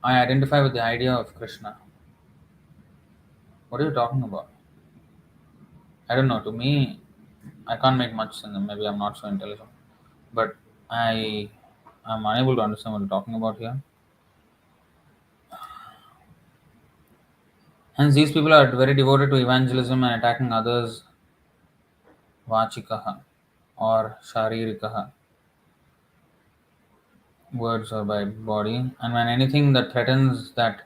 I identify with the idea of Krishna. What are you talking about? I don't know. To me, I can't make much sense. Maybe I'm not so intelligent, but I am unable to understand what you're talking about here. Hence, these people are very devoted to evangelism and attacking others, vachikaha or sharirikaha, words or by body. And when anything that threatens that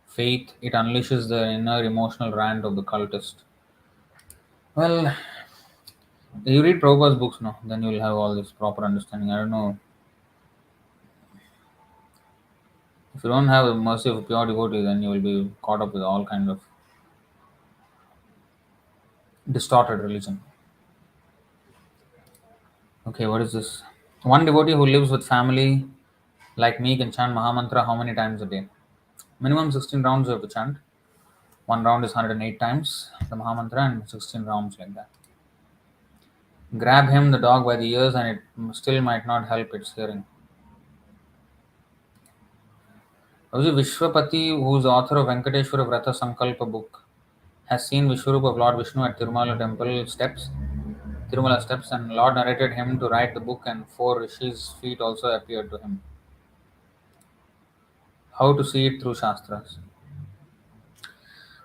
faith, it unleashes the inner emotional rant of the cultist. Well, you read Prabhupada's books, no? Then you will have all this proper understanding. I don't know. If you don't have a mercy of a pure devotee, then you will be caught up with all kind of distorted religion. Okay, what is this? One devotee who lives with family like me can chant Mahamantra how many times a day? Minimum 16 rounds you have to chant. One round is 108 times the Mahamantra and 16 rounds like that. Grab him, the dog, by the ears and it still might not help its hearing. Vishwapati, who is the author of Venkateshwara Vrata Sankalpa book, has seen Vishwarupa of Lord Vishnu at Tirumala steps, and Lord narrated him to write the book, and four rishis' feet also appeared to him. How to see it through Shastras?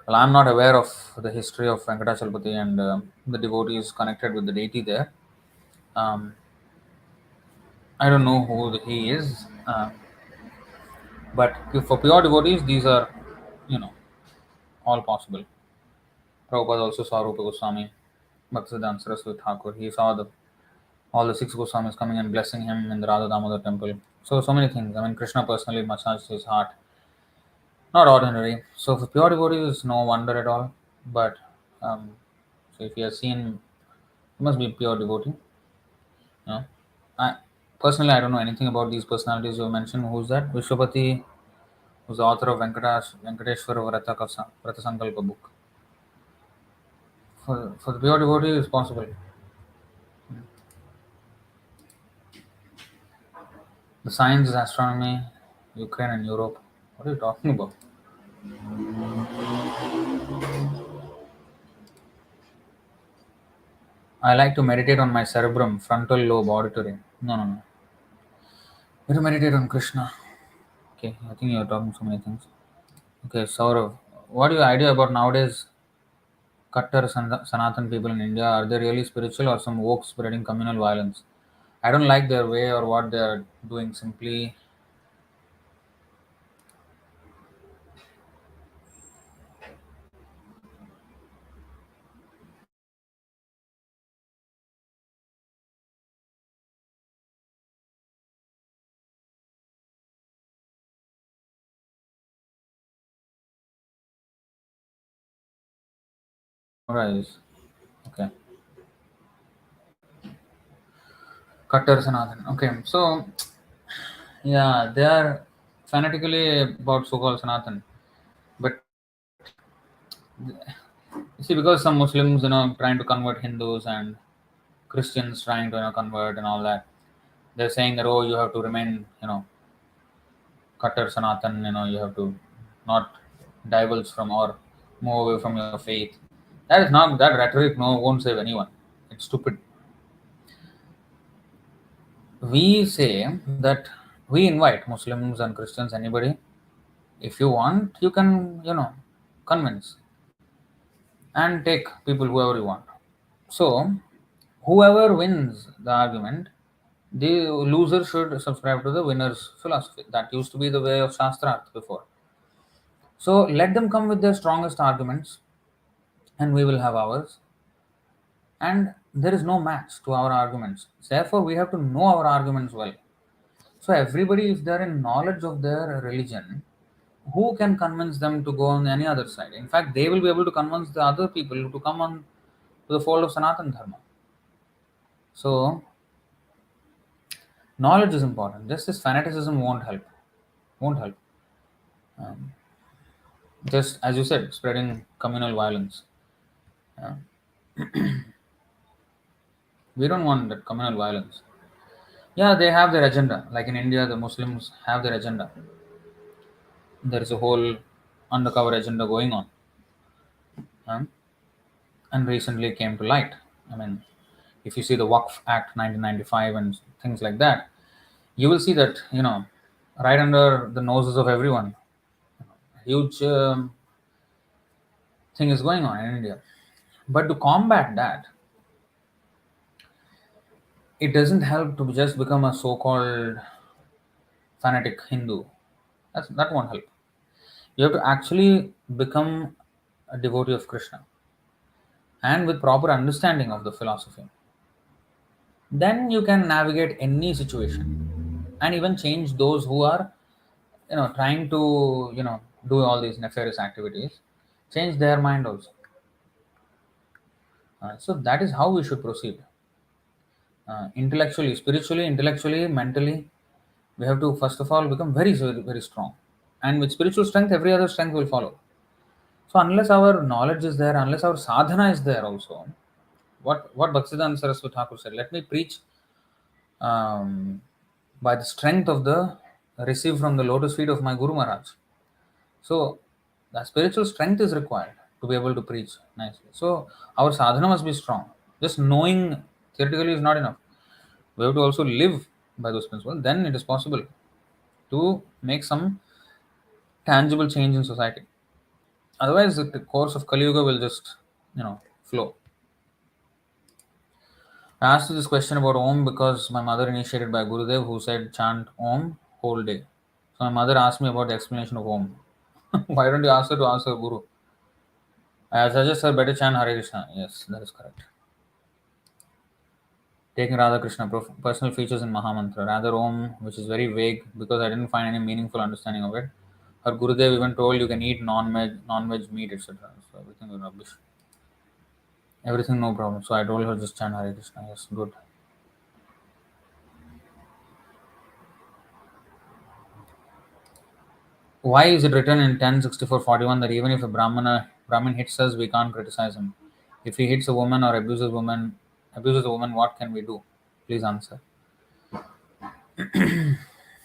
Well, I'm not aware of the history of Venkatachalapati and the devotees connected with the deity there. Um, I don't know who he is, but for pure devotees, these are, you know, all possible. Prabhupada also saw Rupa Goswami, Bhaktisiddhanta Saraswati Thakur. He saw all the six Goswamis coming and blessing him in the Radha Damodar temple. So many things. I mean, Krishna personally massaged his heart. Not ordinary. So for pure devotees, it's no wonder at all. But um, so if you have seen, he must be a pure devotee. You know, I personally I don't know anything about these personalities you mentioned. Who's that? Vishwapati, who's the author of Venkateshwara Vrata Sankalpa book. For the pure devotee, it's possible. The science is astronomy, Ukraine and Europe. What are you talking about? I like to meditate on my cerebrum, frontal lobe, auditory. No. You have to meditate on Krishna. Okay, I think you're talking so many things. Okay, Saurav, what is your idea about nowadays Kattar Sanatan people in India? Are they really spiritual or some woke spreading communal violence? I don't like their way or what they are doing. Simply rise. Okay, Kattar Sanatan. Okay, so yeah, they are fanatically about so-called Sanatan, but see, because some Muslims, trying to convert Hindus and Christians trying to convert and all that, they're saying that, oh, you have to remain, Kattar Sanatan, you have to not divulge from or move away from your faith. That is not that rhetoric. No, won't save anyone. It's stupid. We say that we invite Muslims and Christians, anybody. If you want, you can, convince and take people whoever you want. So, whoever wins the argument, the loser should subscribe to the winner's philosophy. That used to be the way of Shastra before. So, let them come with their strongest arguments, and we will have ours. And there is no match to our arguments. Therefore, we have to know our arguments well. So, everybody, if they're in knowledge of their religion, who can convince them to go on any other side? In fact, they will be able to convince the other people to come on to the fold of Sanatan Dharma. So, knowledge is important. Just this fanaticism won't help. Won't help. Um, just as you said, spreading communal violence. Uh, we don't want that communal violence. Yeah, they have their agenda. Like in India, the Muslims have their agenda. There is a whole undercover agenda going on, um, and recently came to light. I mean, if you see the Waqf Act 1995 and things like that, you will see that right under the noses of everyone, a huge thing is going on in India. But to combat that, it doesn't help to just become a so-called fanatic Hindu. That won't help. You have to actually become a devotee of Krishna and with proper understanding of the philosophy. Then you can navigate any situation and even change those who are trying to do all these nefarious activities, change their mind also. So that is how we should proceed. Intellectually, spiritually, intellectually, mentally, we have to first of all become very, very, very strong. And with spiritual strength, every other strength will follow. So unless our knowledge is there, unless our sadhana is there also, what Bhaktisiddhanta Saraswati Thakur said, let me preach um, by the strength of the received from the lotus feet of my Guru Maharaj. So the spiritual strength is required. to be able to preach nicely. So our sadhana must be strong. Just knowing theoretically is not enough. We have to also live by those principles. Then it is possible to make some tangible change in society. Otherwise, the course of Kali Yuga will just, flow. I asked you this question about Om because my mother initiated by Gurudev who said chant Om whole day. So my mother asked me about the explanation of Om. Why don't you ask her to ask her Guru? I suggest her better chant Hare Krishna. Yes, that is correct. Taking Radha Krishna personal features in Mahamantra. Rather Om, which is very vague because I didn't find any meaningful understanding of it. Her Gurudev even told you can eat non-veg meat, etc. So everything was rubbish. Everything no problem. So I told her just chant Hare Krishna. Yes, good. Why is it written in 10:64:41 that even if a Brahmin hits us, we can't criticize him? If he hits a woman or abuses a woman, what can we do? Please answer.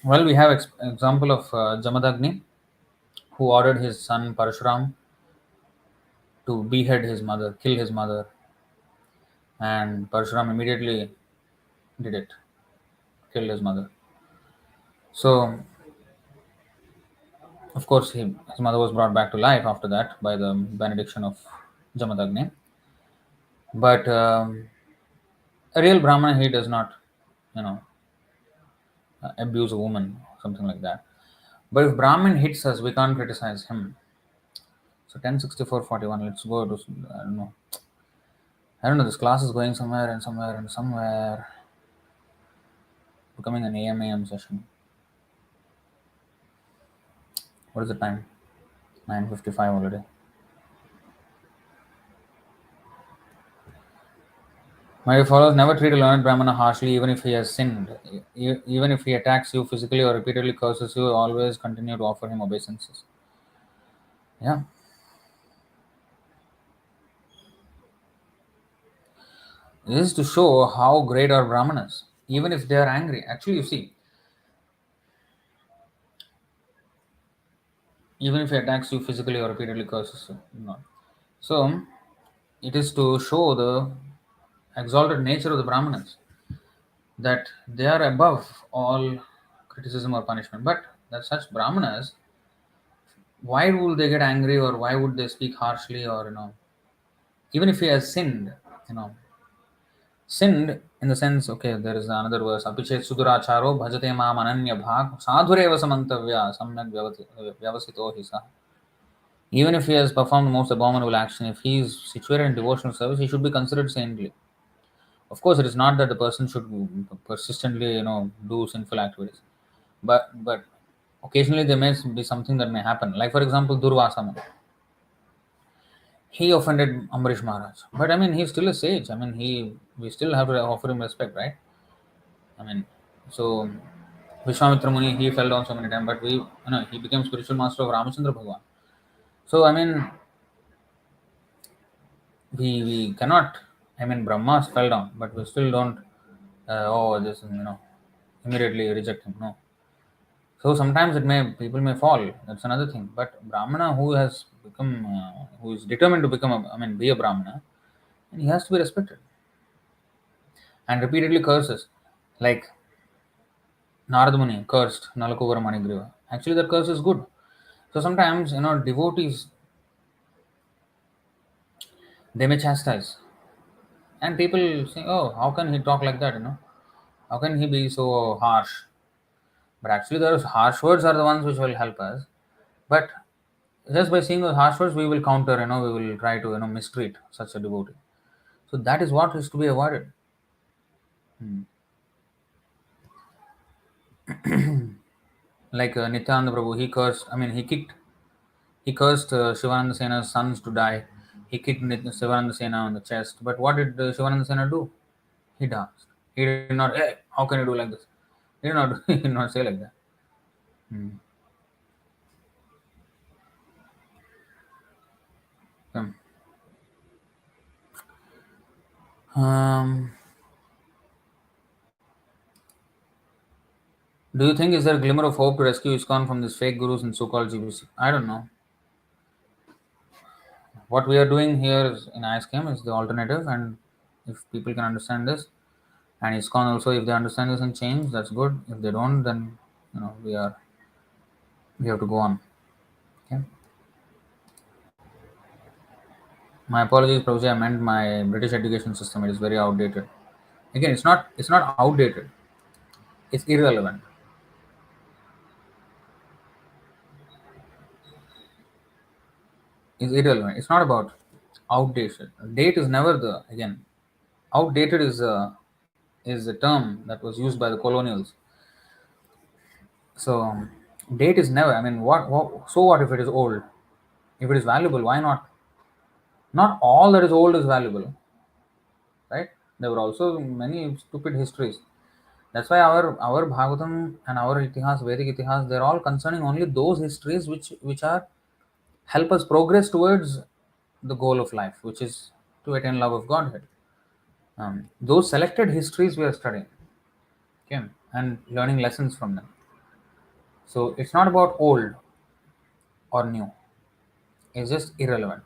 Well, we have example of Jamadagni, who ordered his son Parshuram to behead his mother, kill his mother, and Parshuram immediately did it, killed his mother. So, of course, his mother was brought back to life after that by the benediction of Jamadagni. But a real Brahmana, he does not, you know, abuse a woman, something like that. But if Brahmin hits us, we can't criticize him. So 10:64:41. Let's go to I don't know. I don't know. This class is going somewhere and somewhere and somewhere, becoming an AM session. What is the time? 9:55 already. My dear followers, never treat a learned Brahmana harshly, even if he has sinned. Even if he attacks you physically or repeatedly curses you, always continue to offer him obeisances. Yeah. This is to show how great are Brahmanas, even if they are angry. Actually, you see, even if he attacks you physically or repeatedly curses you. So, it is to show the exalted nature of the Brahmanas, that they are above all criticism or punishment. But that such Brahmanas, why would they get angry or why would they speak harshly or, even if he has sinned, you know, sinned in the sense, okay, there is another verse, apichet suduracharo bhajate maam ananya bhag sadhureva samantavya samyak vyavasito hi sah. Even if he has performed the most abominable action, if he is situated in devotional service, he should be considered saintly. Of course, it is not that the person should persistently, do sinful activities, but occasionally there may be something that may happen. Like for example, Durvasa Muni. He offended Ambarish Maharaj, but I mean he's still a sage. I mean we still have to offer him respect, right? I mean, so Vishwamitra Muni, he fell down so many times, but he became spiritual master of Ramachandra Bhagwan. So I mean we cannot. I mean Brahma fell down, but we still don't. This immediately reject him. No. So sometimes people may fall. That's another thing. But Brahmana who has become, who is determined to become, be a Brahmana, and he has to be respected. And repeatedly curses, like Narada Muni cursed Nalakuvara Manigriva. Actually, that curse is good. So sometimes, devotees, they may chastise, and people say, "Oh, how can he talk like that? How can he be so harsh?" But actually, those harsh words are the ones which will help us. But just by seeing those harsh words, we will counter, we will try to, mistreat such a devotee. So that is what is to be avoided. Hmm. Like Nityananda Prabhu, he cursed Shivananda Sena's sons to die. He kicked Shivananda Sena on the chest. But what did Shivananda Sena do? He danced. He did not, hey, how can you do like this? He did not, he did not say like that. Hmm. Hmm. Um, do you think is there a glimmer of hope to rescue ISKCON from these fake gurus and so-called GBC? I don't know. what we are doing here is in ISKM is the alternative, and if people can understand this, and ISKCON also, if they understand this and change, that's good. If they don't, then we have to go on. Okay. My apologies, Prabhuji. I meant my British education system. It is very outdated. Again, it's not outdated. It's irrelevant. It's irrelevant. It's not about outdated. Date is never the again. Outdated is a term that was used by the colonials. So date is never. I mean, what? So what if it is old? If it is valuable, why not? Not all that is old is valuable, right? There were also many stupid histories. That's why our Bhagavatam and our Itihas, Vedic Itihas, they're all concerning only those histories which are help us progress towards the goal of life, which is to attain love of Godhead. Those selected histories we are studying, okay, and learning lessons from them. So it's not about old or new; it's just irrelevant.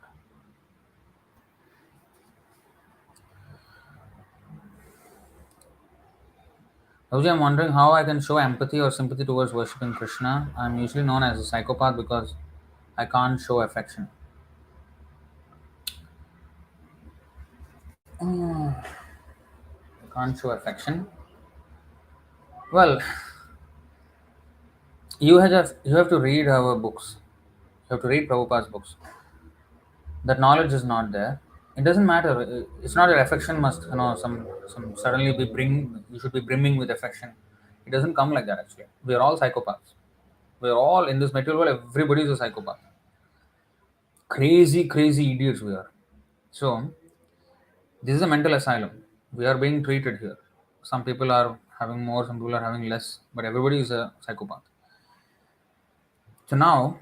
Ravi, I'm wondering how I can show empathy or sympathy towards worshipping Krishna. I'm usually known as a psychopath because I can't show affection. I can't show affection. Well, you have to read our books. You have to read Prabhupada's books. That knowledge is not there. It doesn't matter. It's not that affection must some suddenly be bring. You should be brimming with affection. It doesn't come like that. Actually, we are all psychopaths. We are all in this material world. Everybody is a psychopath. Crazy, crazy idiots we are. So this is a mental asylum. We are being treated here. Some people are having more. Some people are having less. But everybody is a psychopath. So now,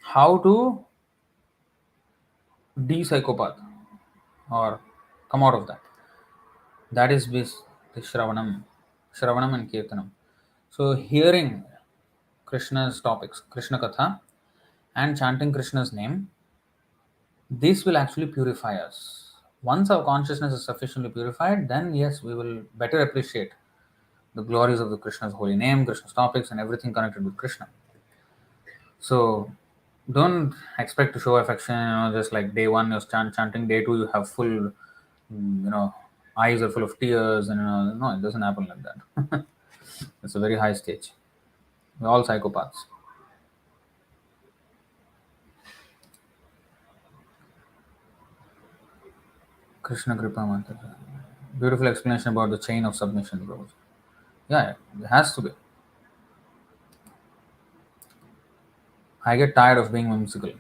how to de-psychopath or come out of that? That is with the Shravanam and Kirtanam. So hearing Krishna's topics, Krishna Katha, and chanting Krishna's name, this will actually purify us. Once our consciousness is sufficiently purified, then yes, we will better appreciate the glories of the Krishna's holy name, Krishna's topics, and everything connected with Krishna. So don't expect to show affection, just like day one you're chanting, day two you have full, eyes are full of tears, and no, it doesn't happen like that. It's a very high stage. We're all psychopaths. Krishna Kripa Mata. Beautiful explanation about the chain of submission, bro. Yeah, it has to be. I get tired of being whimsical.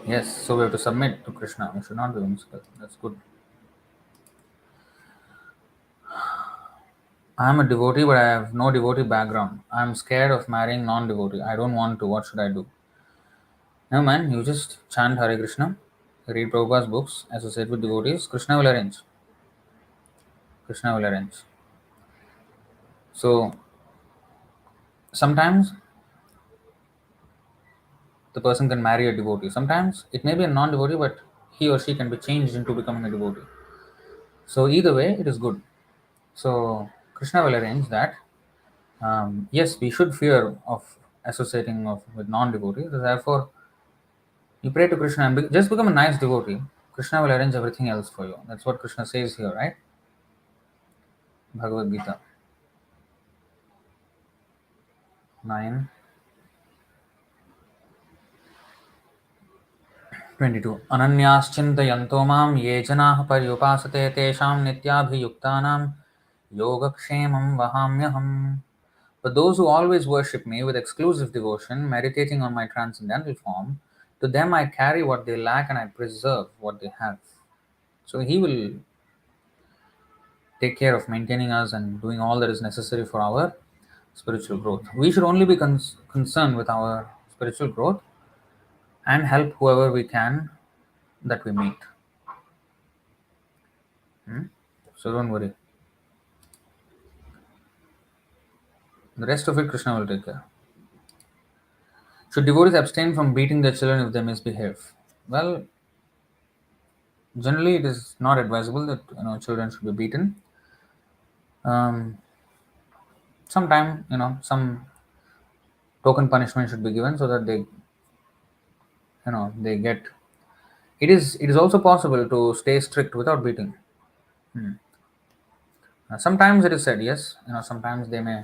Yes, so we have to submit to Krishna. We should not be whimsical. That's good. I am a devotee, but I have no devotee background. I am scared of marrying non-devotee. I don't want to. What should I do? No, man. You just chant Hare Krishna, read Prabhupada's books, associate with devotees. Krishna will arrange. Krishna will arrange. So sometimes the person can marry a devotee. Sometimes it may be a non-devotee, but he or she can be changed into becoming a devotee. So either way, it is good. So Krishna will arrange that. Yes, we should fear of associating with non-devotees. Therefore, you pray to Krishna and just become a nice devotee. Krishna will arrange everything else for you. That's what Krishna says here, right? Bhagavad-gītā 9:22. Ananyāścintayanto mam ye janaः paryupāsate tesham nityabhiyuktānam yogakshemam vahamyaham. But those who always worship me with exclusive devotion, meditating on my transcendental form, to them I carry what they lack and I preserve what they have. So he will take care of maintaining us and doing all that is necessary for our spiritual growth. We should only be concerned with our spiritual growth and help whoever we can that we meet. So don't worry. The rest of it, Krishna will take care. Should devotees abstain from beating their children if they misbehave? Well, generally it is not advisable that children should be beaten. Um, Sometime some token punishment should be given so that they get. It is also possible to stay strict without beating. Hmm. Sometimes it is said yes. Sometimes they may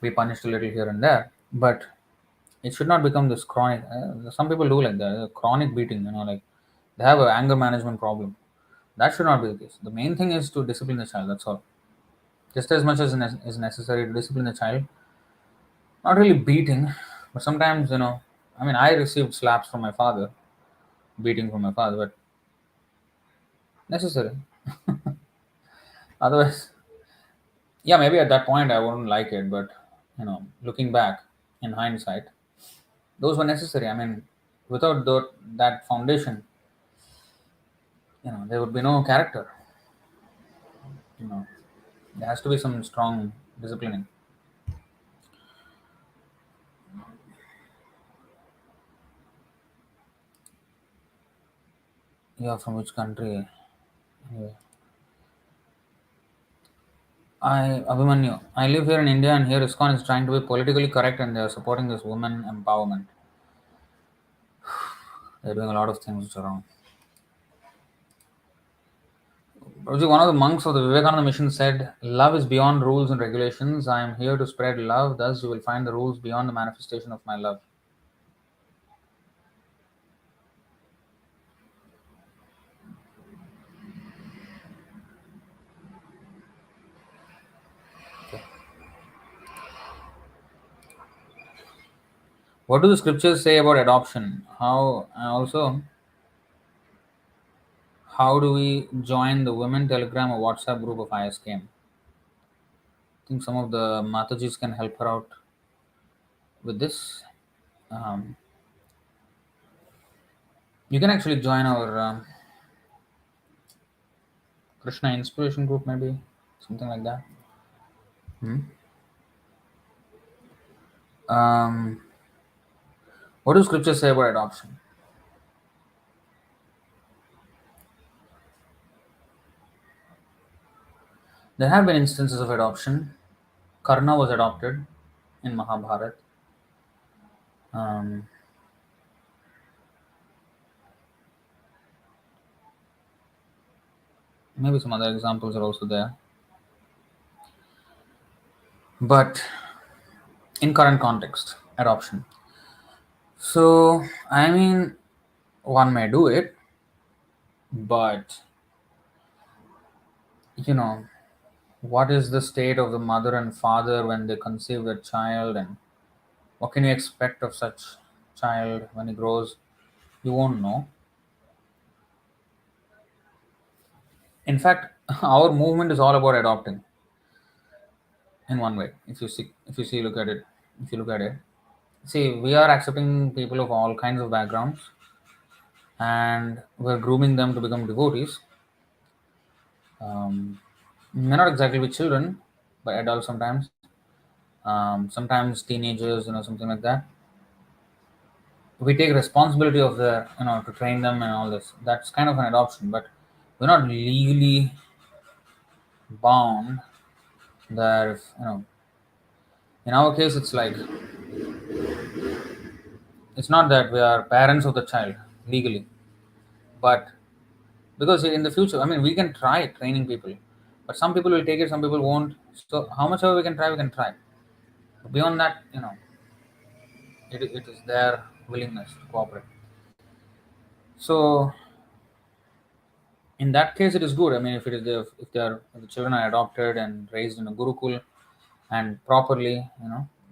be punished a little here and there, but it should not become this chronic. Some people do like that, chronic beating. Like they have an anger management problem. That should not be the case. The main thing is to discipline the child. That's all. Just as much as is necessary to discipline the child. Not really beating, but sometimes I mean, I received slaps from my father, beating from my father, but necessary. Otherwise, yeah, maybe at that point I wouldn't like it, but looking back in hindsight, those were necessary. I mean, without that foundation, there would be no character. You know, there has to be some strong disciplining. Yeah, from which country? Yeah. Abhimanyu. I live here in India, and here ISKCON is trying to be politically correct, and they are supporting this women empowerment. They're doing a lot of things which are wrong. Prabhuji, one of the monks of the Vivekananda mission said, "Love is beyond rules and regulations. I am here to spread love. Thus, you will find the rules beyond the manifestation of my love." Okay. What do the scriptures say about adoption? How do we join the women Telegram or WhatsApp group of ISKM? I think some of the Matajis can help her out with this. Um, you can actually join our Krishna inspiration group, maybe something like that. Hmm. Um, what do scriptures say about adoption? There have been instances of adoption. Karna was adopted in Mahabharata. Um, Maybe some other examples are also there. But in current context, adoption. So, I mean, one may do it, but you know, what is the state of the mother and father when they conceive a child, and what can you expect of such child when he grows? You won't know. In fact, our movement is all about adopting in one way. If you look at it, see, we are accepting people of all kinds of backgrounds, and we're grooming them to become devotees. May not exactly be children, but adults sometimes. Sometimes teenagers, something like that. We take responsibility of their, to train them and all this. That's kind of an adoption, but we're not legally bound. That if, in our case, it's like it's not that we are parents of the child legally, but because in the future, I mean, we can try training people, but some people will take it, some people won't. So how much ever we can try, we can try. Beyond that, it is their willingness to cooperate. So in that case, it is good. I mean, if the children are adopted and raised in a gurukul and properly,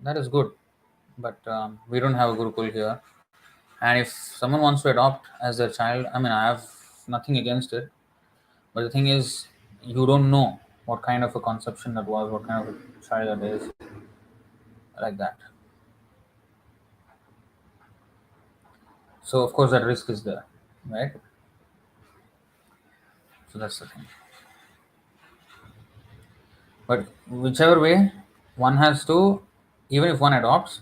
that is good. But we don't have a gurukul here, and if someone wants to adopt as their child, I mean, I have nothing against it. But the thing is, you don't know what kind of a conception that was, what kind of a child that is, like that. So of course that risk is there, right? So that's the thing. But whichever way, one has to, even if one adopts,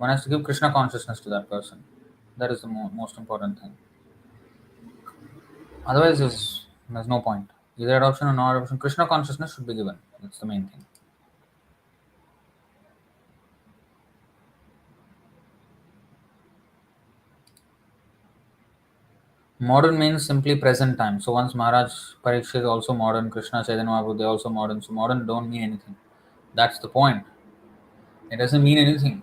One has to give Krishna consciousness to that person. That is the most important thing. Otherwise, there's no point. Either adoption or non adoption, Krishna consciousness should be given. That's the main thing. Modern means simply present time. So once Maharaj Parikshit is also modern, Krishna Chaitanya Mahaprabhu, they also modern. So modern don't mean anything. That's the point. It doesn't mean anything.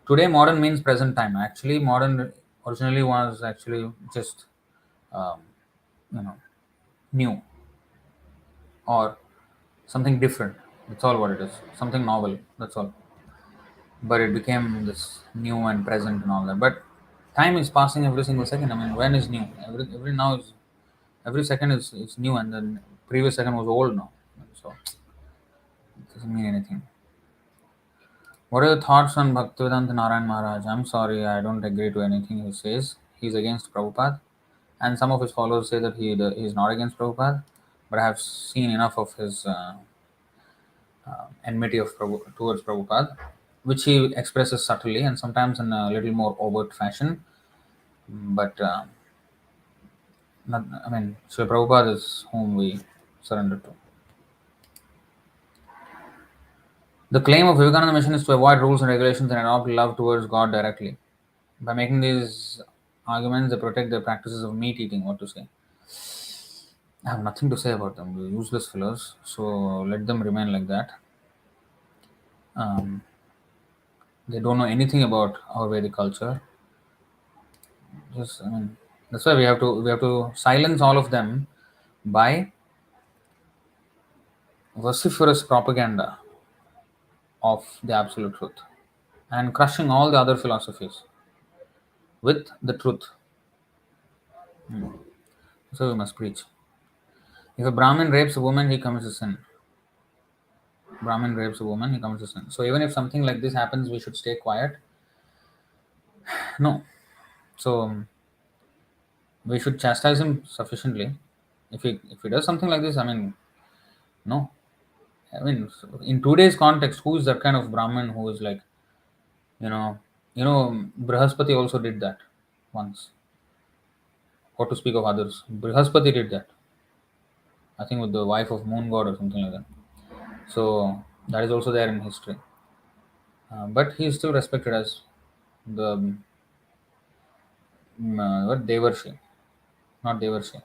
Today, modern means present time. Actually, modern originally was actually just, um, you know, new or something different. That's all what it is. Something novel. That's all. But it became this new and present and all that. But time is passing every single second. I mean, when is new? Every now is every second is new, and then previous second was old now. So it doesn't mean anything. What are your thoughts on Bhaktivedanta Narayan Maharaj? I'm sorry, I don't agree to anything he says. He's against Prabhupada, and some of his followers say that he's not against Prabhupada. But I have seen enough of his enmity towards Prabhupada, which he expresses subtly and sometimes in a little more overt fashion. But not, I mean, Srila Prabhupada is whom we surrender to. The claim of Vivekananda mission is to avoid rules and regulations and adopt love towards God directly. By making these arguments, they protect the practices of meat eating. What to say? I have nothing to say about them. They're useless fellows. So let them remain like that. Um, they don't know anything about our Vedic culture. Just, I mean, that's why we have to silence all of them by vociferous propaganda of the absolute truth and crushing all the other philosophies with the truth. So we must preach. If a Brahmin rapes a woman, he commits a sin. Brahmin rapes a woman, he commits a sin. So even if something like this happens, we should stay quiet. No. So we should chastise him sufficiently. If he does something like this, I mean, no. I mean, in today's context, who is that kind of Brahmin who is like, you know, Brihaspati also did that once. What to speak of others? Brihaspati did that. I think with the wife of Moon God or something like that. So that is also there in history. But he is still respected as the what Devarshi, not Devarshi,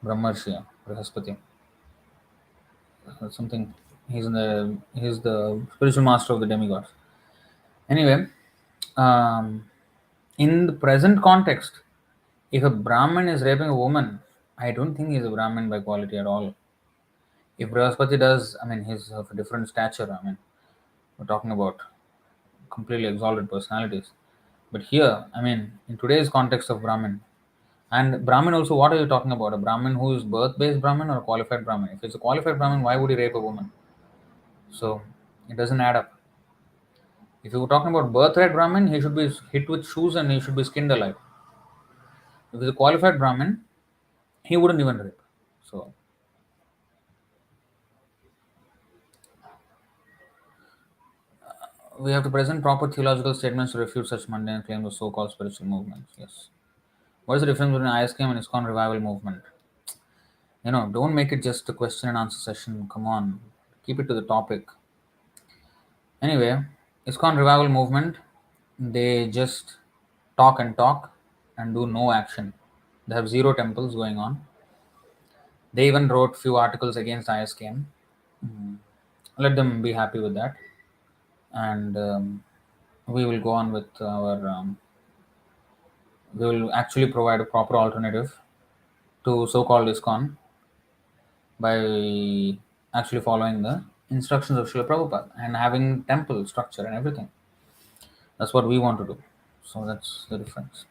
Brahmarshi, Brihaspati. Something. He's the spiritual master of the demigods. Anyway, um, in the present context, if a Brahmin is raping a woman, I don't think he's a Brahmin by quality at all. If Brihaspati does, I mean, he's of a different stature. I mean, we're talking about completely exalted personalities. But here, I mean, in today's context of Brahmin, and Brahmin also, what are you talking about? A Brahmin who is birth-based Brahmin or a qualified Brahmin? If it's a qualified Brahmin, why would he rape a woman? So it doesn't add up. If you were talking about birthright Brahmin, he should be hit with shoes and he should be skinned alive. If he's a qualified Brahmin, he wouldn't even rape. So we have to present proper theological statements to refute such mundane claims of so-called spiritual movements. Yes. What is the difference between ISKM and ISKCON revival movement? Don't make it just a question and answer session. Come on, keep it to the topic. Anyway, ISKCON revival movement, they just talk and do no action. They have zero temples going on. They even wrote few articles against ISKM. Let them be happy with that, and we will go on with our. We will actually provide a proper alternative to so-called ISKCON by actually following the instructions of Srila Prabhupada and having temple structure and everything. That's what we want to do. So that's the difference.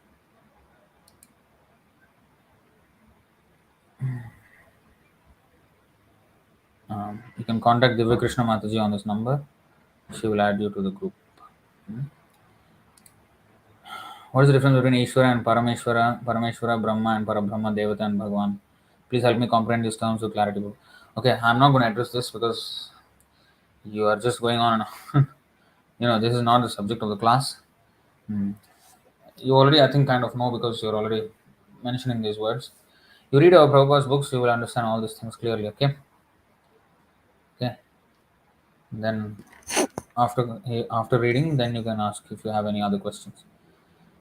You can contact Divya Krishna Mataji on this number. She will add you to the group. What is the difference between Ishvara and Parameshvara, Brahma and Parabrahma, Devata and Bhagavan? Please help me comprehend these terms with clarity. Okay, I'm not going to address this because you are just going on and on. This is not the subject of the class. Hmm. You already, I think, kind of know because you're already mentioning these words. You read our Prabhupada's books, you will understand all these things clearly. Okay. Okay. Then after reading, then you can ask if you have any other questions.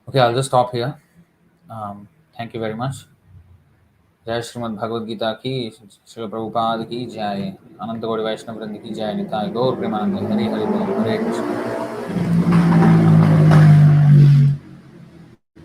Okay, I'll just stop here. Thank you very much. जय श्रीमद् भगवद गीता की, श्री प्रभुपाद की जय, अनंत गौड़ वैष्णव वृंद की जय, निताय गौर प्रेमानंद, हरि हरि बोल, हरे कृष्ण।